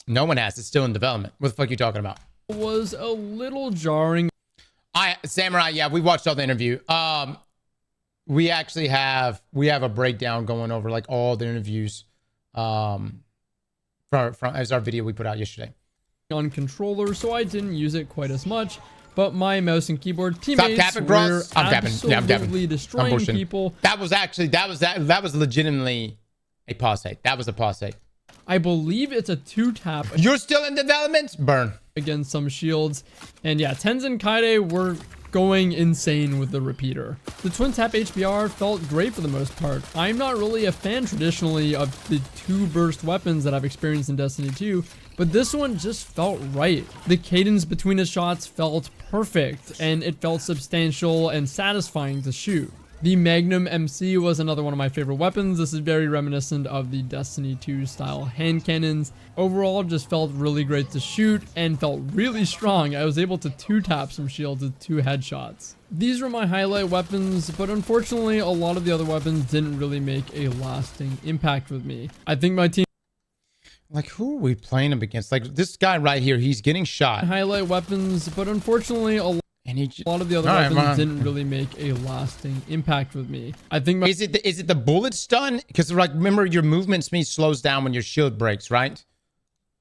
Speaker 2: No one has. It's still in development. What the fuck are you talking about?
Speaker 11: Was a little jarring.
Speaker 2: Samurai, yeah, we watched all the interview. We actually have a breakdown going over like all the interviews from as our video we put out yesterday.
Speaker 11: On controller, so I didn't use it quite as much, but my mouse and keyboard teammates were absolutely destroying people.
Speaker 2: That was legitimately a pause hate. That was a pause hate.
Speaker 11: I believe it's a 2-tap.
Speaker 2: You're still in development? Burn.
Speaker 11: Against some shields. And yeah, Tenzin Kaide were going insane with the Repeater. The twin tap HBR felt great for the most part. I'm not really a fan traditionally of the 2 burst weapons that I've experienced in Destiny 2, but this one just felt right. The cadence between the shots felt perfect, and it felt substantial and satisfying to shoot. The Magnum MC was another one of my favorite weapons. This is very reminiscent of the Destiny 2 style hand cannons. Overall, just felt really great to shoot and felt really strong. I was able to 2-tap some shields with 2 headshots. These were my highlight weapons, but unfortunately, a lot of the other weapons didn't really make a lasting impact with me. I think my team...
Speaker 2: Like, who are we playing him against? Like, this guy right here, he's getting shot.
Speaker 11: Highlight weapons, but unfortunately, a lot of the other weapons didn't really make a lasting impact with me. I think
Speaker 2: is it the bullet stun? Because like remember your movement speed slows down when your shield breaks, right?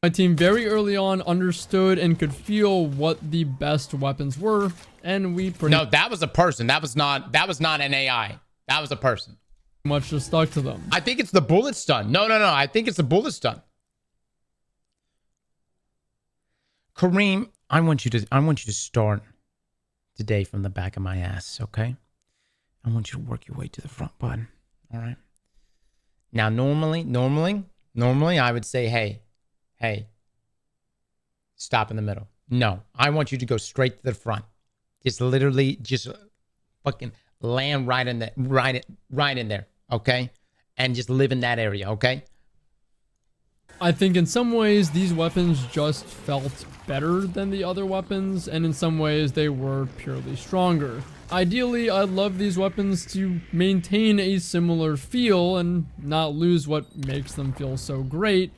Speaker 11: My team very early on understood and could feel what the best weapons were, and we
Speaker 2: No, that was a person. That was not an AI. That was a person.
Speaker 11: Much just stuck to them.
Speaker 2: I think it's the bullet stun. No. I think it's the bullet stun. Kareem, I want you to start today from the back of my ass, okay? I want you to work your way to the front button, all right? Now, normally, I would say, hey, stop in the middle. No, I want you to go straight to the front. Just literally, just fucking land right in there, okay? And just live in that area, okay?
Speaker 11: I think in some ways these weapons just felt better than the other weapons, and in some ways they were purely stronger. Ideally, I'd love these weapons to maintain a similar feel and not lose what makes them feel so great,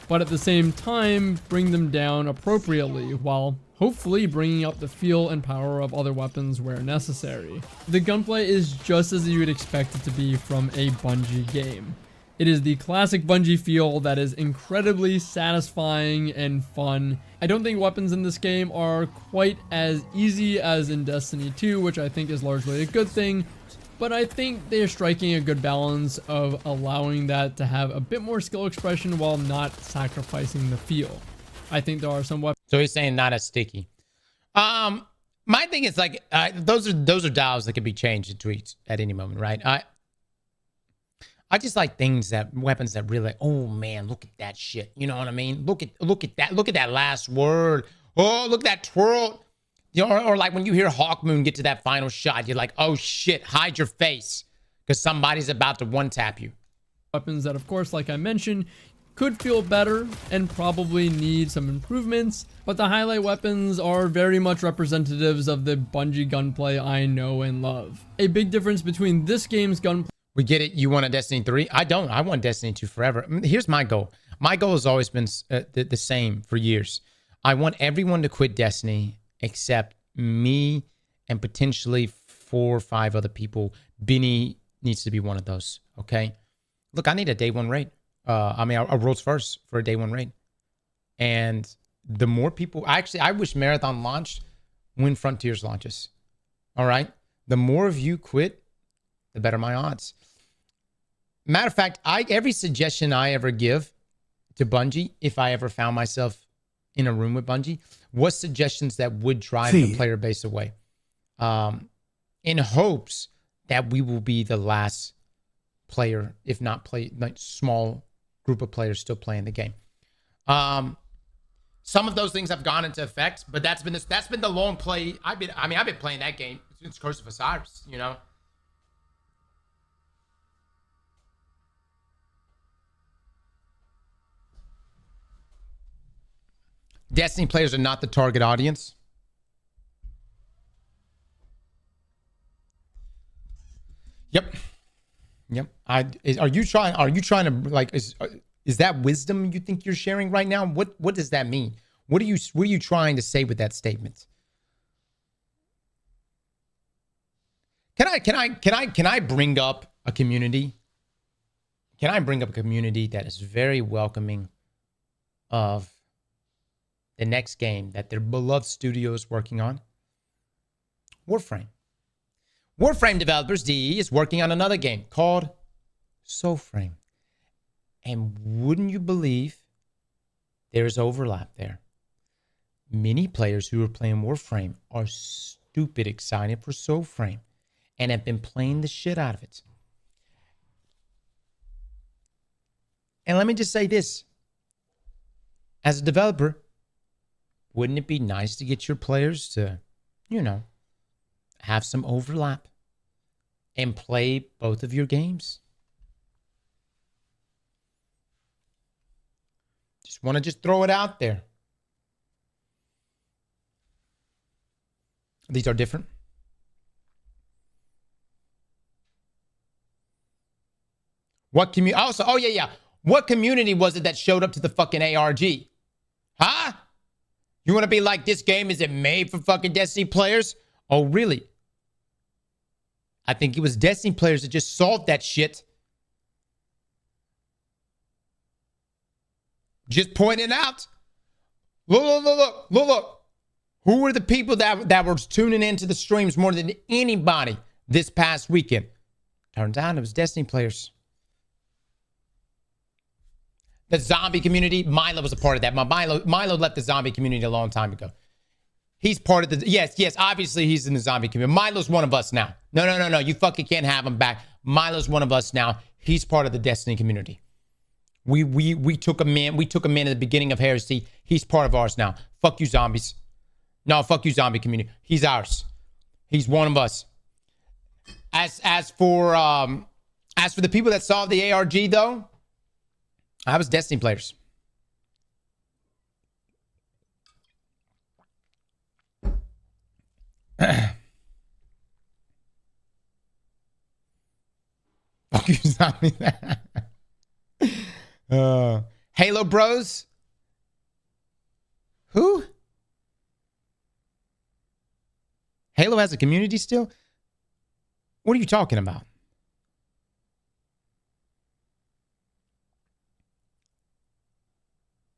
Speaker 11: but at the same time bring them down appropriately while hopefully bringing up the feel and power of other weapons where necessary. The gunplay is just as you would expect it to be from a Bungie game. It is the classic Bungie feel that is incredibly satisfying and fun. I don't think weapons in this game are quite as easy as in Destiny 2, which I think is largely a good thing, but I think they are striking a good balance of allowing that to have a bit more skill expression while not sacrificing the feel. I think there are some weapons.
Speaker 2: So he's saying not as sticky. My thing is like those are dials that can be changed and tweaked at any moment, right? I just like weapons that really, oh man, look at that shit. You know what I mean? Look at that last word. Oh, look at that twirl. You know, or like when you hear Hawkmoon get to that final shot, you're like, oh shit, hide your face because somebody's about to one-tap you.
Speaker 11: Weapons that, of course, like I mentioned, could feel better and probably need some improvements, but the highlight weapons are very much representatives of the Bungie gunplay I know and love. A big difference between this game's gunplay.
Speaker 2: We get it. You want a Destiny 3? I don't. I want Destiny 2 forever. Here's my goal. My goal has always been the same for years. I want everyone to quit Destiny except me and potentially 4 or 5 other people. Benny needs to be one of those. Okay. Look, I need a day 1 raid. A world's first for a day 1 raid. And the more people, I wish Marathon launched when Frontiers launches. All right. The more of you quit, the better my odds. Matter of fact, every suggestion I ever give to Bungie, if I ever found myself in a room with Bungie, what suggestions that would drive the player base away, in hopes that we will be the last player, if not small group of players still playing the game. Some of those things have gone into effect, but that's been the long play. I've been playing that game since Curse of Osiris, you know. Destiny players are not the target audience. Yep. Are you trying to, like, is that wisdom you think you're sharing right now? What does that mean? What are you trying to say with that statement? Can I bring up a community? Can I bring up a community that is very welcoming of the next game that their beloved studio is working on? Warframe. Warframe developers, DE, is working on another game called Soulframe. And wouldn't you believe there's overlap there? Many players who are playing Warframe are stupid excited for Soulframe and have been playing the shit out of it. And let me just say this. As a developer, wouldn't it be nice to get your players to, you know, have some overlap and play both of your games? Just want to throw it out there. These are different. What community? Also, oh yeah. What community was it that showed up to the fucking ARG? Huh? You want to be like, this game isn't made for fucking Destiny players? Oh, really? I think it was Destiny players that just solved that shit. Just pointing out. Look. Who were the people that were tuning into the streams more than anybody this past weekend? Turns out it was Destiny players. The zombie community, Milo was a part of that. Milo left the zombie community a long time ago. He's part of the... Yes, obviously he's in the zombie community. Milo's one of us now. No. You fucking can't have him back. Milo's one of us now. He's part of the Destiny community. We took him in. We took him in at the beginning of Heresy. He's part of ours now. Fuck you, zombies. No, fuck you, zombie community. He's ours. He's one of us. As for the people that saw the ARG, though, I was Destiny players. Fuck you, zombie. Halo Bros. Who? Halo has a community still? What are you talking about?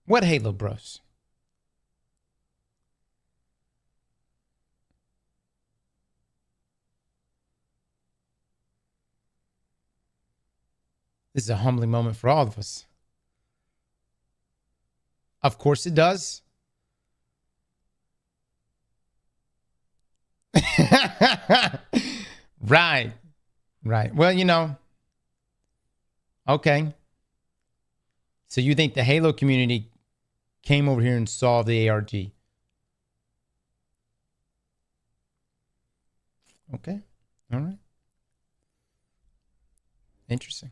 Speaker 2: What Halo Bros? This is a humbling moment for all of us. Of course it does. Right. Well, you know. Okay. So you think the Halo community came over here and solved the ARG? Okay. All right. Interesting.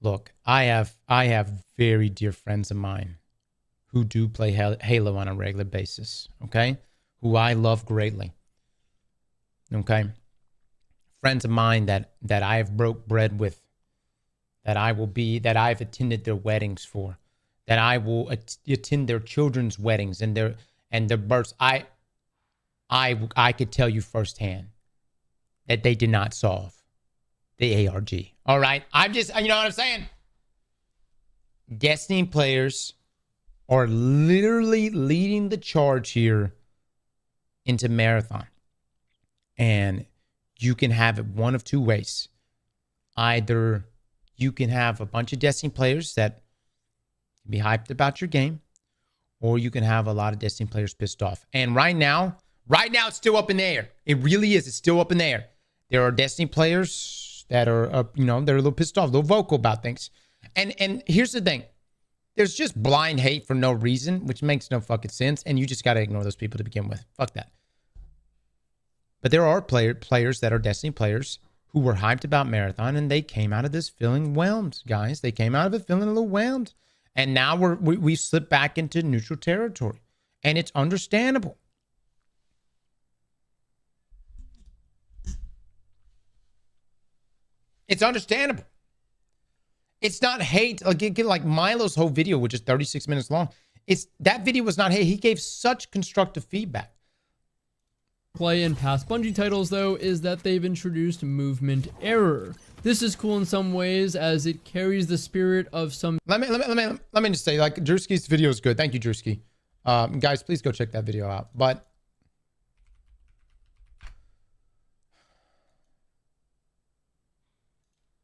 Speaker 2: Look, I have very dear friends of mine who do play Halo on a regular basis, okay? Who I love greatly, okay? Friends of mine that I have broke bread with, that I've attended their weddings for, that I will attend their children's weddings and their births. I could tell you firsthand that they did not solve the ARG. All right? I'm just, you know what I'm saying? Destiny players are literally leading the charge here into Marathon. And you can have it one of two ways. Either You can have a bunch of Destiny players that can be hyped about your game, or you can have a lot of Destiny players pissed off. And right now it's still up in the air. It really is. It's still up in the air. There are Destiny players that are, they're a little pissed off, a little vocal about things. And here's the thing. There's just blind hate for no reason, which makes no fucking sense. And you just got to ignore those people to begin with. Fuck that. But there are players that are Destiny players who were hyped about Marathon, and they came out of this feeling whelmed, guys. They came out of it feeling a little whelmed. And now we slip back into neutral territory. And it's understandable. It's understandable. It's not hate. Like Milo's whole video, which is 36 minutes long. That video was not hate. He gave such constructive feedback.
Speaker 11: Play in past Bungie titles, though, is that they've introduced movement error. This is cool in some ways, as it carries the spirit of some...
Speaker 2: Let me just say, like, Drewski's video is good. Thank you, Drewski. Guys, please go check that video out. But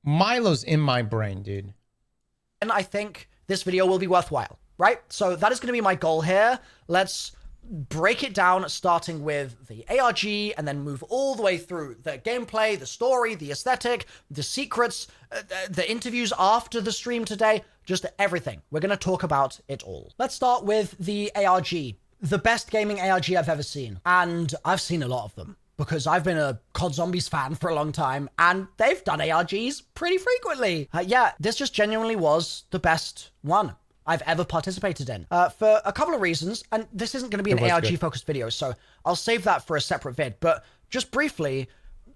Speaker 2: Milo's in my brain, dude.
Speaker 3: And I think this video will be worthwhile, right? So that is going to be my goal here. Let's break it down, starting with the ARG and then move all the way through the gameplay, the story, the aesthetic, the secrets, the interviews after the stream today, just everything. We're going to talk about it all. Let's start with the ARG, the best gaming ARG I've ever seen. And I've seen a lot of them because I've been a COD Zombies fan for a long time, and they've done ARGs pretty frequently. Yeah, this just genuinely was the best one I've ever participated in, for a couple of reasons. And this isn't going to be an ARG-focused video, so I'll save that for a separate vid. But just briefly,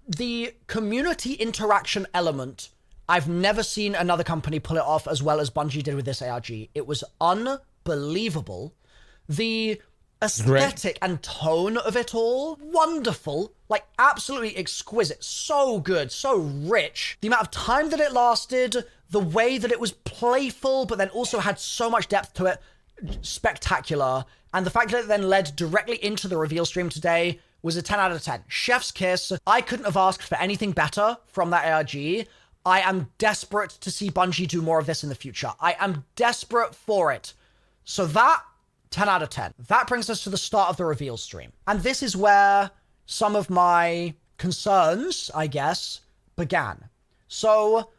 Speaker 3: the community interaction element, I've never seen another company pull it off as well as Bungie did with this ARG. It was unbelievable. The aesthetic and tone of it all, wonderful, like absolutely exquisite, so good, so rich. The amount of time that it lasted, the way that it was playful, but then also had so much depth to it, spectacular. And the fact that it then led directly into the reveal stream today was a 10 out of 10. Chef's kiss. I couldn't have asked for anything better from that ARG. I am desperate to see Bungie do more of this in the future. I am desperate for it. So that, 10 out of 10. That brings us to the start of the reveal stream. And this is where some of my concerns, I guess, began. So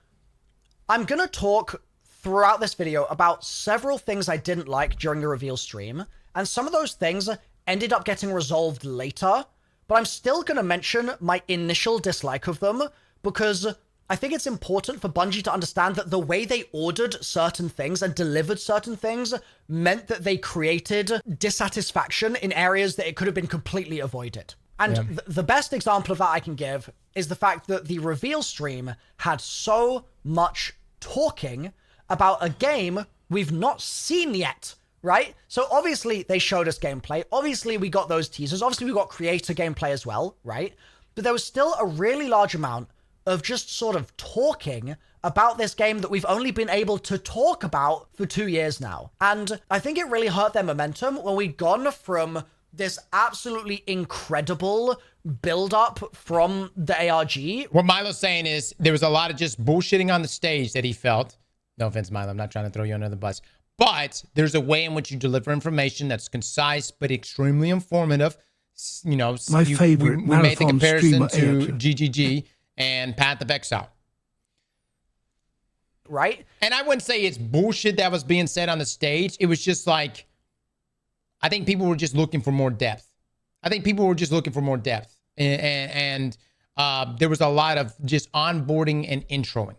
Speaker 3: I'm going to talk throughout this video about several things I didn't like during the reveal stream, and some of those things ended up getting resolved later, but I'm still going to mention my initial dislike of them, because I think it's important for Bungie to understand that the way they ordered certain things and delivered certain things meant that they created dissatisfaction in areas that it could have been completely avoided. And the best example of that I can give is the fact that the reveal stream had so much talking about a game we've not seen yet, right? So obviously they showed us gameplay. Obviously we got those teasers. Obviously we got creator gameplay as well, right? But there was still a really large amount of just sort of talking about this game that we've only been able to talk about for 2 years now. And I think it really hurt their momentum when we'd gone from this absolutely incredible build-up from the ARG.
Speaker 2: What Milo's saying is there was a lot of just bullshitting on the stage that he felt. No offense, Milo, I'm not trying to throw you under the bus. But there's a way in which you deliver information that's concise but extremely informative. You know,
Speaker 1: my favorite
Speaker 2: we made the comparison
Speaker 1: to
Speaker 2: GGG and Path of Exile.
Speaker 3: Right?
Speaker 2: And I wouldn't say it's bullshit that was being said on the stage. It was just like, I think people were just looking for more depth. And there was a lot of just onboarding and introing.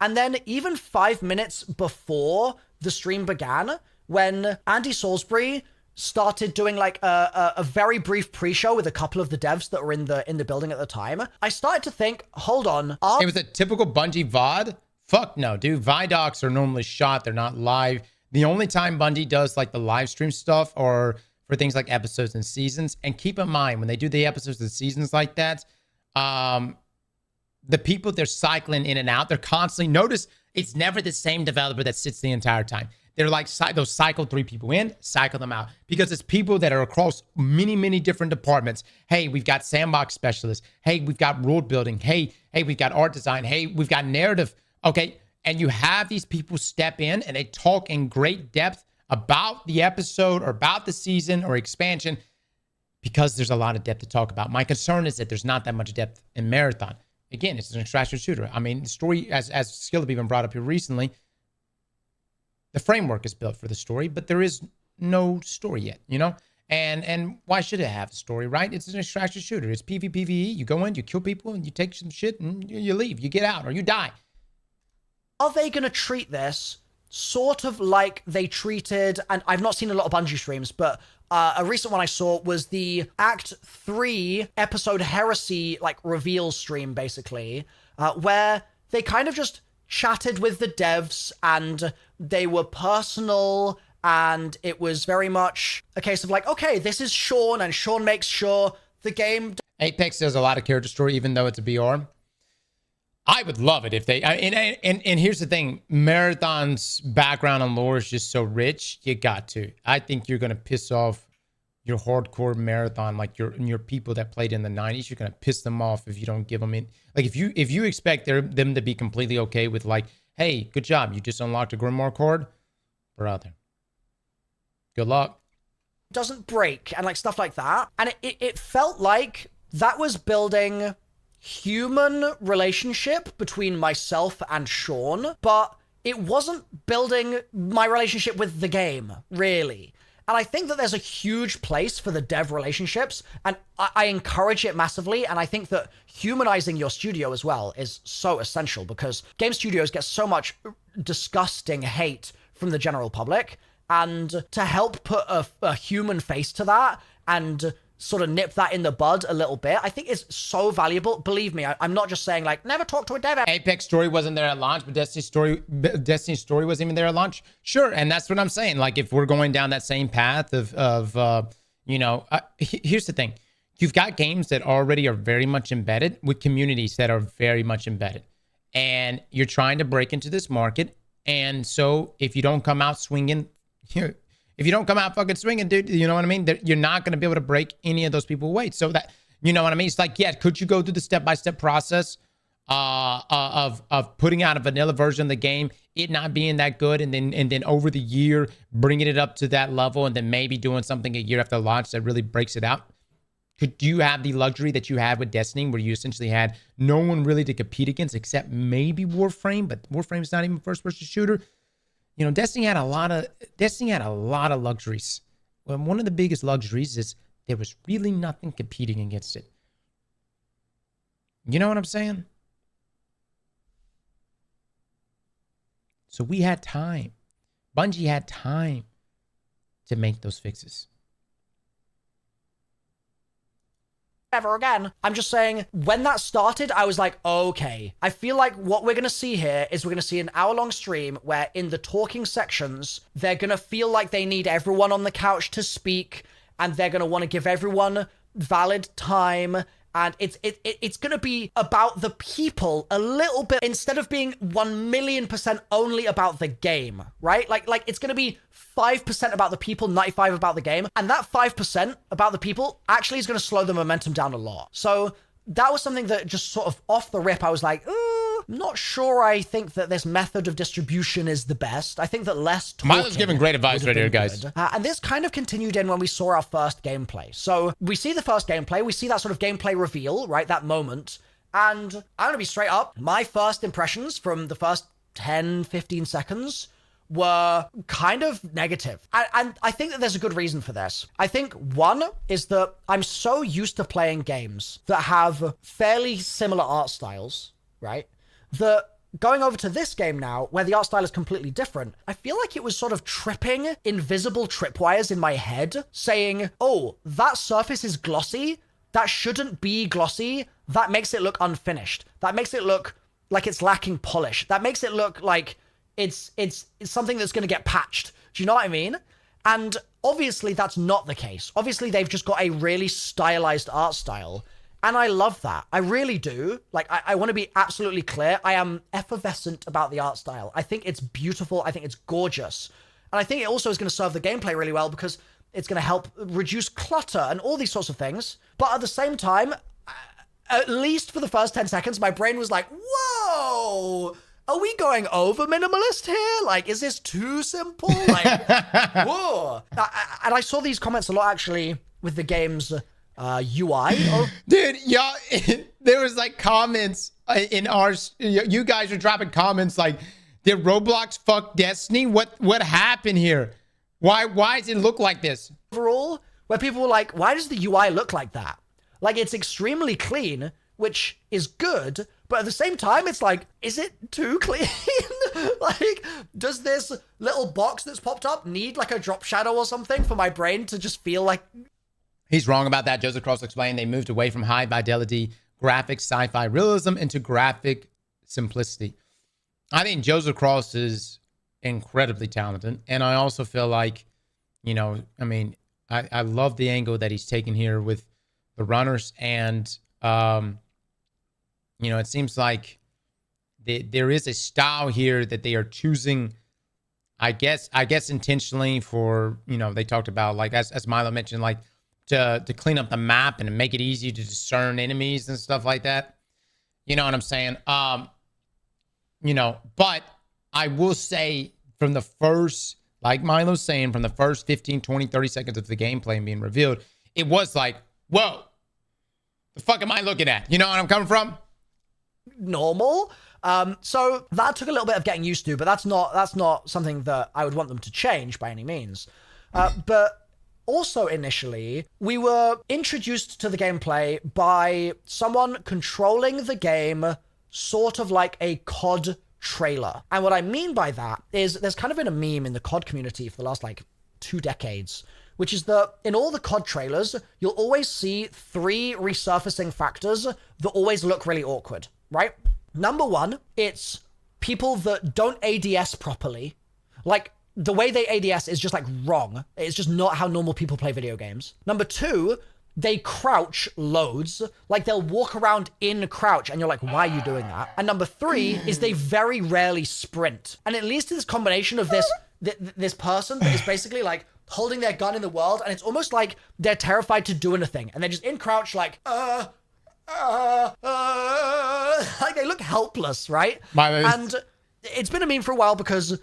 Speaker 3: And then even 5 minutes before the stream began, when Andy Salisbury started doing like a very brief pre-show with a couple of the devs that were in the building at the time, I started to think, hold on.
Speaker 2: It was a typical Bungie VOD? Fuck no, dude. VODs are normally shot. They're not live. The only time Bungie does like the live stream stuff or for things like episodes and seasons. And keep in mind, when they do the episodes and seasons like that, the people they're cycling in and out, they're constantly, notice it's never the same developer that sits the entire time. They're like, they'll cycle 3 people in, cycle them out. Because it's people that are across many, many different departments. Hey, we've got sandbox specialists. Hey, we've got world building. Hey, we've got art design. Hey, we've got narrative. Okay, and you have these people step in and they talk in great depth about the episode or about the season or expansion, because there's a lot of depth to talk about. My concern is that there's not that much depth in Marathon. Again, it's an extraction shooter. I mean, the story, as Skillip even brought up here recently, the framework is built for the story, but there is no story yet, you know? And why should it have a story, right? It's an extraction shooter. It's PvPvE. You go in, you kill people, and you take some shit, and you leave. You get out, or you die.
Speaker 3: Are they going to treat this sort of like they treated, and I've not seen a lot of Bungie streams, but a recent one I saw was the Act 3 episode Heresy, like, reveal stream, basically, where they kind of just chatted with the devs, and they were personal, and it was very much a case of like, okay, this is Sean, and Sean makes sure the game...
Speaker 2: Apex does a lot of character story, even though it's a BR. I would love it if they... And here's the thing. Marathon's background and lore is just so rich, you got to. I think you're going to piss off your hardcore Marathon, like your people that played in the 90s. You're going to piss them off if you don't give them in. Like, if you expect them to be completely okay with like, hey, good job, you just unlocked a Grimoire card, brother, good luck.
Speaker 3: Doesn't break and like stuff like that. And it felt like that was building human relationship between myself and Sean, but it wasn't building my relationship with the game, really. And I think that there's a huge place for the dev relationships, and I encourage it massively, and I think that humanizing your studio as well is so essential, because game studios get so much disgusting hate from the general public, and to help put a human face to that and sort of nip that in the bud a little bit, I think is so valuable. Believe me, I'm not just saying like, never talk to a dev.
Speaker 2: Apex story wasn't there at launch, but Destiny's story wasn't even there at launch. Sure, and that's what I'm saying. Like, if we're going down that same path of you know, here's the thing. You've got games that already are very much embedded with communities that are very much embedded. And you're trying to break into this market. And so if you don't come out swinging, if you don't come out fucking swinging, dude, you know what I mean? You're not going to be able to break any of those people away. So that, you know what I mean? It's like, yeah, could you go through the step-by-step process of putting out a vanilla version of the game, it not being that good, and then over the year bringing it up to that level, and then maybe doing something a year after launch that really breaks it out? Could you have the luxury that you had with Destiny, where you essentially had no one really to compete against except maybe Warframe, but Warframe's not even a first-person shooter? You know, Destiny had a lot of luxuries. Well, one of the biggest luxuries is there was really nothing competing against it. You know what I'm saying? So we had time. Bungie had time to make those fixes.
Speaker 3: Ever again. I'm just saying, when that started, I was like, okay. I feel like what we're going to see here is we're going to see an hour-long stream where in the talking sections, they're going to feel like they need everyone on the couch to speak, and they're going to want to give everyone valid time. And it's going to be about the people a little bit, instead of being 1,000,000% only about the game, right? Like it's going to be 5% about the people, 95% about the game. And that 5% about the people actually is going to slow the momentum down a lot. So that was something that just sort of off the rip, I was like, not sure I think that this method of distribution is the best. I think that less talking...
Speaker 2: Milo's giving great advice right here, guys.
Speaker 3: And this kind of continued in when we saw our first gameplay. So we see the first gameplay, we see that sort of gameplay reveal, right, that moment. And I'm going to be straight up, my first impressions from the first 10, 15 seconds were kind of negative. And I think that there's a good reason for this. I think one is that I'm so used to playing games that have fairly similar art styles, right? That going over to this game now, where the art style is completely different, I feel like it was sort of tripping invisible tripwires in my head, saying, oh, that surface is glossy. That shouldn't be glossy. That makes it look unfinished. That makes it look like it's lacking polish. That makes it look like it's something that's going to get patched. Do you know what I mean? And obviously that's not the case. Obviously they've just got a really stylized art style. And I love that. I really do. Like, I want to be absolutely clear. I am effervescent about the art style. I think it's beautiful. I think it's gorgeous. And I think it also is going to serve the gameplay really well, because it's going to help reduce clutter and all these sorts of things. But at the same time, at least for the first 10 seconds, my brain was like, whoa, are we going over minimalist here? Like, is this too simple? Like, whoa. And I saw these comments a lot, actually, with the game's UI.
Speaker 2: Dude, y'all, there was like comments in ours. You guys were dropping comments like, did Roblox fuck Destiny? What happened here? Why does it look like this?
Speaker 3: Overall, where people were like, why does the UI look like that? Like, it's extremely clean, which is good, but at the same time, it's like, is it too clean? Like, does this little box that's popped up need like a drop shadow or something for my brain to just feel like...
Speaker 2: He's wrong about that. Aztecross explained they moved away from high fidelity graphic sci-fi realism into graphic simplicity. I think Aztecross is incredibly talented. And I also feel like, you know, I mean, I love the angle that he's taken here with the runners. And, you know, it seems like there is a style here that they are choosing, I guess intentionally for, you know, they talked about, like, as Milo mentioned, like, to clean up the map and make it easy to discern enemies and stuff like that. You know what I'm saying? You know, but I will say from the first, like Milo's saying, from the first 15, 20, 30 seconds of the gameplay being revealed, it was like, whoa, the fuck am I looking at? You know what I'm coming from?
Speaker 3: Normal. So that took a little bit of getting used to, but that's not something that I would want them to change by any means. But also, initially, we were introduced to the gameplay by someone controlling the game sort of like a COD trailer. And what I mean by that is there's kind of been a meme in the COD community for the last, like, 2 decades, which is that in all the COD trailers, you'll always see 3 resurfacing factors that always look really awkward, right? Number 1, it's people that don't ADS properly. Like, the way they ADS is just, like, wrong. It's just not how normal people play video games. Number 2, they crouch loads. Like, they'll walk around in crouch, and you're like, why are you doing that? And number 3 is they very rarely sprint. And it leads to this combination of this person that is basically, like, holding their gun in the world, and it's almost like they're terrified to do anything. And they're just in crouch, like, like, they look helpless, right? And it's been a meme for a while because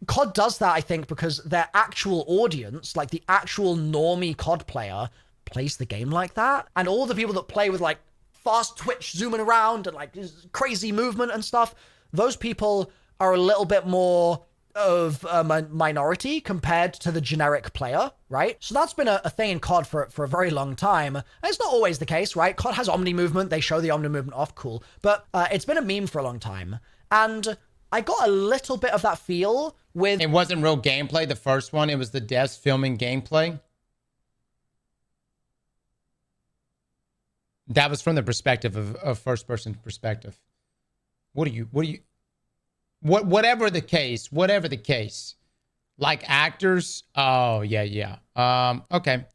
Speaker 3: COD does that, I think, because their actual audience, like the actual normie COD player, plays the game like that. And all the people that play with, like, fast twitch zooming around and, like, crazy movement and stuff, those people are a little bit more of a minority compared to the generic player, right? So that's been a thing in COD for a very long time. And it's not always the case, right? COD has Omni movement. They show the Omni movement off, cool. But it's been a meme for a long time. And I got a little bit of that feel with...
Speaker 2: It wasn't real gameplay, the first one. It was the devs filming gameplay. That was from the perspective of first-person perspective. Whatever the case, like actors, oh, yeah. Okay.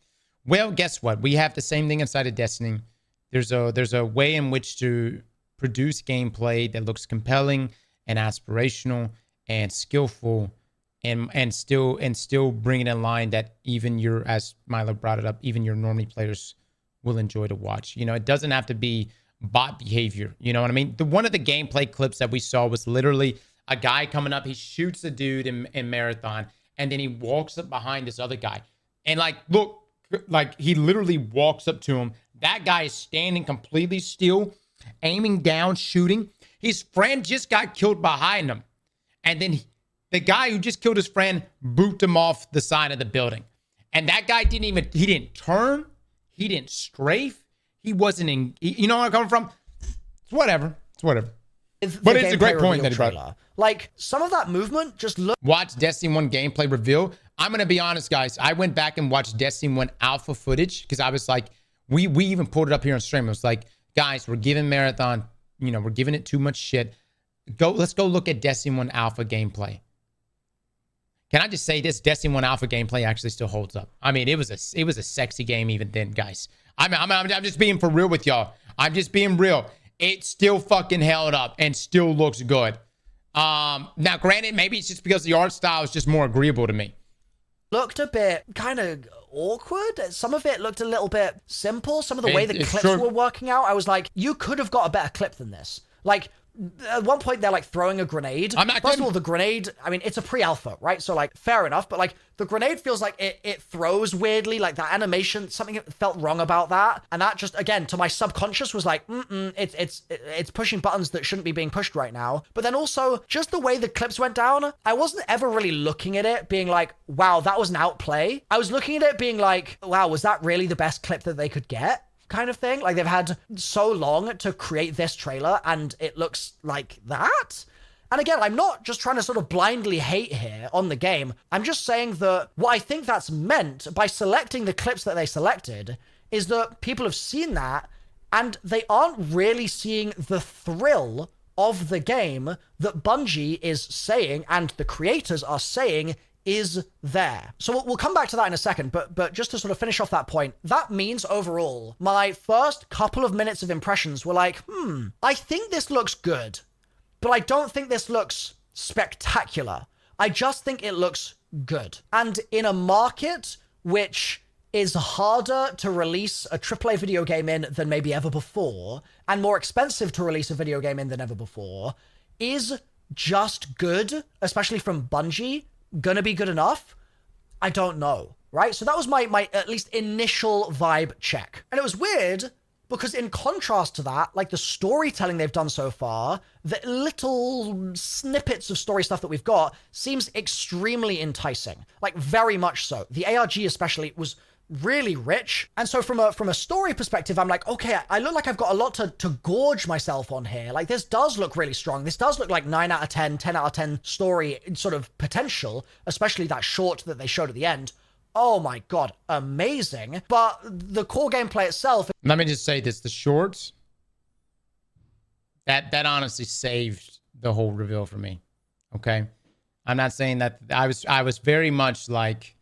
Speaker 2: Well, guess what? We have the same thing inside of Destiny. There's a way in which to produce gameplay that looks compelling and aspirational and skillful and still bring it in line that even your, as Milo brought it up, even your normie players will enjoy to watch. You know, it doesn't have to be bot behavior. You know what I mean? One of the gameplay clips that we saw was literally a guy coming up. He shoots a dude in Marathon, and then he walks up behind this other guy. And, like, look, like, he literally walks up to him. That guy is standing completely still, aiming down, shooting. His friend just got killed behind him. And then the guy who just killed his friend booped him off the side of the building. And that guy he didn't turn. He didn't strafe. He wasn't in, you know where I'm coming from? It's whatever. But it's a great point that he brought up.
Speaker 3: Like, some of that movement just look...
Speaker 2: Watch Destiny 1 gameplay reveal. I'm going to be honest, guys. I went back and watched Destiny 1 alpha footage because I was like, we even pulled it up here on stream. It was like, guys, we're giving Marathon, you know, we're giving it too much shit. Let's go look at Destiny 1 alpha gameplay. Can I just say this? Destiny 1 alpha gameplay actually still holds up. I mean, it was a sexy game even then, guys. I'm just being for real with y'all. I'm just being real. It still fucking held up and still looks good. Now, granted, maybe it's just because the art style is just more agreeable to me.
Speaker 3: Looked a bit kind of awkward. Some of it looked a little bit simple. Some of the way the clips were working out, I was like, you could have got a better clip than this. Like, at one point they're like throwing a grenade. First of all, the grenade, I mean, it's a pre-alpha, right? So like, fair enough, but like the grenade feels like it throws weirdly, like that animation, something felt wrong about that. And that just, again, to my subconscious was like, it's pushing buttons that shouldn't be being pushed right now. But then also just the way the clips went down, I wasn't ever really looking at it being like, wow, that was an outplay. I was looking at it being like, wow, was that really the best clip that they could get? Kind of thing. Like, they've had so long to create this trailer and it looks like that. And again, I'm not just trying to sort of blindly hate here on the game. I'm just saying that what I think that's meant by selecting the clips that they selected is that people have seen that and they aren't really seeing the thrill of the game that Bungie is saying and the creators are saying is there. So we'll come back to that in a second, but just to sort of finish off that point, that means overall, my first couple of minutes of impressions were like, I think this looks good, but I don't think this looks spectacular. I just think it looks good. And in a market which is harder to release a AAA video game in than maybe ever before, and more expensive to release a video game in than ever before, is just good, especially from Bungie, gonna be good enough? I don't know, right? So that was my at least initial vibe check. And it was weird because in contrast to that, like the storytelling they've done so far, the little snippets of story stuff that we've got seems extremely enticing, like very much so. The ARG especially was really rich. And so from a story perspective, I'm like, okay, I look like I've got a lot to gorge myself on here. Like, this does look really strong. This does look like 9 out of 10, 10 out of 10 story sort of potential, especially that short that they showed at the end. Oh my God, amazing. But the core gameplay itself.
Speaker 2: Let me just say this, the shorts, that honestly saved the whole reveal for me. Okay. I'm not saying that I was very much like,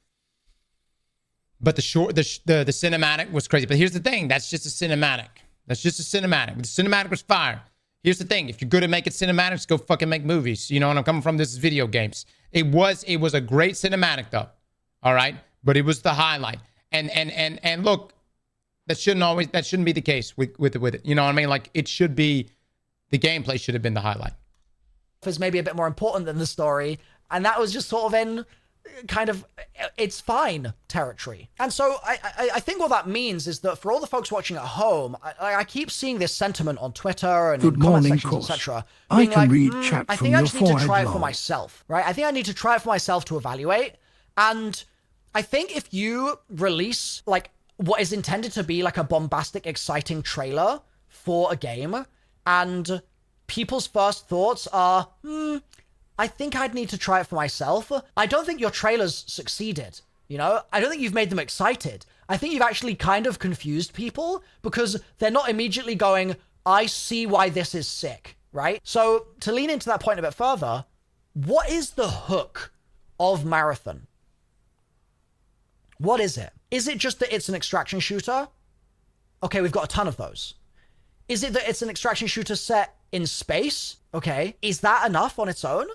Speaker 2: but the cinematic was crazy. But here's the thing. That's just a cinematic. That's just a cinematic. The cinematic was fire. Here's the thing. If you're good at making cinematics, go fucking make movies. You know what I'm coming from? This is video games. It was a great cinematic though. All right. But it was the highlight. And look, that shouldn't be the case with it. You know what I mean? Like, it should be, the gameplay should have been the highlight.
Speaker 3: Is maybe a bit more important than the story. And that was just sort of in kind of it's fine territory. And so I think what that means is that for all the folks watching at home, I keep seeing this sentiment on Twitter and
Speaker 1: Good
Speaker 3: comment
Speaker 1: morning,
Speaker 3: sections, etc.
Speaker 1: I can read chat
Speaker 3: I
Speaker 1: from
Speaker 3: think I
Speaker 1: your
Speaker 3: just need to try
Speaker 1: forehead
Speaker 3: it for
Speaker 1: log.
Speaker 3: myself, right? I think I need to try it for myself to evaluate. And I think if you release like what is intended to be like a bombastic, exciting trailer for a game, and people's first thoughts are, I think I'd need to try it for myself. I don't think your trailers succeeded, you know? I don't think you've made them excited. I think you've actually kind of confused people because they're not immediately going, I see why this is sick, right? So to lean into that point a bit further, what is the hook of Marathon? What is it? Is it just that it's an extraction shooter? Okay, we've got a ton of those. Is it that it's an extraction shooter set in space? Okay. Is that enough on its own?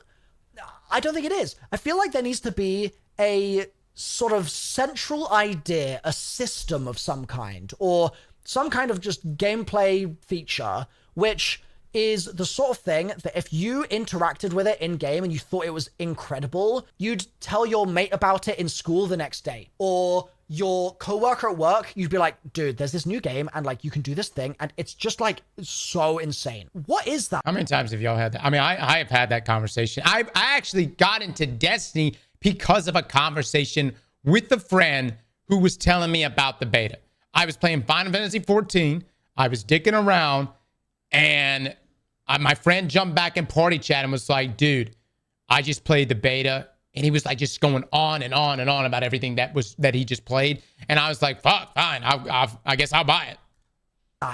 Speaker 3: I don't think it is. I feel like there needs to be a sort of central idea, a system of some kind, or some kind of just gameplay feature, which is the sort of thing that if you interacted with it in game and you thought it was incredible, you'd tell your mate about it in school the next day. Or your coworker at work, you'd be like, dude, there's this new game and like you can do this thing and it's just like so insane. What is that?
Speaker 2: How many times have y'all had that? I mean, I have had that conversation. I actually got into Destiny because of a conversation with a friend who was telling me about the beta. I was playing Final Fantasy 14. I was dicking around and my friend jumped back in party chat and was like, dude, I just played the beta. And he was like just going on and on and on about everything that he just played. And I was like, fuck, fine. I guess I'll buy it.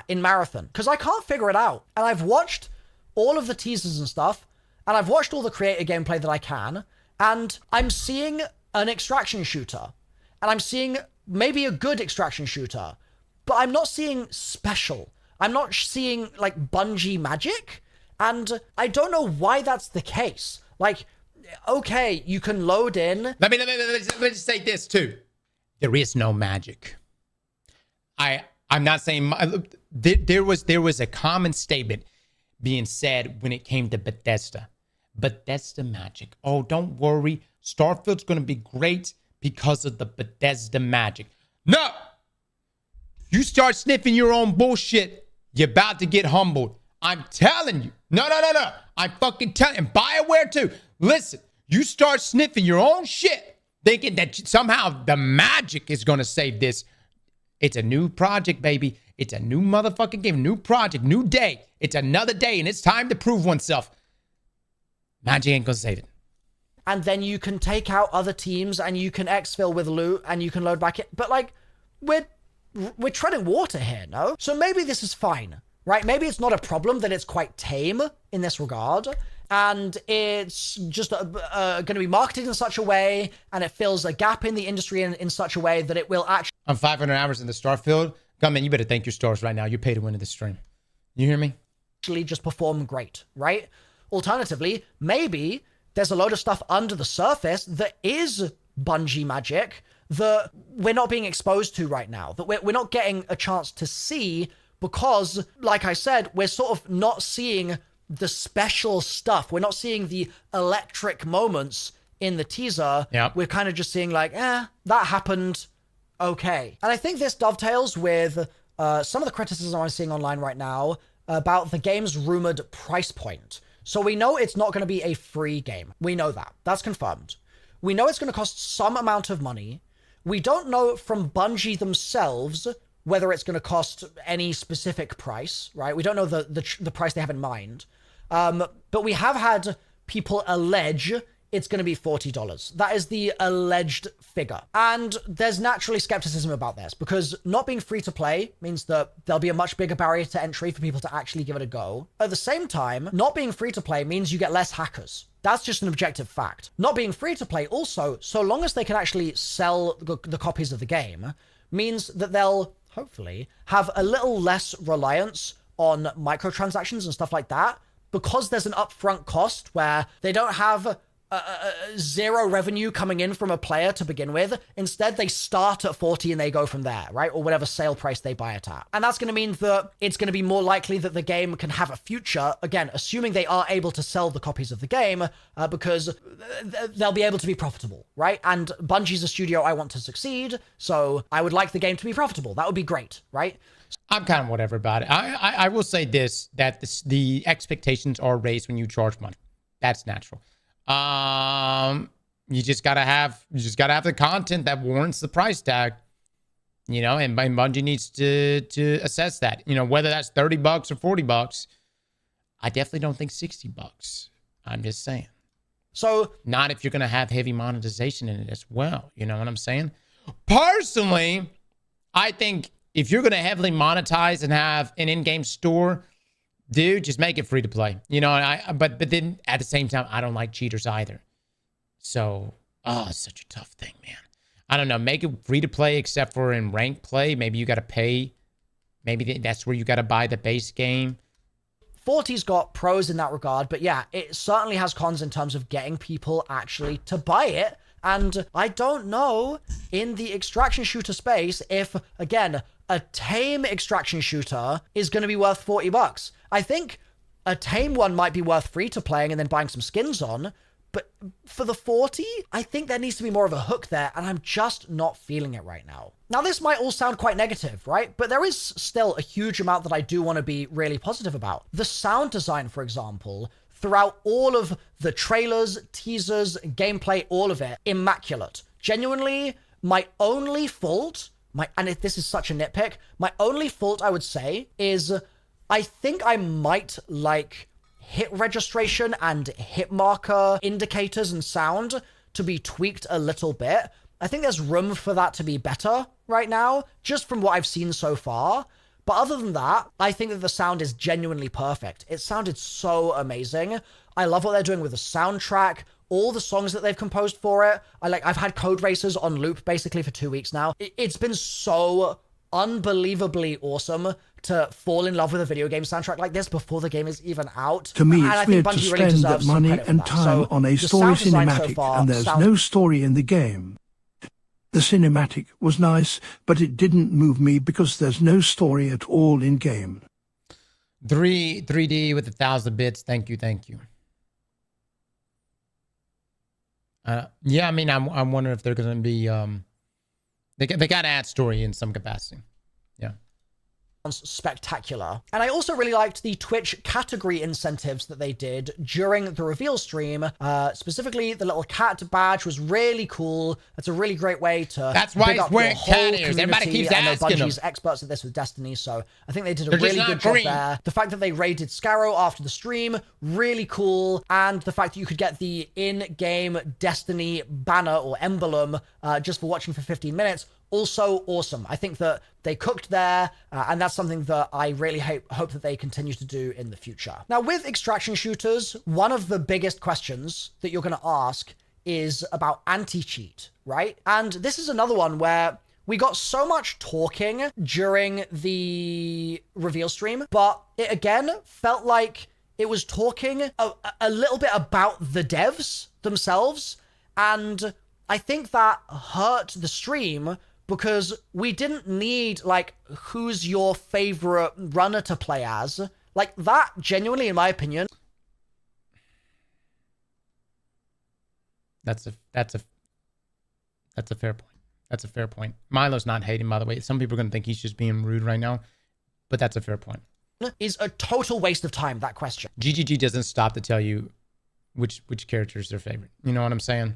Speaker 3: In Marathon. Because I can't figure it out. And I've watched all of the teasers and stuff. And I've watched all the creator gameplay that I can. And I'm seeing an extraction shooter. And I'm seeing maybe a good extraction shooter. But I'm not seeing special. I'm not seeing like Bungie magic. And I don't know why that's the case. Like, okay, you can load in.
Speaker 2: Let me just say this too. There is no magic. I'm not saying there was a common statement. being said when it came to Bethesda. Bethesda magic. Oh, don't worry. Starfield's going to be great because of the Bethesda magic. No! You start sniffing your own bullshit, you're about to get humbled. I'm telling you. No. I'm fucking telling you. And BioWare too. Listen, you start sniffing your own shit, thinking that somehow the magic is going to save this. It's a new project, baby. It's a new motherfucking game. New project, new day. It's another day, and it's time to prove oneself. Magic ain't going to save it.
Speaker 3: And then you can take out other teams, and you can exfil with loot, and you can load back in. But, like, we're treading water here, no? So maybe this is fine, right? Maybe it's not a problem that it's quite tame in this regard, and it's just going to be marketed in such a way, and it fills a gap in the industry in such a way that it will actually...
Speaker 2: I'm 500 hours in the Starfield. Gunman, you better thank your stars right now. You pay to win in this stream. You hear me?
Speaker 3: Actually just perform great, right? Alternatively, maybe there's a load of stuff under the surface that is Bungie magic that we're not being exposed to right now, that we're not getting a chance to see because, like I said, we're sort of not seeing the special stuff. We're not seeing the electric moments in the teaser.
Speaker 2: Yep.
Speaker 3: We're kind of just seeing like, that happened, okay. And I think this dovetails with some of the criticism I'm seeing online right now about the game's rumored price point. So we know it's not going to be a free game. We know that. That's confirmed. We know it's going to cost some amount of money. We don't know from Bungie themselves whether it's going to cost any specific price, right? We don't know the price they have in mind. But we have had people allege it's going to be $40. That is the alleged figure. And there's naturally skepticism about this because not being free to play means that there'll be a much bigger barrier to entry for people to actually give it a go. At the same time, not being free to play means you get less hackers. That's just an objective fact. Not being free to play also, so long as they can actually sell the copies of the game, means that they'll hopefully have a little less reliance on microtransactions and stuff like that because there's an upfront cost where they don't have zero revenue coming in from a player to begin with. Instead, they start at 40 and they go from there, right? Or whatever sale price they buy it at. And that's going to mean that it's going to be more likely that the game can have a future, again, assuming they are able to sell the copies of the game, because they'll be able to be profitable, right? And Bungie's a studio I want to succeed, so I would like the game to be profitable. That would be great, right?
Speaker 2: I'm kind of whatever about it. I will say this, that the expectations are raised when you charge money. That's natural. You just gotta have the content that warrants the price tag, you know, and Bungie needs to assess that, you know, whether that's $30 or $40. I definitely don't think $60. I'm just saying.
Speaker 3: So
Speaker 2: not if you're going to have heavy monetization in it as well. You know what I'm saying? Personally, I think if you're going to heavily monetize and have an in-game store, dude, just make it free to play. You know, but then at the same time, I don't like cheaters either. So, it's such a tough thing, man. I don't know. Make it free to play except for in ranked play. Maybe you got to pay. Maybe that's where you got to buy the base game.
Speaker 3: 40's got pros in that regard, but yeah, it certainly has cons in terms of getting people actually to buy it. And I don't know in the extraction shooter space if, again, a tame extraction shooter is going to be worth $40. I think a tame one might be worth free to playing and then buying some skins on, but for the 40, I think there needs to be more of a hook there, and I'm just not feeling it right now. Now, this might all sound quite negative, right? But there is still a huge amount that I do want to be really positive about. The sound design, for example, throughout all of the trailers, teasers, gameplay, all of it, immaculate. Genuinely, my only fault, and this is such a nitpick, my only fault, I would say, is I think I might like hit registration and hit marker indicators and sound to be tweaked a little bit. I think there's room for that to be better right now, just from what I've seen so far. But other than that, I think that the sound is genuinely perfect. It sounded so amazing. I love what they're doing with the soundtrack, all the songs that they've composed for it. I've had Code Racers on loop basically for 2 weeks now. It's been so unbelievably awesome to fall in love with a video game soundtrack like this before the game is even out.
Speaker 1: To me, it's weird to spend money and time on a story cinematic, and there's no story in the game. The cinematic was nice, but it didn't move me because there's no story at all in game.
Speaker 2: 3D with 1,000 bits. Thank you. Yeah, I mean, I'm wondering if they're going to be they got to add story in some capacity. Yeah.
Speaker 3: Spectacular. And I also really liked the Twitch category incentives that they did during the reveal stream. Specifically, the little cat badge was really cool. That's a really great way to
Speaker 2: That's why
Speaker 3: big
Speaker 2: he's
Speaker 3: up
Speaker 2: wearing
Speaker 3: your whole
Speaker 2: cat ears.
Speaker 3: community.
Speaker 2: Everybody keeps
Speaker 3: I know
Speaker 2: asking
Speaker 3: Bungie's
Speaker 2: him.
Speaker 3: experts at this with Destiny, so I think they did a
Speaker 2: They're just
Speaker 3: really
Speaker 2: not
Speaker 3: good job
Speaker 2: green.
Speaker 3: there. The fact that they raided Scarrow after the stream, really cool. And the fact that you could get the in-game Destiny banner or emblem just for watching for 15 minutes, also awesome. I think that they cooked there, and that's something that I really hope that they continue to do in the future. Now, with extraction shooters, one of the biggest questions that you're going to ask is about anti-cheat, right? And this is another one where we got so much talking during the reveal stream, but it again felt like it was talking a little bit about the devs themselves, and I think that hurt the stream because we didn't need, like, who's your favorite runner to play as. Like, that, genuinely, in my opinion...
Speaker 2: That's a fair point. That's a fair point. Milo's not hating, by the way. Some people are going to think he's just being rude right now, but that's a fair point.
Speaker 3: ...is a total waste of time, that question.
Speaker 2: GGG doesn't stop to tell you which character is their favorite. You know what I'm saying?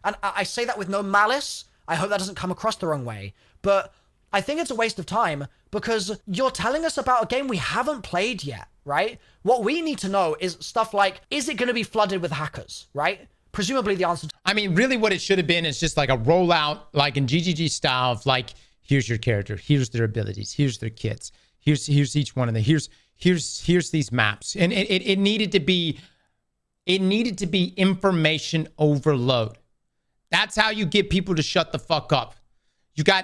Speaker 3: And I say that with no malice. I hope that doesn't come across the wrong way. But I think it's a waste of time because you're telling us about a game we haven't played yet, right? What we need to know is stuff like, is it going to be flooded with hackers, right? Presumably the answer...
Speaker 2: I mean, really what it should have been is just like a rollout, like in GGG style of like, here's your character, here's their abilities, here's their kits, here's each one of them, here's these maps. And it needed to be information overload. That's how you get people to shut the fuck up.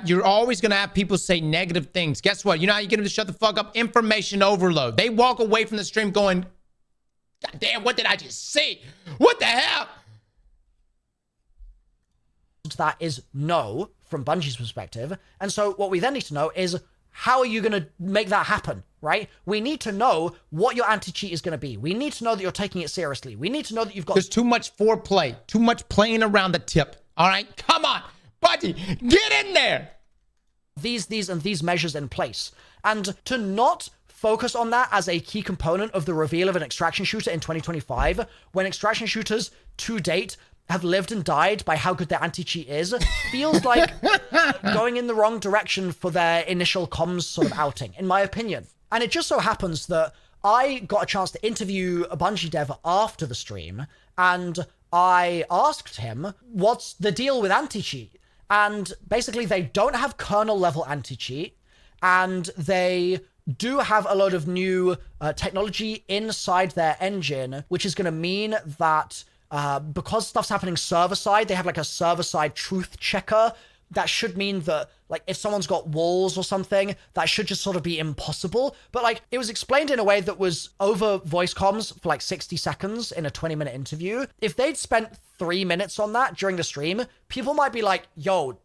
Speaker 2: You're always going to have people say negative things. Guess what? You know how you get them to shut the fuck up? Information overload. They walk away from the stream going, God damn, what did I just see? What the hell?
Speaker 3: That is no, from Bungie's perspective. And so what we then need to know is, how are you going to make that happen, right? We need to know what your anti-cheat is going to be. We need to know that you're taking it seriously. We need to know that you've got...
Speaker 2: There's too much foreplay, too much playing around the tip. All right? Come on. Buddy, get in there.
Speaker 3: These measures in place. And to not focus on that as a key component of the reveal of an extraction shooter in 2025, when extraction shooters to date have lived and died by how good their anti-cheat is, feels like going in the wrong direction for their initial comms sort of outing, in my opinion. And it just so happens that I got a chance to interview a Bungie dev after the stream, and I asked him, what's the deal with anti-cheat? And basically they don't have kernel level anti-cheat, and they do have a load of new technology inside their engine, which is going to mean that because stuff's happening server-side, they have like a server-side truth checker. That should mean that, like, if someone's got walls or something, that should just sort of be impossible. But, like, it was explained in a way that was over voice comms for, like, 60 seconds in a 20-minute interview. If they'd spent 3 minutes on that during the stream, people might be like, yo,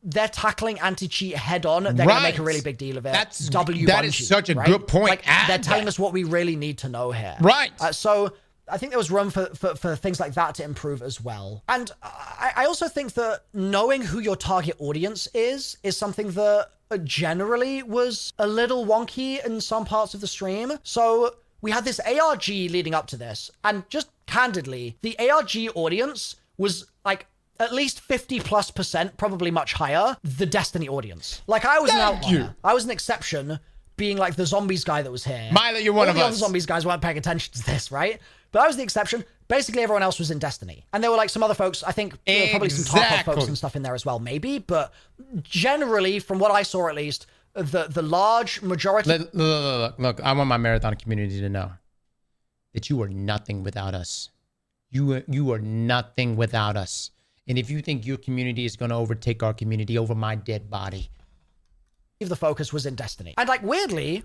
Speaker 3: they're tackling anti-cheat head on. They're going to make a really big deal of it.
Speaker 2: That
Speaker 3: Bungie,
Speaker 2: is such a
Speaker 3: right?
Speaker 2: good point.
Speaker 3: Like, they're telling us what we really need to know here.
Speaker 2: Right.
Speaker 3: So I think there was room for things like that to improve as well. And I also think that knowing who your target audience is something that generally was a little wonky in some parts of the stream. So we had this ARG leading up to this, and just candidly, the ARG audience was like at least 50+%, probably much higher, the Destiny audience. Like, I was an outlier. I was an exception, being like the zombies guy that was here.
Speaker 2: Milo, you're one of us.
Speaker 3: All the other zombies guys weren't paying attention to this, right? But I was the exception. Basically, everyone else was in Destiny. And there were like some other folks, I think there were probably some Tarkov folks and stuff in there as well, maybe. But generally, from what I saw at least, the large majority...
Speaker 2: Look, I want my marathon community to know that you are nothing without us. You are nothing without us. And if you think your community is going to overtake our community over my dead body...
Speaker 3: The focus was in Destiny. And like, weirdly,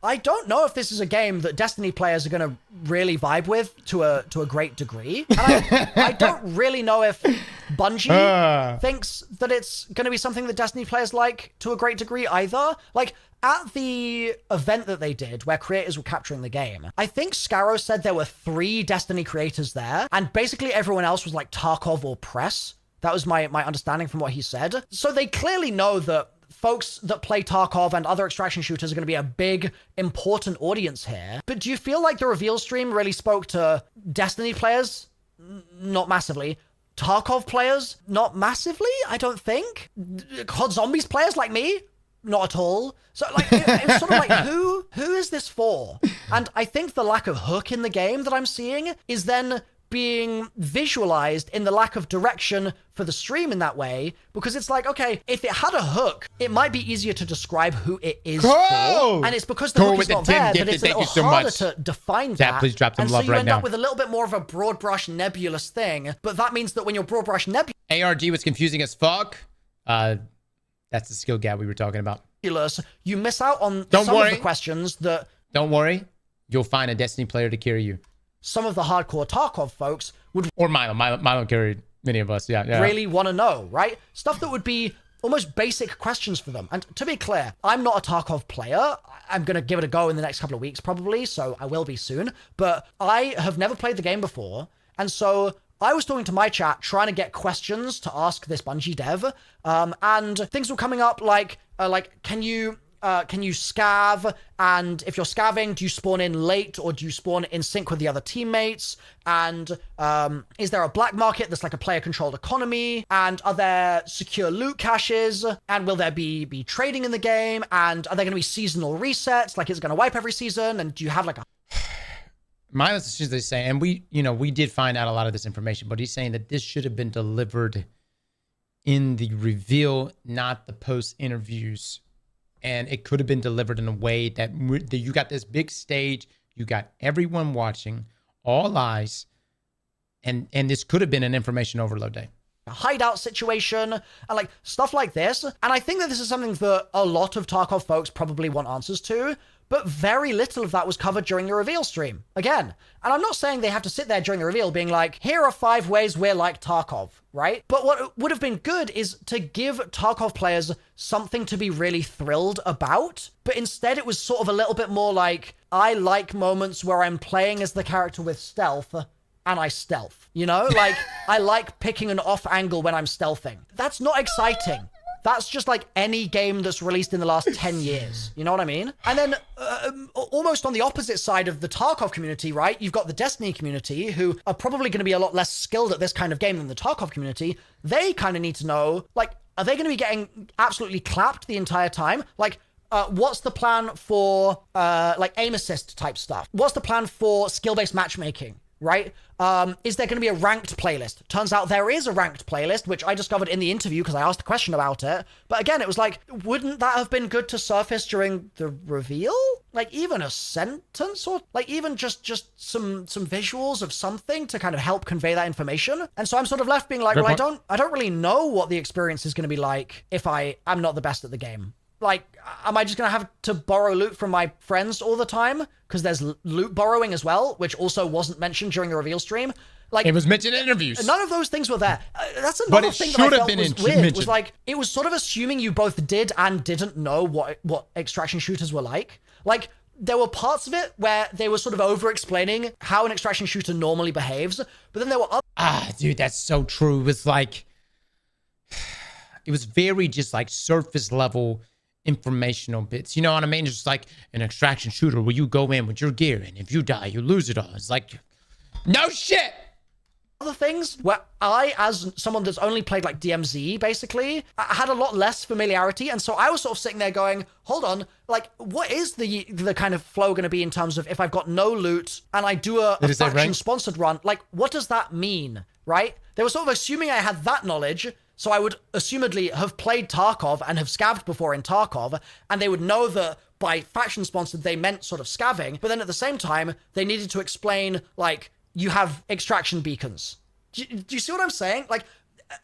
Speaker 3: I don't know if this is a game that Destiny players are going to really vibe with to a great degree. And I don't really know if Bungie thinks that it's going to be something that Destiny players like to a great degree either. Like, at the event that they did, where creators were capturing the game, I think Scarrow said there were 3 Destiny creators there, and basically everyone else was like Tarkov or press. That was my understanding from what he said. So they clearly know that folks that play Tarkov and other extraction shooters are going to be a big, important audience here. But do you feel like the reveal stream really spoke to Destiny players? Not massively. Tarkov players? Not massively, I don't think. COD Zombies players like me? Not at all. So, like, it's sort of like, who is this for? And I think the lack of hook in the game that I'm seeing is then being visualized in the lack of direction for the stream in that way, because it's like, okay, if it had a hook, it might be easier to describe who it is for, and it's because the hook is not there that it's a little harder to define that.
Speaker 2: Please drop them
Speaker 3: and
Speaker 2: love
Speaker 3: so you
Speaker 2: right
Speaker 3: end
Speaker 2: now.
Speaker 3: up with a little bit more of a broad brush nebulous thing, but that means that when you're broad brush nebulous,
Speaker 2: ARG was confusing as fuck. That's the skill gap we were talking about.
Speaker 3: You miss out on some of the questions that...
Speaker 2: Don't worry. You'll find a Destiny player to carry you.
Speaker 3: Some of the hardcore Tarkov folks would...
Speaker 2: Or Milo carried many of us, yeah.
Speaker 3: Really want to know, right? Stuff that would be almost basic questions for them. And to be clear, I'm not a Tarkov player. I'm going to give it a go in the next couple of weeks probably, so I will be soon. But I have never played the game before, and so I was talking to my chat trying to get questions to ask this Bungie dev, and things were coming up like can you scav? And if you're scavving, do you spawn in late or do you spawn in sync with the other teammates? And is there a black market that's like a player-controlled economy? And are there secure loot caches? And will there be trading in the game? And are there going to be seasonal resets? Like, is it going to wipe every season? And do you have like a...
Speaker 2: Miles is saying, and we did find out a lot of this information, but he's saying that this should have been delivered in the reveal, not the post interviews. And it could have been delivered in a way that you got this big stage, you got everyone watching, all eyes, and this could have been an information overload day.
Speaker 3: A hideout situation, and like stuff like this. And I think that this is something that a lot of Tarkov folks probably want answers to, but very little of that was covered during the reveal stream. Again, and I'm not saying they have to sit there during the reveal being like, here are 5 ways we're like Tarkov, right? But what would have been good is to give Tarkov players something to be really thrilled about. But instead it was sort of a little bit more like, I like moments where I'm playing as the character with stealth, and I stealth, you know? Like, I like picking an off angle when I'm stealthing. That's not exciting. That's just like any game that's released in the last 10 years. You know what I mean? And then almost on the opposite side of the Tarkov community, right? You've got the Destiny community who are probably going to be a lot less skilled at this kind of game than the Tarkov community. They kind of need to know, like, are they going to be getting absolutely clapped the entire time? Like, what's the plan for like aim assist type stuff? What's the plan for skill-based matchmaking? Right? Is there going to be a ranked playlist? Turns out there is a ranked playlist, which I discovered in the interview because I asked a question about it. But again, it was like, wouldn't that have been good to surface during the reveal? Like even a sentence or like even just some visuals of something to kind of help convey that information. And so I'm sort of left being like, well, I don't really know what the experience is going to be like if I am not the best at the game. Like, am I just going to have to borrow loot from my friends all the time? Because there's loot borrowing as well, which also wasn't mentioned during the reveal stream. Like,
Speaker 2: it was mentioned in interviews.
Speaker 3: None of those things were there. That's another thing that I felt was weird. It was like, it was sort of assuming you both did and didn't know what extraction shooters were like. Like, there were parts of it where they were sort of over-explaining how an extraction shooter normally behaves, but then there were other...
Speaker 2: dude, that's so true. It was like... It was very just like surface level informational bits, you know what I mean? Just like an extraction shooter where you go in with your gear and if you die you lose it all. It's like, no shit.
Speaker 3: Other things where I, as someone that's only played like DMZ basically, I had a lot less familiarity, and so I was sort of sitting there going, hold on, like what is the kind of flow going to be in terms of if I've got no loot and I do a faction sponsored run, like what does that mean, right? They were sort of assuming I had that knowledge. So I would assumedly have played Tarkov and have scavved before in Tarkov, and they would know that by faction sponsored they meant sort of scavving, but then at the same time they needed to explain like you have extraction beacons. Do you see what I'm saying? Like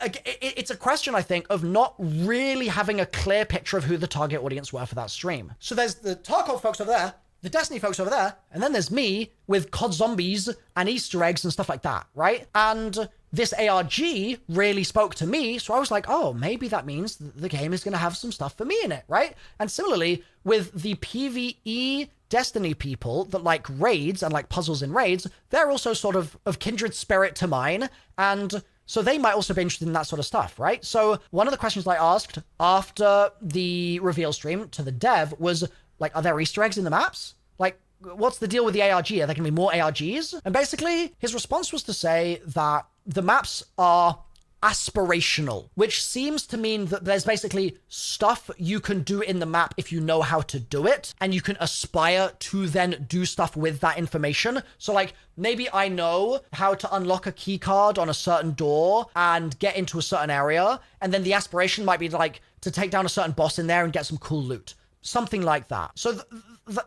Speaker 3: it's a question, I think, of not really having a clear picture of who the target audience were for that stream. So there's the Tarkov folks over there, the Destiny folks over there, and then there's me with COD zombies and Easter eggs and stuff like that, right? And this ARG really spoke to me, so I was like, oh, maybe that means the game is going to have some stuff for me in it, right? And similarly, with the PvE Destiny people that like raids and like puzzles in raids, they're also sort of kindred spirit to mine, and so they might also be interested in that sort of stuff, right? So one of the questions I asked after the reveal stream to the dev was, like, are there Easter eggs in the maps? Like, what's the deal with the ARG? Are there going to be more ARGs? And basically, his response was to say that the maps are aspirational, which seems to mean that there's basically stuff you can do in the map if you know how to do it, and you can aspire to then do stuff with that information. So like, maybe I know how to unlock a key card on a certain door and get into a certain area, and then the aspiration might be like to take down a certain boss in there and get some cool loot. Something like that. So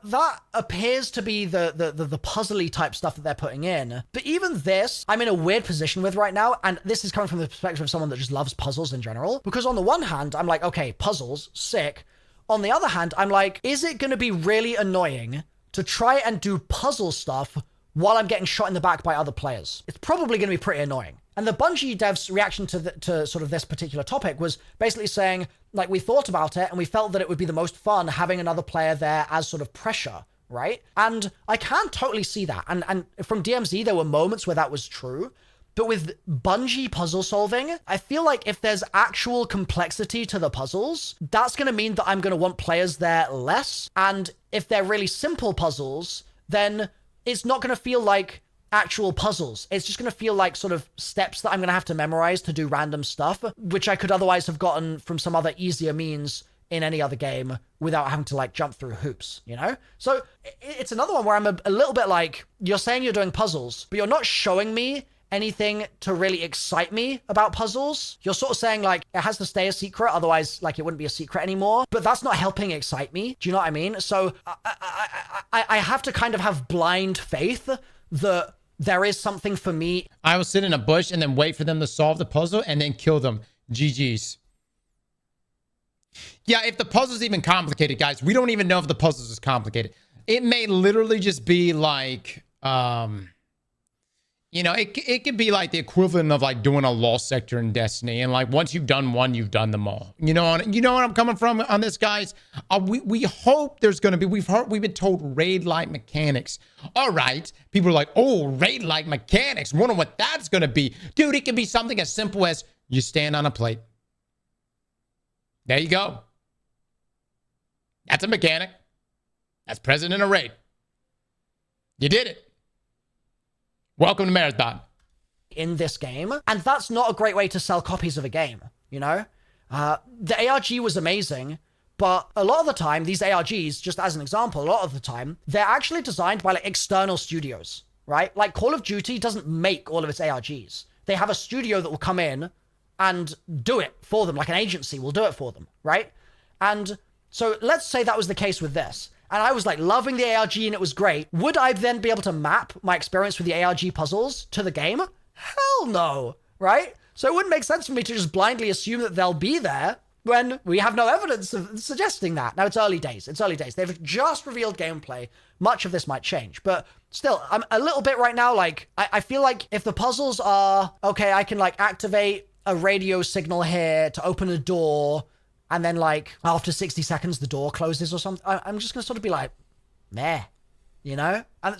Speaker 3: that appears to be the puzzly type stuff that they're putting in. But even this, I'm in a weird position with right now, and this is coming from the perspective of someone that just loves puzzles in general. Because on the one hand, I'm like, okay, puzzles, sick. On the other hand, I'm like, is it going to be really annoying to try and do puzzle stuff while I'm getting shot in the back by other players? It's probably going to be pretty annoying. And the Bungie devs' reaction to sort of this particular topic was basically saying, like, we thought about it and we felt that it would be the most fun having another player there as sort of pressure, right? And I can totally see that. And from DMZ, there were moments where that was true. But with Bungie puzzle solving, I feel like if there's actual complexity to the puzzles, that's going to mean that I'm going to want players there less. And if they're really simple puzzles, then it's not going to feel like actual puzzles. It's just going to feel like sort of steps that I'm going to have to memorize to do random stuff, which I could otherwise have gotten from some other easier means in any other game without having to like jump through hoops, you know? So it's another one where I'm a little bit like, you're saying you're doing puzzles, but you're not showing me anything to really excite me about puzzles. You're sort of saying like, it has to stay a secret, otherwise like it wouldn't be a secret anymore, but that's not helping excite me. Do you know what I mean? So I have to kind of have blind faith that there is something for me.
Speaker 2: I will sit in a bush and then wait for them to solve the puzzle and then kill them. GG's. Yeah, if the puzzle's even complicated, guys, we don't even know if the puzzle is complicated. It may literally just be like, you know, it could be like the equivalent of like doing a lost sector in Destiny, and like once you've done one, you've done them all. You know what I'm coming from on this, guys. We hope there's gonna be. We've been told raid-like mechanics. All right, people are like, oh, raid-like mechanics. Wonder what that's gonna be, dude. It can be something as simple as you stand on a plate. There you go. That's a mechanic. That's present in a raid. You did it. Welcome to Marathon.
Speaker 3: In this game. And that's not a great way to sell copies of a game, you know? The ARG was amazing, but a lot of the time, these ARGs, just as an example, a lot of the time, they're actually designed by like external studios, right? Like Call of Duty doesn't make all of its ARGs. They have a studio that will come in and do it for them, like an agency will do it for them, right? And so let's say that was the case with this. And I was like loving the ARG and it was great. Would I then be able to map my experience with the ARG puzzles to the game? Hell no, right? So it wouldn't make sense for me to just blindly assume that they'll be there when we have no evidence of suggesting that. Now, it's early days. It's early days. They've just revealed gameplay. Much of this might change. But still, I'm a little bit right now, like, I feel like if the puzzles are, okay, I can like activate a radio signal here to open a door, and then, like, after 60 seconds, the door closes or something, I'm just going to sort of be like, meh, you know? And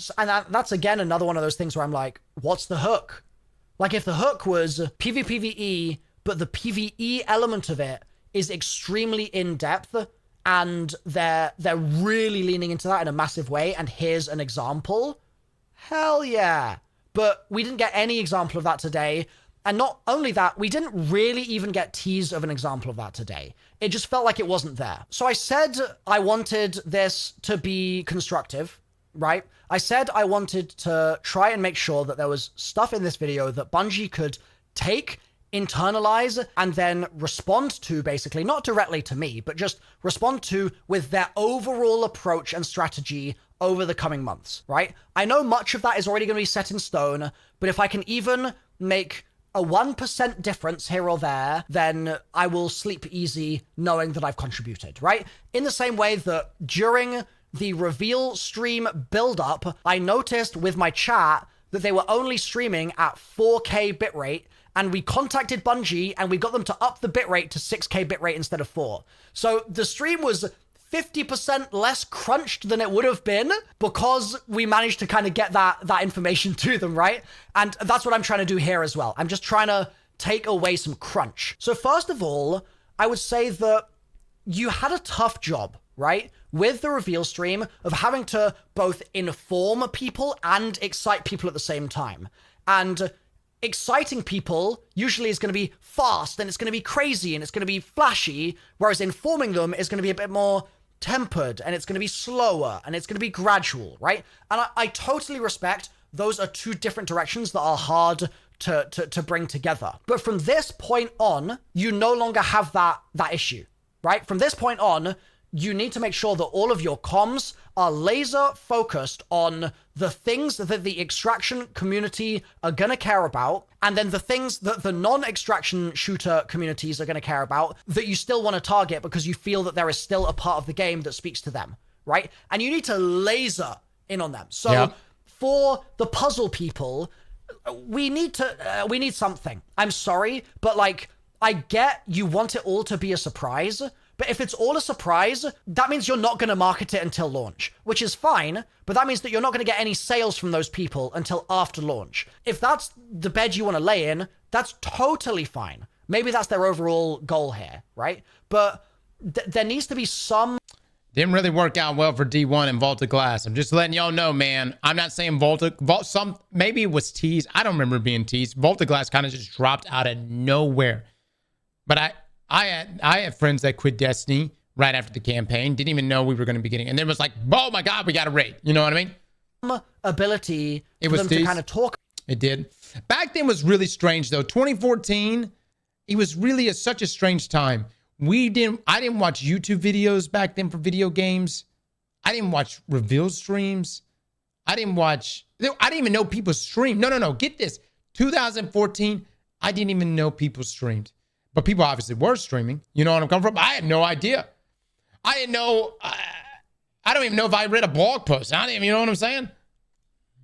Speaker 3: that's, again, another one of those things where I'm like, what's the hook? Like, if the hook was PvPvE, but the PvE element of it is extremely in-depth, and they're really leaning into that in a massive way, and here's an example, hell yeah. But we didn't get any example of that today. And not only that, we didn't really even get teased of an example of that today. It just felt like it wasn't there. So I said I wanted this to be constructive, right? I said I wanted to try and make sure that there was stuff in this video that Bungie could take, internalize, and then respond to, basically, not directly to me, but just respond to with their overall approach and strategy over the coming months, right? I know much of that is already going to be set in stone, but if I can even make a 1% difference here or there, then I will sleep easy knowing that I've contributed, right? In the same way that during the reveal stream build-up, I noticed with my chat that they were only streaming at 4K bitrate, and we contacted Bungie and we got them to up the bitrate to 6K bitrate instead of 4. So the stream was 50% less crunched than it would have been because we managed to kind of get that information to them, right? And that's what I'm trying to do here as well. I'm just trying to take away some crunch. So first of all, I would say that you had a tough job, right? With the reveal stream of having to both inform people and excite people at the same time. And exciting people usually is going to be fast and it's going to be crazy and it's going to be flashy, whereas informing them is going to be a bit more tempered and it's going to be slower and it's going to be gradual, right? And I totally respect those are two different directions that are hard to bring together. But from this point on, you no longer have that issue, right? From this point on, you need to make sure that all of your comms are laser focused on the things that the extraction community are going to care about, and then the things that the non-extraction shooter communities are going to care about that you still want to target because you feel that there is still a part of the game that speaks to them, right? And you need to laser in on them. So for the puzzle people, we need something. I'm sorry, but like, I get you want it all to be a surprise, but if it's all a surprise, that means you're not going to market it until launch, which is fine, but that means that you're not going to get any sales from those people until after launch. If that's the bed you want to lay in, that's totally fine. Maybe that's their overall goal here, right? But there needs to be some...
Speaker 2: Didn't really work out well for D1 and Vaulted Glass. I'm just letting y'all know, man. I'm not saying maybe it was teased. I don't remember being teased. Vaulted Glass kind of just dropped out of nowhere. But I had friends that quit Destiny right after the campaign. Didn't even know we were going to be getting, and then it was like, oh my God, we got a raid. You know what I mean?
Speaker 3: Ability for them to kind of talk.
Speaker 2: It did. Back then was really strange though. 2014, it was really such a strange time. I didn't watch YouTube videos back then for video games. I didn't watch reveal streams. I didn't even know people streamed. No. Get this. 2014, I didn't even know people streamed. But people obviously were streaming. You know what I'm coming from? I had no idea. I didn't know. I don't even know if I read a blog post. I didn't even, you know what I'm saying?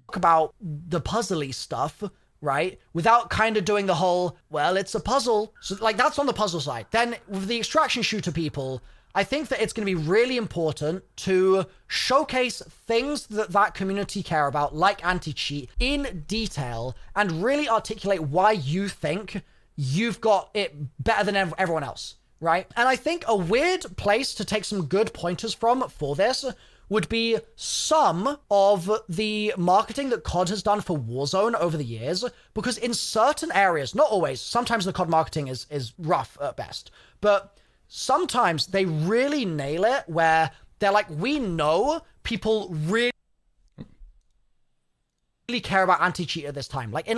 Speaker 3: Talk about the puzzly stuff, right? Without kind of doing the whole, well, it's a puzzle. So like that's on the puzzle side. Then with the extraction shooter people, I think that it's going to be really important to showcase things that community care about, like anti-cheat, in detail and really articulate why you think you've got it better than everyone else, right? And I think a weird place to take some good pointers from for this would be some of the marketing that COD has done for Warzone over the years, because in certain areas, not always, sometimes the COD marketing is rough at best, but sometimes they really nail it where they're like, we know people really care about anti-cheat at this time. Like in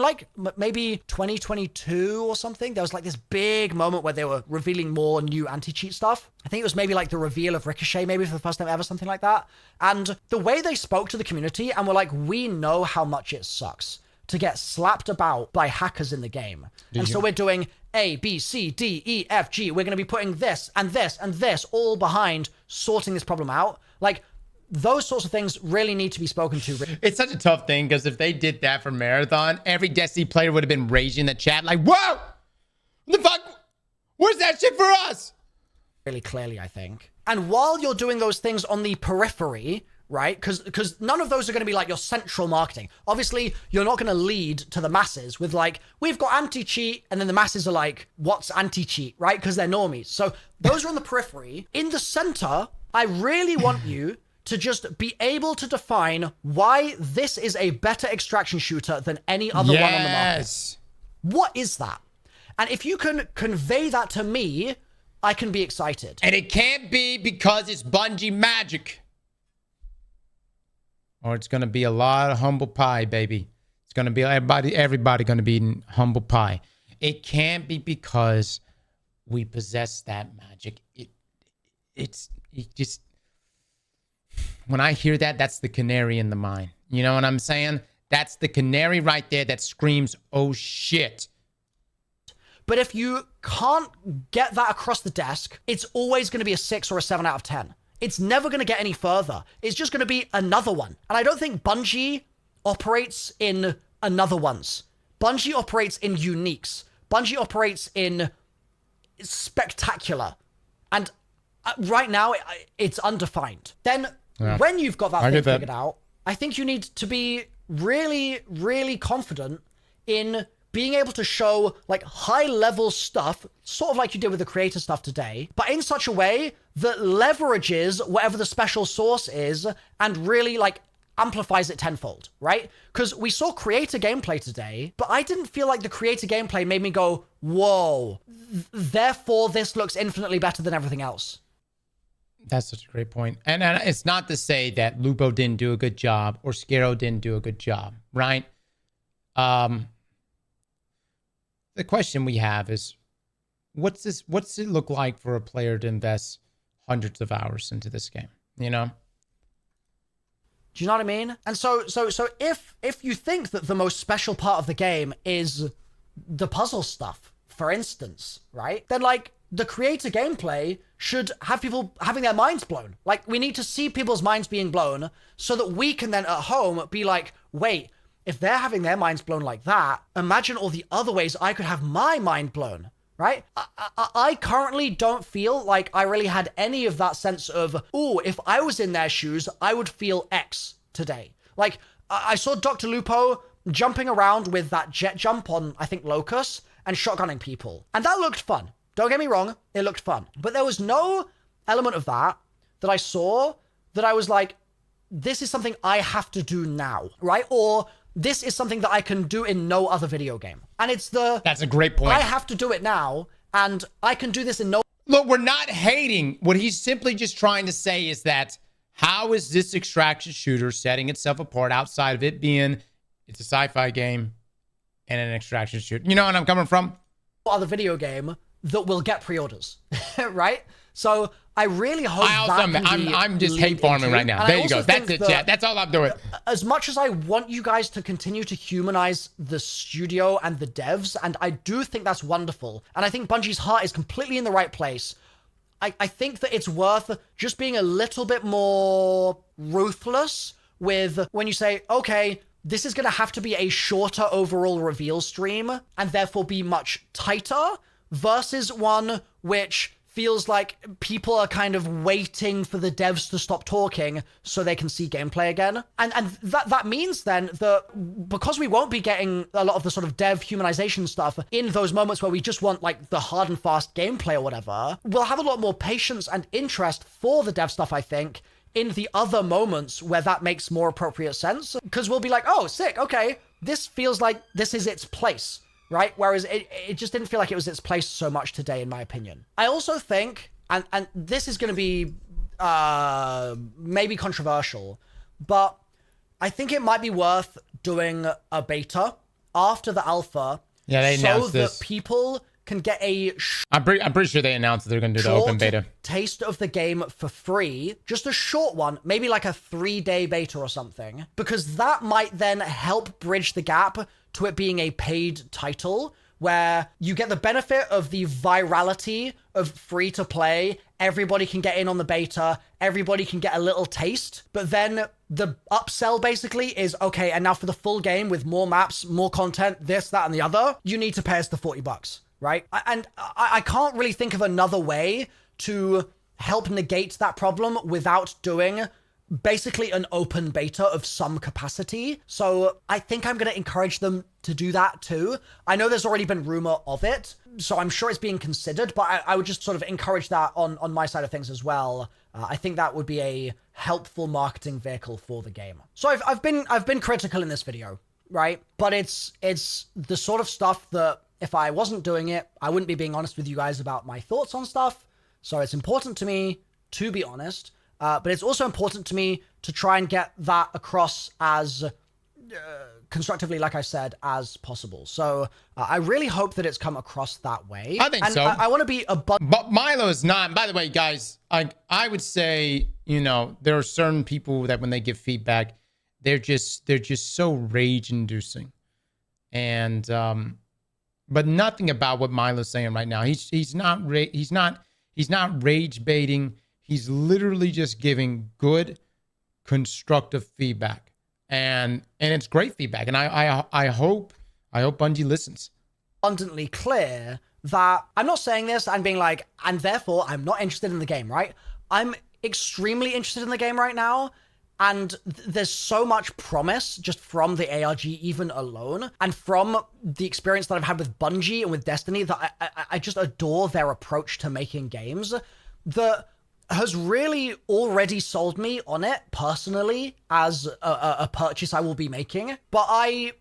Speaker 3: maybe 2022 or something, there was like this big moment where they were revealing more new anti-cheat stuff. I think it was maybe like the reveal of Ricochet, maybe for the first time ever, something like that. And the way they spoke to the community and were like, we know how much it sucks to get slapped about by hackers in the game. So we're doing A, B, C, D, E, F, G. We're going to be putting this and this and this all behind sorting this problem out. Like, those sorts of things really need to be spoken to.
Speaker 2: It's such a tough thing because if they did that for Marathon, every Destiny player would have been raging in the chat like, whoa, what the fuck? Where's that shit for us?
Speaker 3: Really clearly, I think. And while you're doing those things on the periphery, right? Because none of those are going to be like your central marketing. Obviously, you're not going to lead to the masses with like, we've got anti-cheat, and then the masses are like, what's anti-cheat, right? Because they're normies. So those are on the periphery. In the center, I really want you to just be able to define why this is a better extraction shooter than any other one on the market. What is that? And if you can convey that to me, I can be excited.
Speaker 2: And it can't be because it's Bungie magic. Or it's going to be a lot of humble pie, baby. It's going to be everybody going to be eating humble pie. It can't be because we possess that magic. It just... When I hear that, that's the canary in the mine. You know what I'm saying? That's the canary right there that screams, oh shit.
Speaker 3: But if you can't get that across the desk, it's always going to be a 6 or a 7 out of 10. it's never going to get any further. It's just going to be another one. And I don't think Bungie operates in another ones. Bungie operates in uniques. Bungie operates in spectacular. And right now, it's undefined. Then when you've got that thing figured out, I think you need to be really, really confident in being able to show like high level stuff, sort of like you did with the creator stuff today, but in such a way that leverages whatever the special source is and really like amplifies it tenfold, right? Because we saw creator gameplay today, but I didn't feel like the creator gameplay made me go, whoa, therefore this looks infinitely better than everything else.
Speaker 2: That's such a great point. And it's not to say that Lupo didn't do a good job or Scaro didn't do a good job, right? The question we have is, what's it look like for a player to invest hundreds of hours into this game, you know?
Speaker 3: Do you know what I mean? And so if you think that the most special part of the game is the puzzle stuff, for instance, right? Then like the creator gameplay should have people having their minds blown. Like we need to see people's minds being blown so that we can then at home be like, wait, if they're having their minds blown like that, imagine all the other ways I could have my mind blown, right? I currently don't feel like I really had any of that sense of, ooh, if I was in their shoes, I would feel X today. Like, I saw Dr. Lupo jumping around with that jet jump on, I think, Locust and shotgunning people. And that looked fun. Don't get me wrong, it looked fun. But there was no element of that I saw that I was like, this is something I have to do now, right? Or this is something that I can do in no other video game. And it's
Speaker 2: That's a great point.
Speaker 3: I have to do it now, and I can do this in no...
Speaker 2: Look, we're not hating. What he's simply just trying to say is that how is this extraction shooter setting itself apart outside of it being it's a sci-fi game and an extraction shooter? You know what I'm coming from?
Speaker 3: Other video game that will get pre-orders, right? So I really hope
Speaker 2: I'm just hate farming right now. There you go. That's it, chat. That's all I'm doing.
Speaker 3: As much as I want you guys to continue to humanize the studio and the devs, and I do think that's wonderful, and I think Bungie's heart is completely in the right place, I think that it's worth just being a little bit more ruthless with when you say, okay, this is going to have to be a shorter overall reveal stream and therefore be much tighter versus one which feels like people are kind of waiting for the devs to stop talking so they can see gameplay again. And that means then that because we won't be getting a lot of the sort of dev humanization stuff in those moments where we just want like the hard and fast gameplay or whatever, we'll have a lot more patience and interest for the dev stuff, I think, in the other moments where that makes more appropriate sense. Because we'll be like, oh, sick, okay, this feels like this is its place. Right? Whereas it just didn't feel like it was its place so much today, in my opinion. I also think, and this is going to be maybe controversial, but I think it might be worth doing a beta after the alpha so that people can get a
Speaker 2: I'm pretty sure they announced that they're going to do the open beta
Speaker 3: taste of the game for free, just a short one, maybe like a 3-day beta or something, because that might then help bridge the gap to it being a paid title where you get the benefit of the virality of free to play. Everybody can get in on the beta. Everybody can get a little taste. But then the upsell basically is, okay, and now for the full game with more maps, more content, this, that, and the other, you need to pay us the $40, right? And I can't really think of another way to help negate that problem without doing basically an open beta of some capacity. So I think I'm going to encourage them to do that too. I know there's already been rumor of it, so I'm sure it's being considered, but I would just sort of encourage that on my side of things as well. I think that would be a helpful marketing vehicle for the game. So I've been critical in this video, right? But it's the sort of stuff that if I wasn't doing it, I wouldn't be being honest with you guys about my thoughts on stuff. So it's important to me to be honest. But it's also important to me to try and get that across as constructively, like I said, as possible. So I really hope that it's come across that way.
Speaker 2: I think so.
Speaker 3: I want to be
Speaker 2: but Milo is not. By the way, guys, I would say, you know, there are certain people that when they give feedback, they're just so rage-inducing, and but nothing about what Milo's saying right now. He's not rage baiting. He's literally just giving good, constructive feedback, and it's great feedback. And I hope Bungie listens.
Speaker 3: Abundantly clear that I'm not saying this and being like, and therefore I'm not interested in the game, right? I'm extremely interested in the game right now. And there's so much promise just from the ARG even alone, and from the experience that I've had with Bungie and with Destiny, that I just adore their approach to making games, that has really already sold me on it personally as a purchase I will be making. But I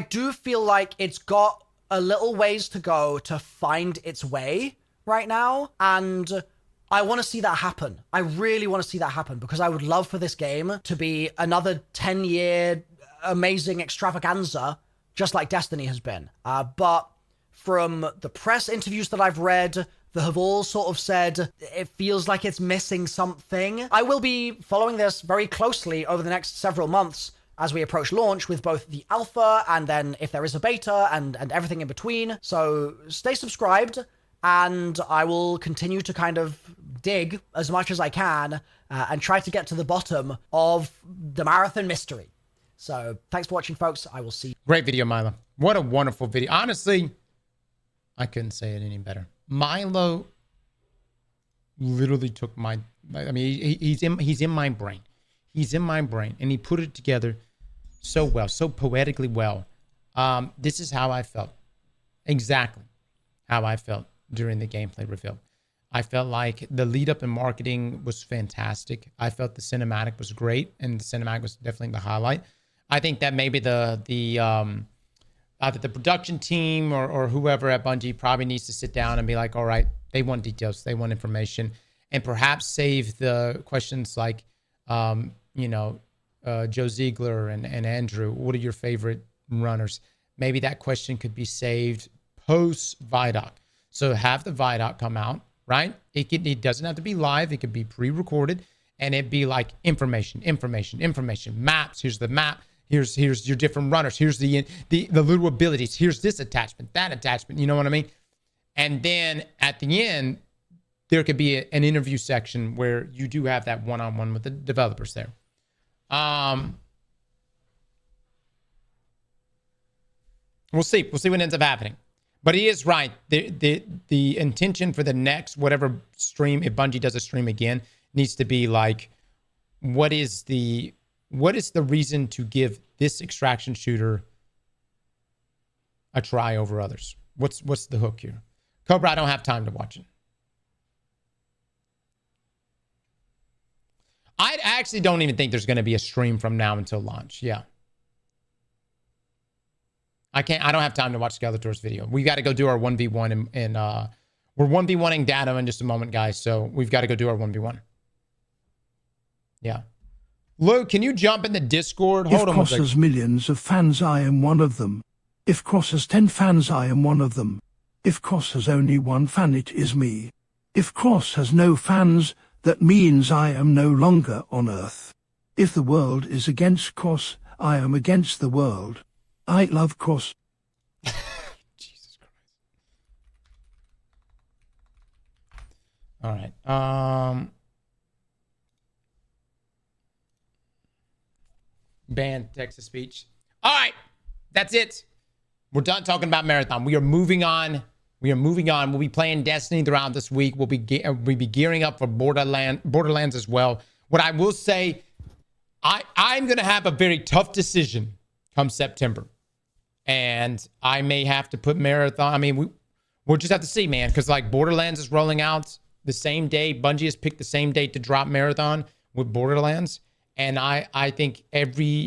Speaker 3: do feel like it's got a little ways to go to find its way right now, and I want to see that happen. I really want to see that happen, because I would love for this game to be another 10-year amazing extravaganza, just like Destiny has been. But from the press interviews that I've read, that have all sort of said it feels like it's missing something. I will be following this very closely over the next several months as we approach launch, with both the alpha and then if there is a beta and everything in between. So stay subscribed, and I will continue to kind of dig as much as I can and try to get to the bottom of the marathon mystery. So thanks for watching, folks. I will see you.
Speaker 2: Great video, Milo. What a wonderful video. Honestly, I couldn't say it any better. Milo literally took my, I mean, he's in my brain. He's in my brain, and he put it together so well, so poetically well. This is how I felt. Exactly how I felt during the gameplay reveal. I felt like the lead up in marketing was fantastic. I felt the cinematic was great, and the cinematic was definitely the highlight. I think that maybe either the production team or whoever at Bungie probably needs to sit down and be like, all right, they want details, they want information, and perhaps save the questions like, Joe Ziegler and Andrew, what are your favorite runners? Maybe that question could be saved post VIDOC. So have the VIDOC come out, right? It doesn't have to be live. It could be pre-recorded, and it'd be like information, maps. Here's the map. Here's your different runners. Here's the little abilities. Here's this attachment, that attachment. You know what I mean? And then at the end, there could be an interview section where you do have that one-on-one with the developers there. We'll see. We'll see what ends up happening. But he is right. The intention for the next whatever stream, if Bungie does a stream again, needs to be like, what is the reason to give this extraction shooter a try over others? What's the hook here? Cobra, I don't have time to watch it. I actually don't even think there's going to be a stream from now until launch. Yeah. I don't have time to watch Skeletor's video. We got to go do our 1v1 and we're 1v1ing Dado in just a moment, guys. So we've got to go do our 1v1. Yeah. Luke, can you jump in the Discord?
Speaker 1: Hold on. If Cross has millions of fans, I am one of them. If Cross has 10 fans, I am one of them. If Cross has only one fan, it is me. If Cross has no fans, that means I am no longer on Earth. If the world is against Cross, I am against the world. I love Cross.
Speaker 2: Jesus Christ. All right. Ban text-to-speech. All right. That's it. We're done talking about Marathon. We are moving on. We'll be playing Destiny throughout this week. We'll be gearing up for Borderlands as well. What I will say, I'm going to have a very tough decision come September. And I may have to put Marathon. I mean, we'll just have to see, man. Because like Borderlands is rolling out the same day. Bungie has picked the same date to drop Marathon with Borderlands. And I think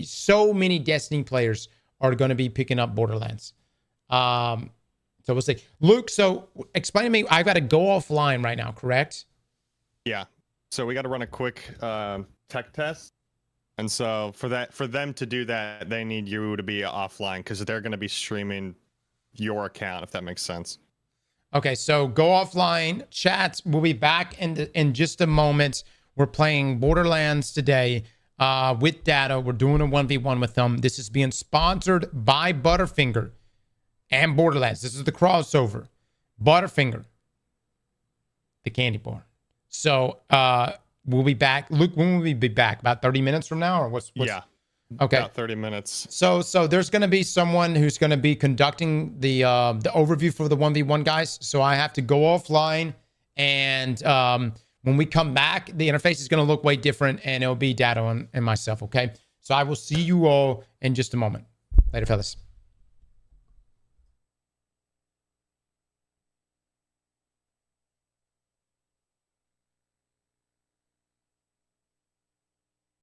Speaker 2: so many Destiny players are going to be picking up Borderlands. So we'll see. Luke, so explain to me, I've got to go offline right now, correct?
Speaker 12: Yeah. So we got to run a quick tech test. And so for them to do that, they need you to be offline because they're going to be streaming your account, if that makes sense.
Speaker 2: Okay, so go offline. Chat, we'll be back in just a moment. We're playing Borderlands today with Dado. We're doing a 1v1 with them. This is being sponsored by Butterfinger and Borderlands. This is the crossover. Butterfinger, the candy bar, So we'll be back. Luke, when will we be back? About 30 minutes from now, or what's
Speaker 12: yeah.
Speaker 2: Okay.
Speaker 12: About 30 minutes.
Speaker 2: So there's going to be someone who's going to be conducting the overview for the 1v1 guys. So I have to go offline, and when we come back, the interface is going to look way different, and it'll be Dado and myself. Okay. So I will see you all in just a moment. Later, fellas.